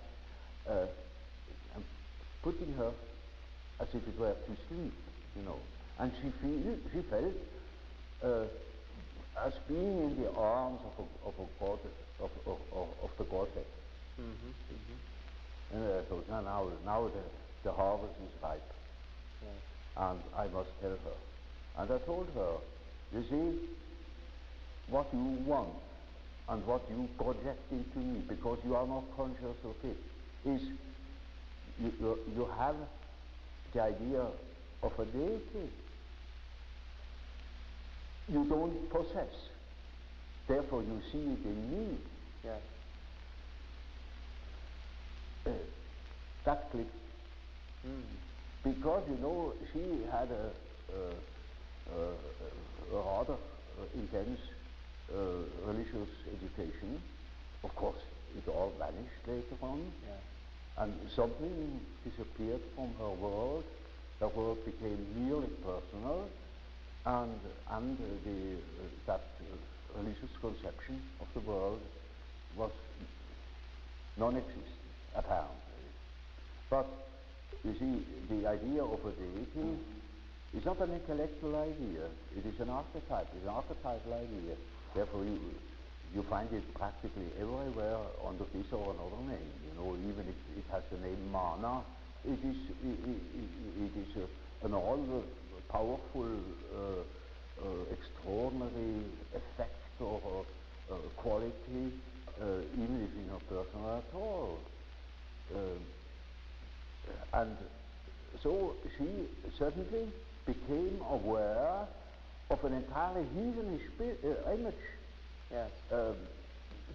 and putting her as if it were to sleep, you know. And she felt as being in the arms of the Godhead. And I thought, now the harvest is ripe. And I must tell her. And I told her, you see, what you want and what you project into me, because you are not conscious of it, is you have the idea of a deity. You don't possess. Therefore you see it in me. That clicked. Because, you know, she had a rather intense religious education. Of course, it all vanished later on. And something disappeared from her world. Her world became merely personal, and that religious conception of the world was non-existent, apparently. But you see, the idea of a deity is not an intellectual idea. It is an archetype. It's an archetypal idea. Therefore, you find it practically everywhere under this or another name. You know, even if it has the name Mana, it is an all-powerful, extraordinary effect or quality, even if it's not personal at all. And so she suddenly became aware of an entirely heathenish image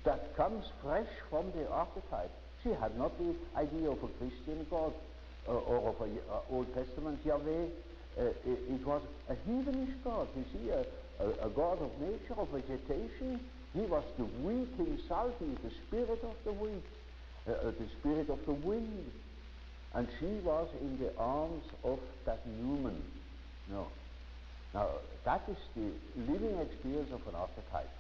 that comes fresh from the archetype. She had not the idea of a Christian God or of an Old Testament Yahweh. It was a heathenish God. You see, a God of nature, of vegetation. He was the wheat himself. He is the spirit of the wheat, the spirit of the wind. And she was in the arms of that Newman. Now, that is the living experience of an archetype.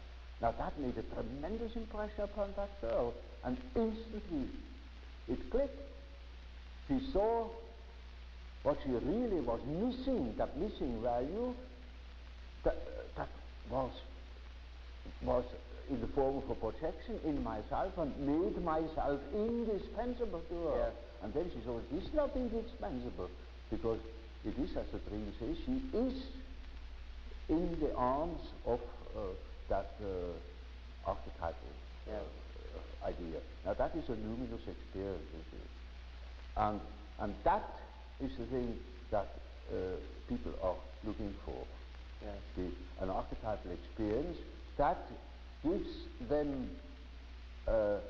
Now, that made a tremendous impression upon that girl, and instantly it clicked. She saw what she really was missing, that missing value, that was in the form of a projection in myself and made myself indispensable to her. And then she saw it is not indispensable, because it is, as the dream says, she is in the arms of that archetypal idea. Now that is a luminous experience, you see. And that is the thing that people are looking for. Yes. An archetypal experience that gives them an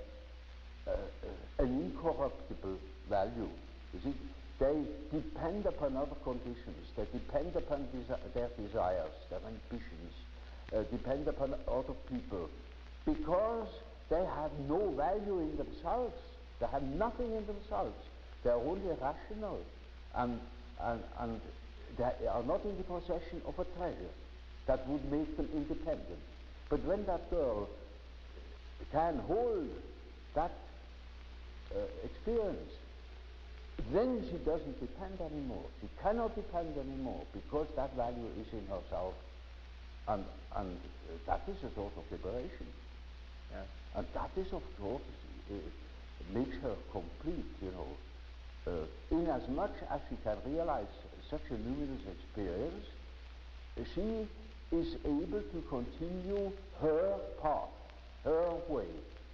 incorruptible value. You see, they depend upon other conditions, they depend upon their desires, their ambitions, depend upon other people, because they have no value in themselves, they have nothing in themselves, they are only rational, and they are not in the possession of a treasure that would make them independent. But when that girl can hold that experience, then she doesn't depend anymore. She cannot depend anymore because that value is in herself, and that is a sort of liberation. Yeah. And that is, of course, makes her complete, you know. In as much as she can realize such a luminous experience, she is able to continue her path, her way,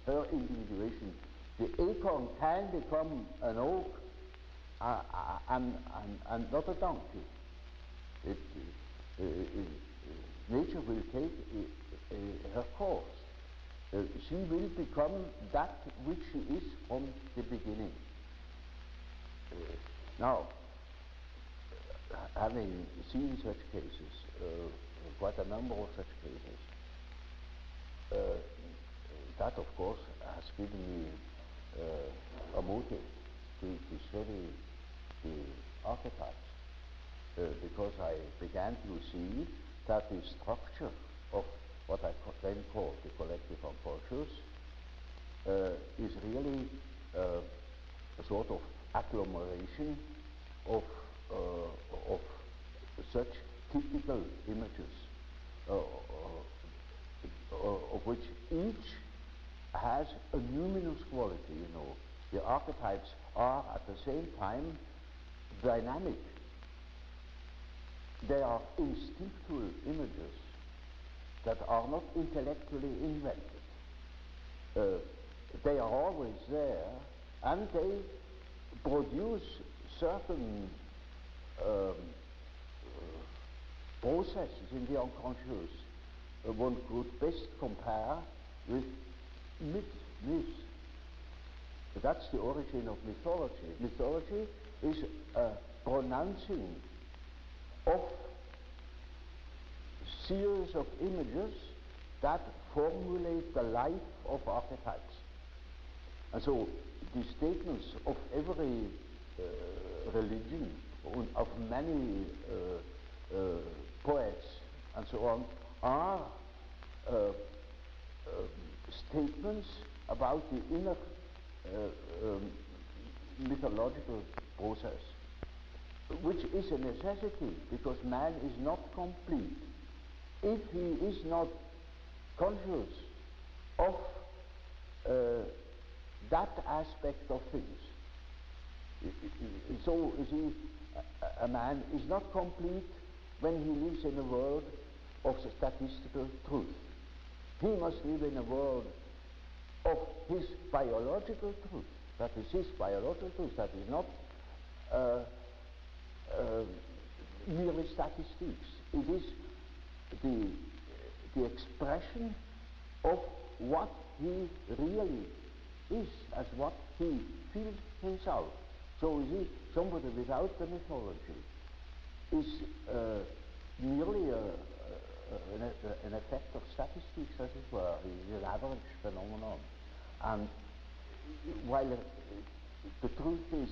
her individuation. The acorn can become an oak and not a donkey. Nature will take her course. She will become that which she is from the beginning. Now, having seen such cases, quite a number of such cases, that of course has given me a motive to study the archetypes, because I began to see that the structure of what I then call the collective unconscious is really a sort of agglomeration of such typical images, of which each has a luminous quality, you know. The archetypes are at the same time dynamic. They are instinctual images that are not intellectually invented. They are always there, and they produce certain processes in the unconscious one could best compare with myths. That's the origin of mythology. Mythology is a pronouncing of series of images that formulate the life of archetypes. And so the statements of every religion, of many poets and so on, are statements about the inner mythological process, which is a necessity because man is not complete if he is not conscious of that aspect of things. So, you see, a man is not complete when he lives in a world of statistical truth. He must live in a world of his biological truth. That is his biological truth. That is not merely statistics. It is the expression of what he really is, as what he feels himself. So you see, somebody without the mythology is merely an effect of statistics, as it were. He is an average phenomenon. And while the truth is,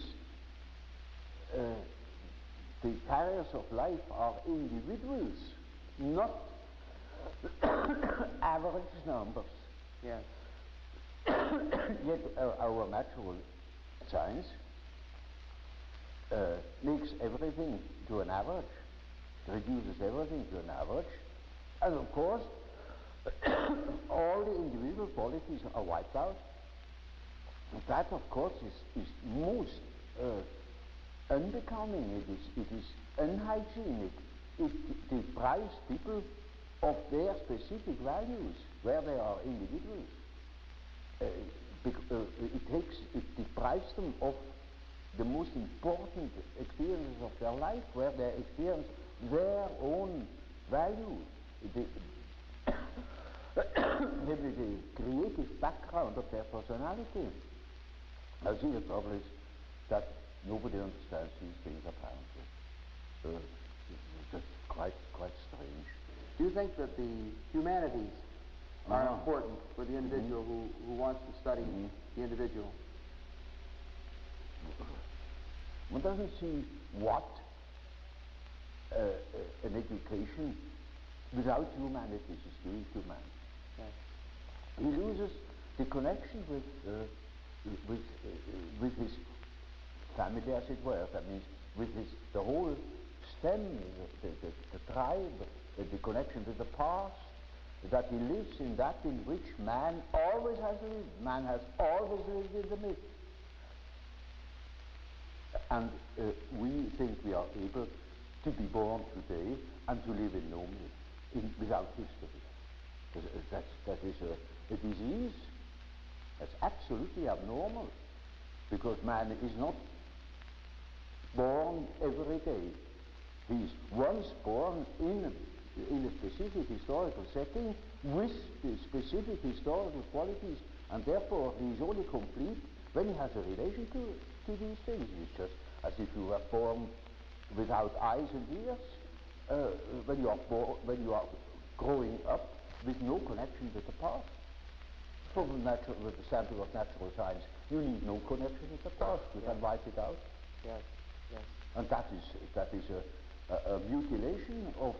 the carriers of life are individuals, not average numbers. Yes. Yet our natural science makes everything to an average, reduces everything to an average, and of course all the individual qualities are wiped out. That of course is most unbecoming, it is unhygienic. It deprives people of their specific values where they are individuals. It deprives them of the most important experiences of their life, where they experience their own value, maybe the creative background of their personality. I think the trouble is that nobody understands these things apparently. Just quite strange. Do you think that the humanities are important for the individual who wants to study the individual? One doesn't see what an education without humanities is doing to man. Yes. He loses the connection with his family, as it were. That means with the whole stem, the tribe, the connection with the past, that he lives in that in which man always has lived. Man has always lived in the myth. And we think we are able to be born today and to live in no myth, without history. That is a disease. That's absolutely abnormal, because man is not born every day. He is once born in a specific historical setting with the specific historical qualities, and therefore he is only complete when he has a relation to these things. It's just as if you were born without eyes and ears, when you are growing up with no connection with the past. From with the standpoint of natural science, you need no connection with the past. You can wipe it out. Yes, yes. And that is a mutilation of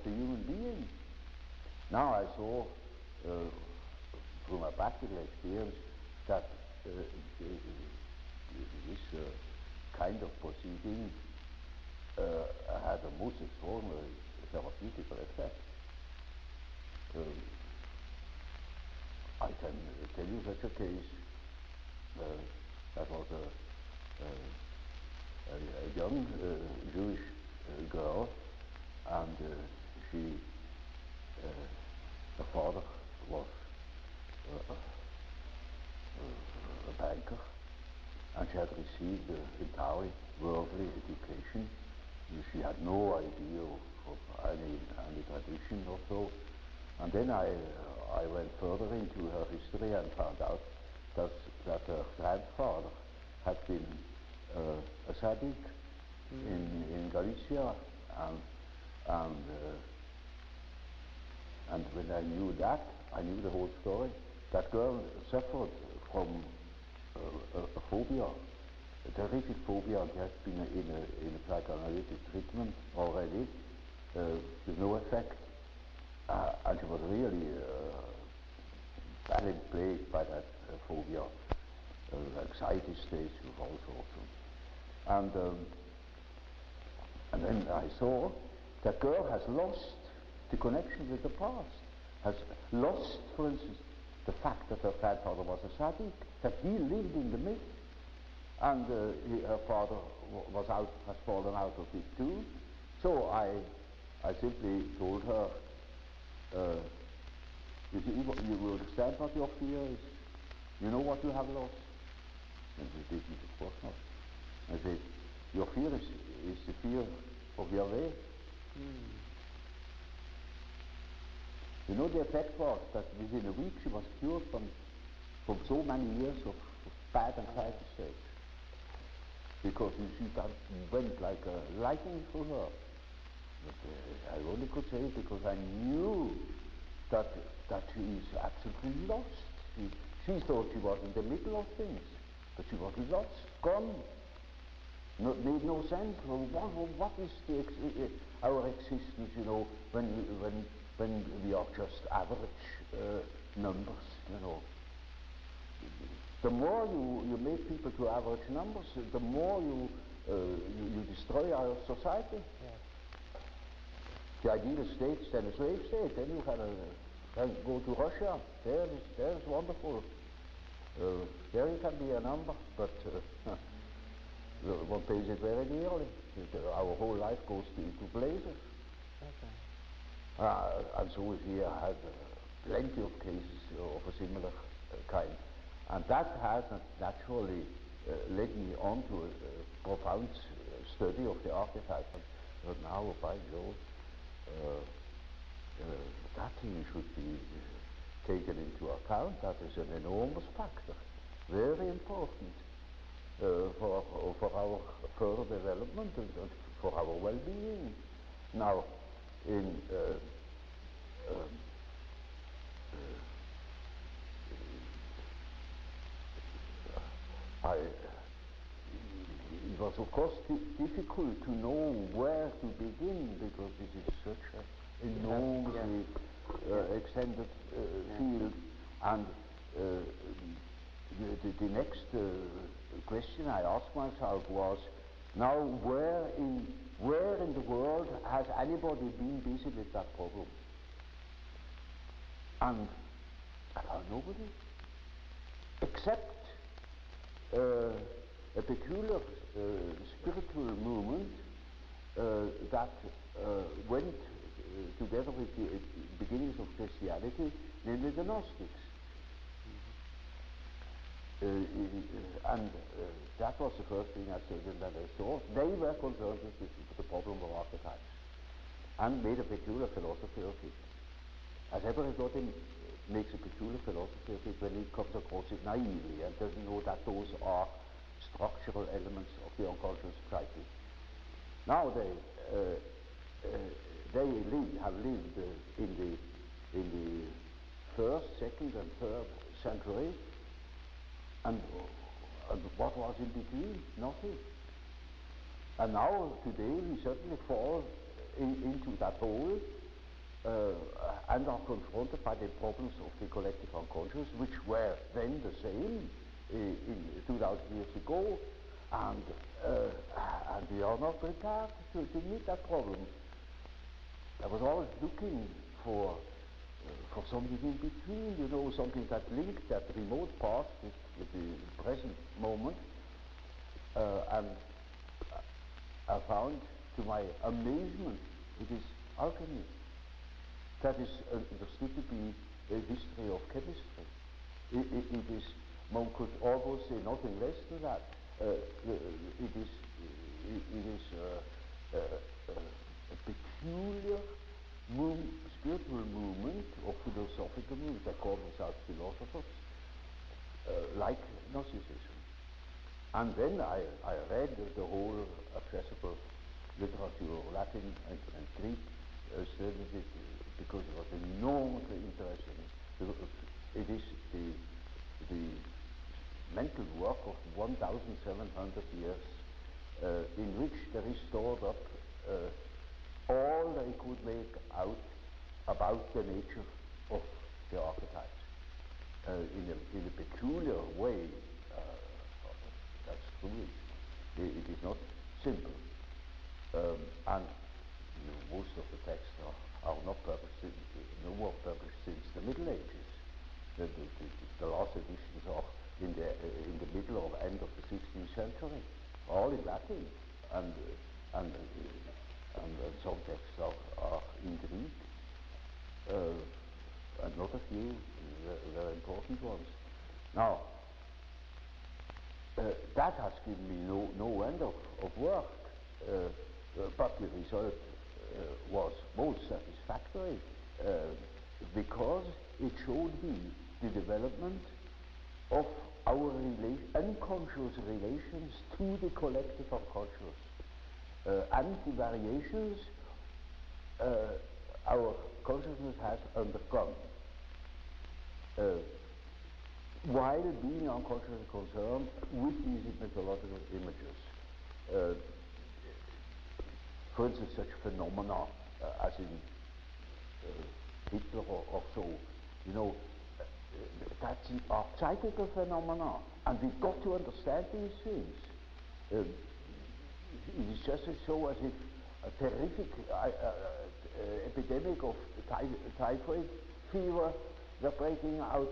the human being. Now I saw from a practical experience that this kind of proceeding had a most extraordinary therapeutical effect. I can tell you such a case. That was a young Jewish girl, and her father was a banker, and she had received entirely worldly education. She had no idea of any tradition or so. And then I went further into her history and found out that her grandfather had been a tzaddik in Galicia, and when I knew that, I knew the whole story. That girl suffered from a phobia, a terrific phobia, and has been in a psychoanalytic treatment already with no effect. And she was really badly plagued by that phobia, anxiety states of all sorts. And then I saw that girl has lost the connection with the past, has lost, for instance, the fact that her grandfather was a tzaddik, that he lived in the myth, and her father has fallen out of it too. So I simply told her, you will understand what your fear is. You know what you have lost? And she didn't, of course not. I said, your fear is the fear of your way. You know, the effect was that within a week she was cured from so many years of bad anxiety states. Because she went like a lightning through her. But I only could say it because I knew that she is absolutely lost. She thought she was in the middle of things, but she was lost, gone. Made no sense. What is our existence? You know, when we are just average numbers. You know, the more you make people to average numbers, the more you destroy our society. Yes. The ideal state is then a slave state. Then you can go to Russia. There's wonderful. There you can be a number, but one pays it very dearly. Our whole life goes into blazes. Okay. And so we here have plenty of cases of a similar kind. And that has naturally led me on to a profound study of the archetype. But now, by Jove, that thing should be taken into account. That is an enormous factor, very important for our further development and for our well-being. Now, in it was of course difficult to know where to begin, because this is such an enormously extended field, and the next question I asked myself was, now where in the world has anybody been busy with that problem? And I found nobody, except a peculiar spiritual movement that went together with the beginnings of Christianity, namely the Gnostics. And that was the first thing I studied that I saw. They were concerned with the problem of archetypes and made a peculiar philosophy of it. As everybody makes a peculiar philosophy of it when he comes across it naively and doesn't know that those are structural elements of the unconscious psyche. Now they have lived in the first, second, and third century, and what was in between? Nothing. And now today we certainly fall into that hole and are confronted by the problems of the collective unconscious, which were then the same in 2000 years ago, and we are not prepared to meet that problem. I was always looking for something in between, you know, something that linked that remote past with the present moment, and I found, to my amazement, it is alchemy. That is understood to be a history of chemistry. It is, one could almost say nothing less than that. It is a peculiar spiritual movement, or philosophical movement. They call themselves philosophers, like Gnosticism. And then I read the whole accessible literature, Latin and Greek, studied it because it was enormously interesting. It is the mental work of 1,700 years in which there is stored up all they could make out about the nature of the archetypes in a peculiar way. That's true. It is not simple, and most of the texts are not published, no more published since the Middle Ages. The last editions are in the middle or end of the 16th century, all in Latin, and some texts are in Greek, and not a few very important ones. Now, that has given me no end of work, but the result was most satisfactory because it showed me the development of our unconscious relations to the collective unconscious, and the variations our consciousness has undergone while being unconsciously concerned with these mythological images. For instance, such phenomena as in Hitler or so, you know, that's an psychical phenomena, and we've got to understand these things. It is just so as if a terrific epidemic of typhoid fever were breaking out,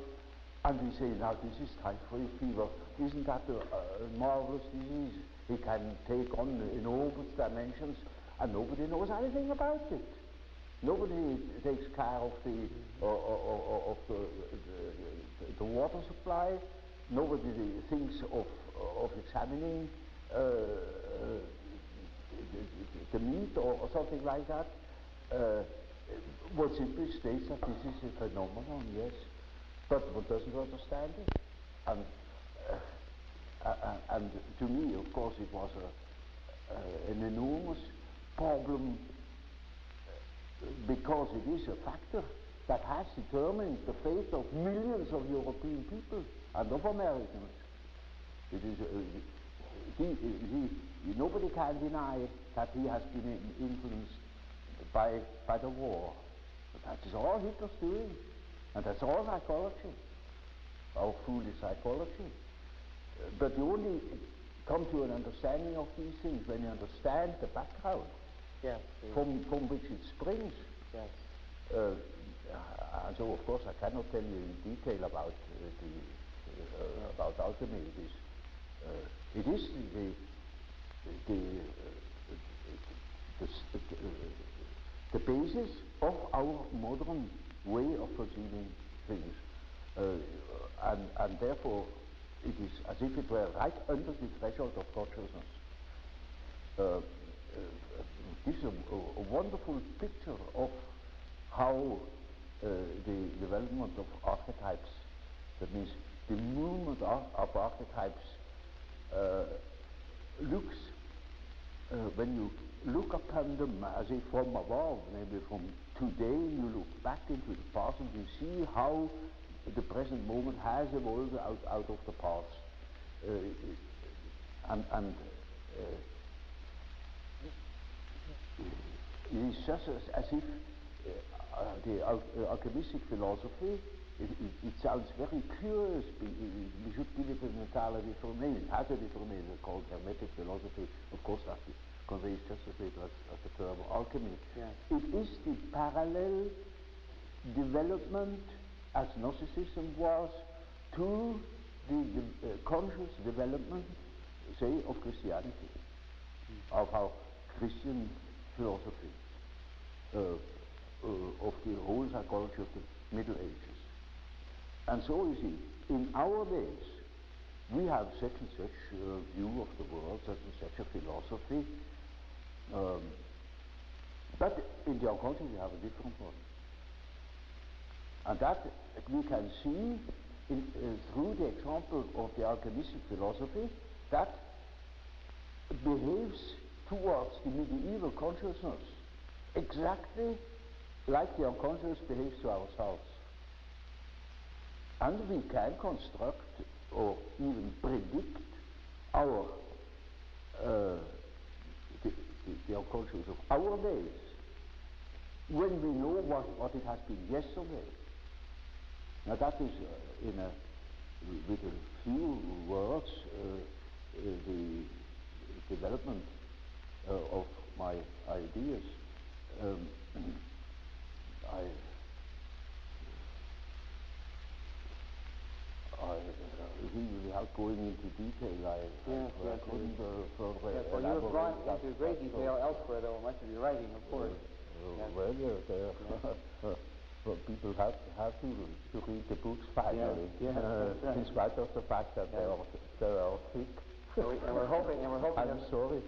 and we say, now this is typhoid fever. Isn't that a marvelous disease? It can take on enormous dimensions, and nobody knows anything about it. Nobody takes care of the water supply. Nobody thinks of of examining the meat or something like that, one simply states that this is a phenomenon, yes, but one doesn't understand it. And to me, of course, it was an enormous problem because it is a factor that has determined the fate of millions of European people and of Americans. It is, nobody can deny that he has been influenced by the war. But that is all Hitler's doing, and that's all psychology, our foolish psychology. But you only come to an understanding of these things when you understand the background, yes, from which it springs. Yes. And so, of course, I cannot tell you in detail about about alchemy. It is the basis of our modern way of perceiving things, and therefore it is as if it were right under the threshold of consciousness. This is a wonderful picture of how the development of archetypes, that means the movement of archetypes, looks, when you look upon them as if from above, maybe from today, you look back into the past and you see how the present moment has evolved out of the past. It is just as if the alchemistic philosophy, it sounds very curious. We should give it an entirely different name. It has a different name. It's called hermetic philosophy. Of course, that conveys just as little as the term alchemy. Yes. It is the parallel development, as Gnosticism was, to the conscious development, say, of Christianity, of our Christian philosophy, of the whole psychology of the Middle Ages. And so, you see, in our days, we have such and such view of the world, such and such a philosophy, but in the unconscious we have a different one. And that we can see through the example of the alchemistic philosophy that behaves towards the medieval consciousness exactly like the unconscious behaves to ourselves. And we can construct or even predict our the unconscious of our days when we know what it has been yesterday. Now that is, with a few words, the development of my ideas. I think without going into detail, I couldn't further yes, well, you have gone into great detail elsewhere, though, much of your writing, of course. Well, well, people have to read the books finally, right. in spite of the fact that they are thick. And we're hoping I'm sorry.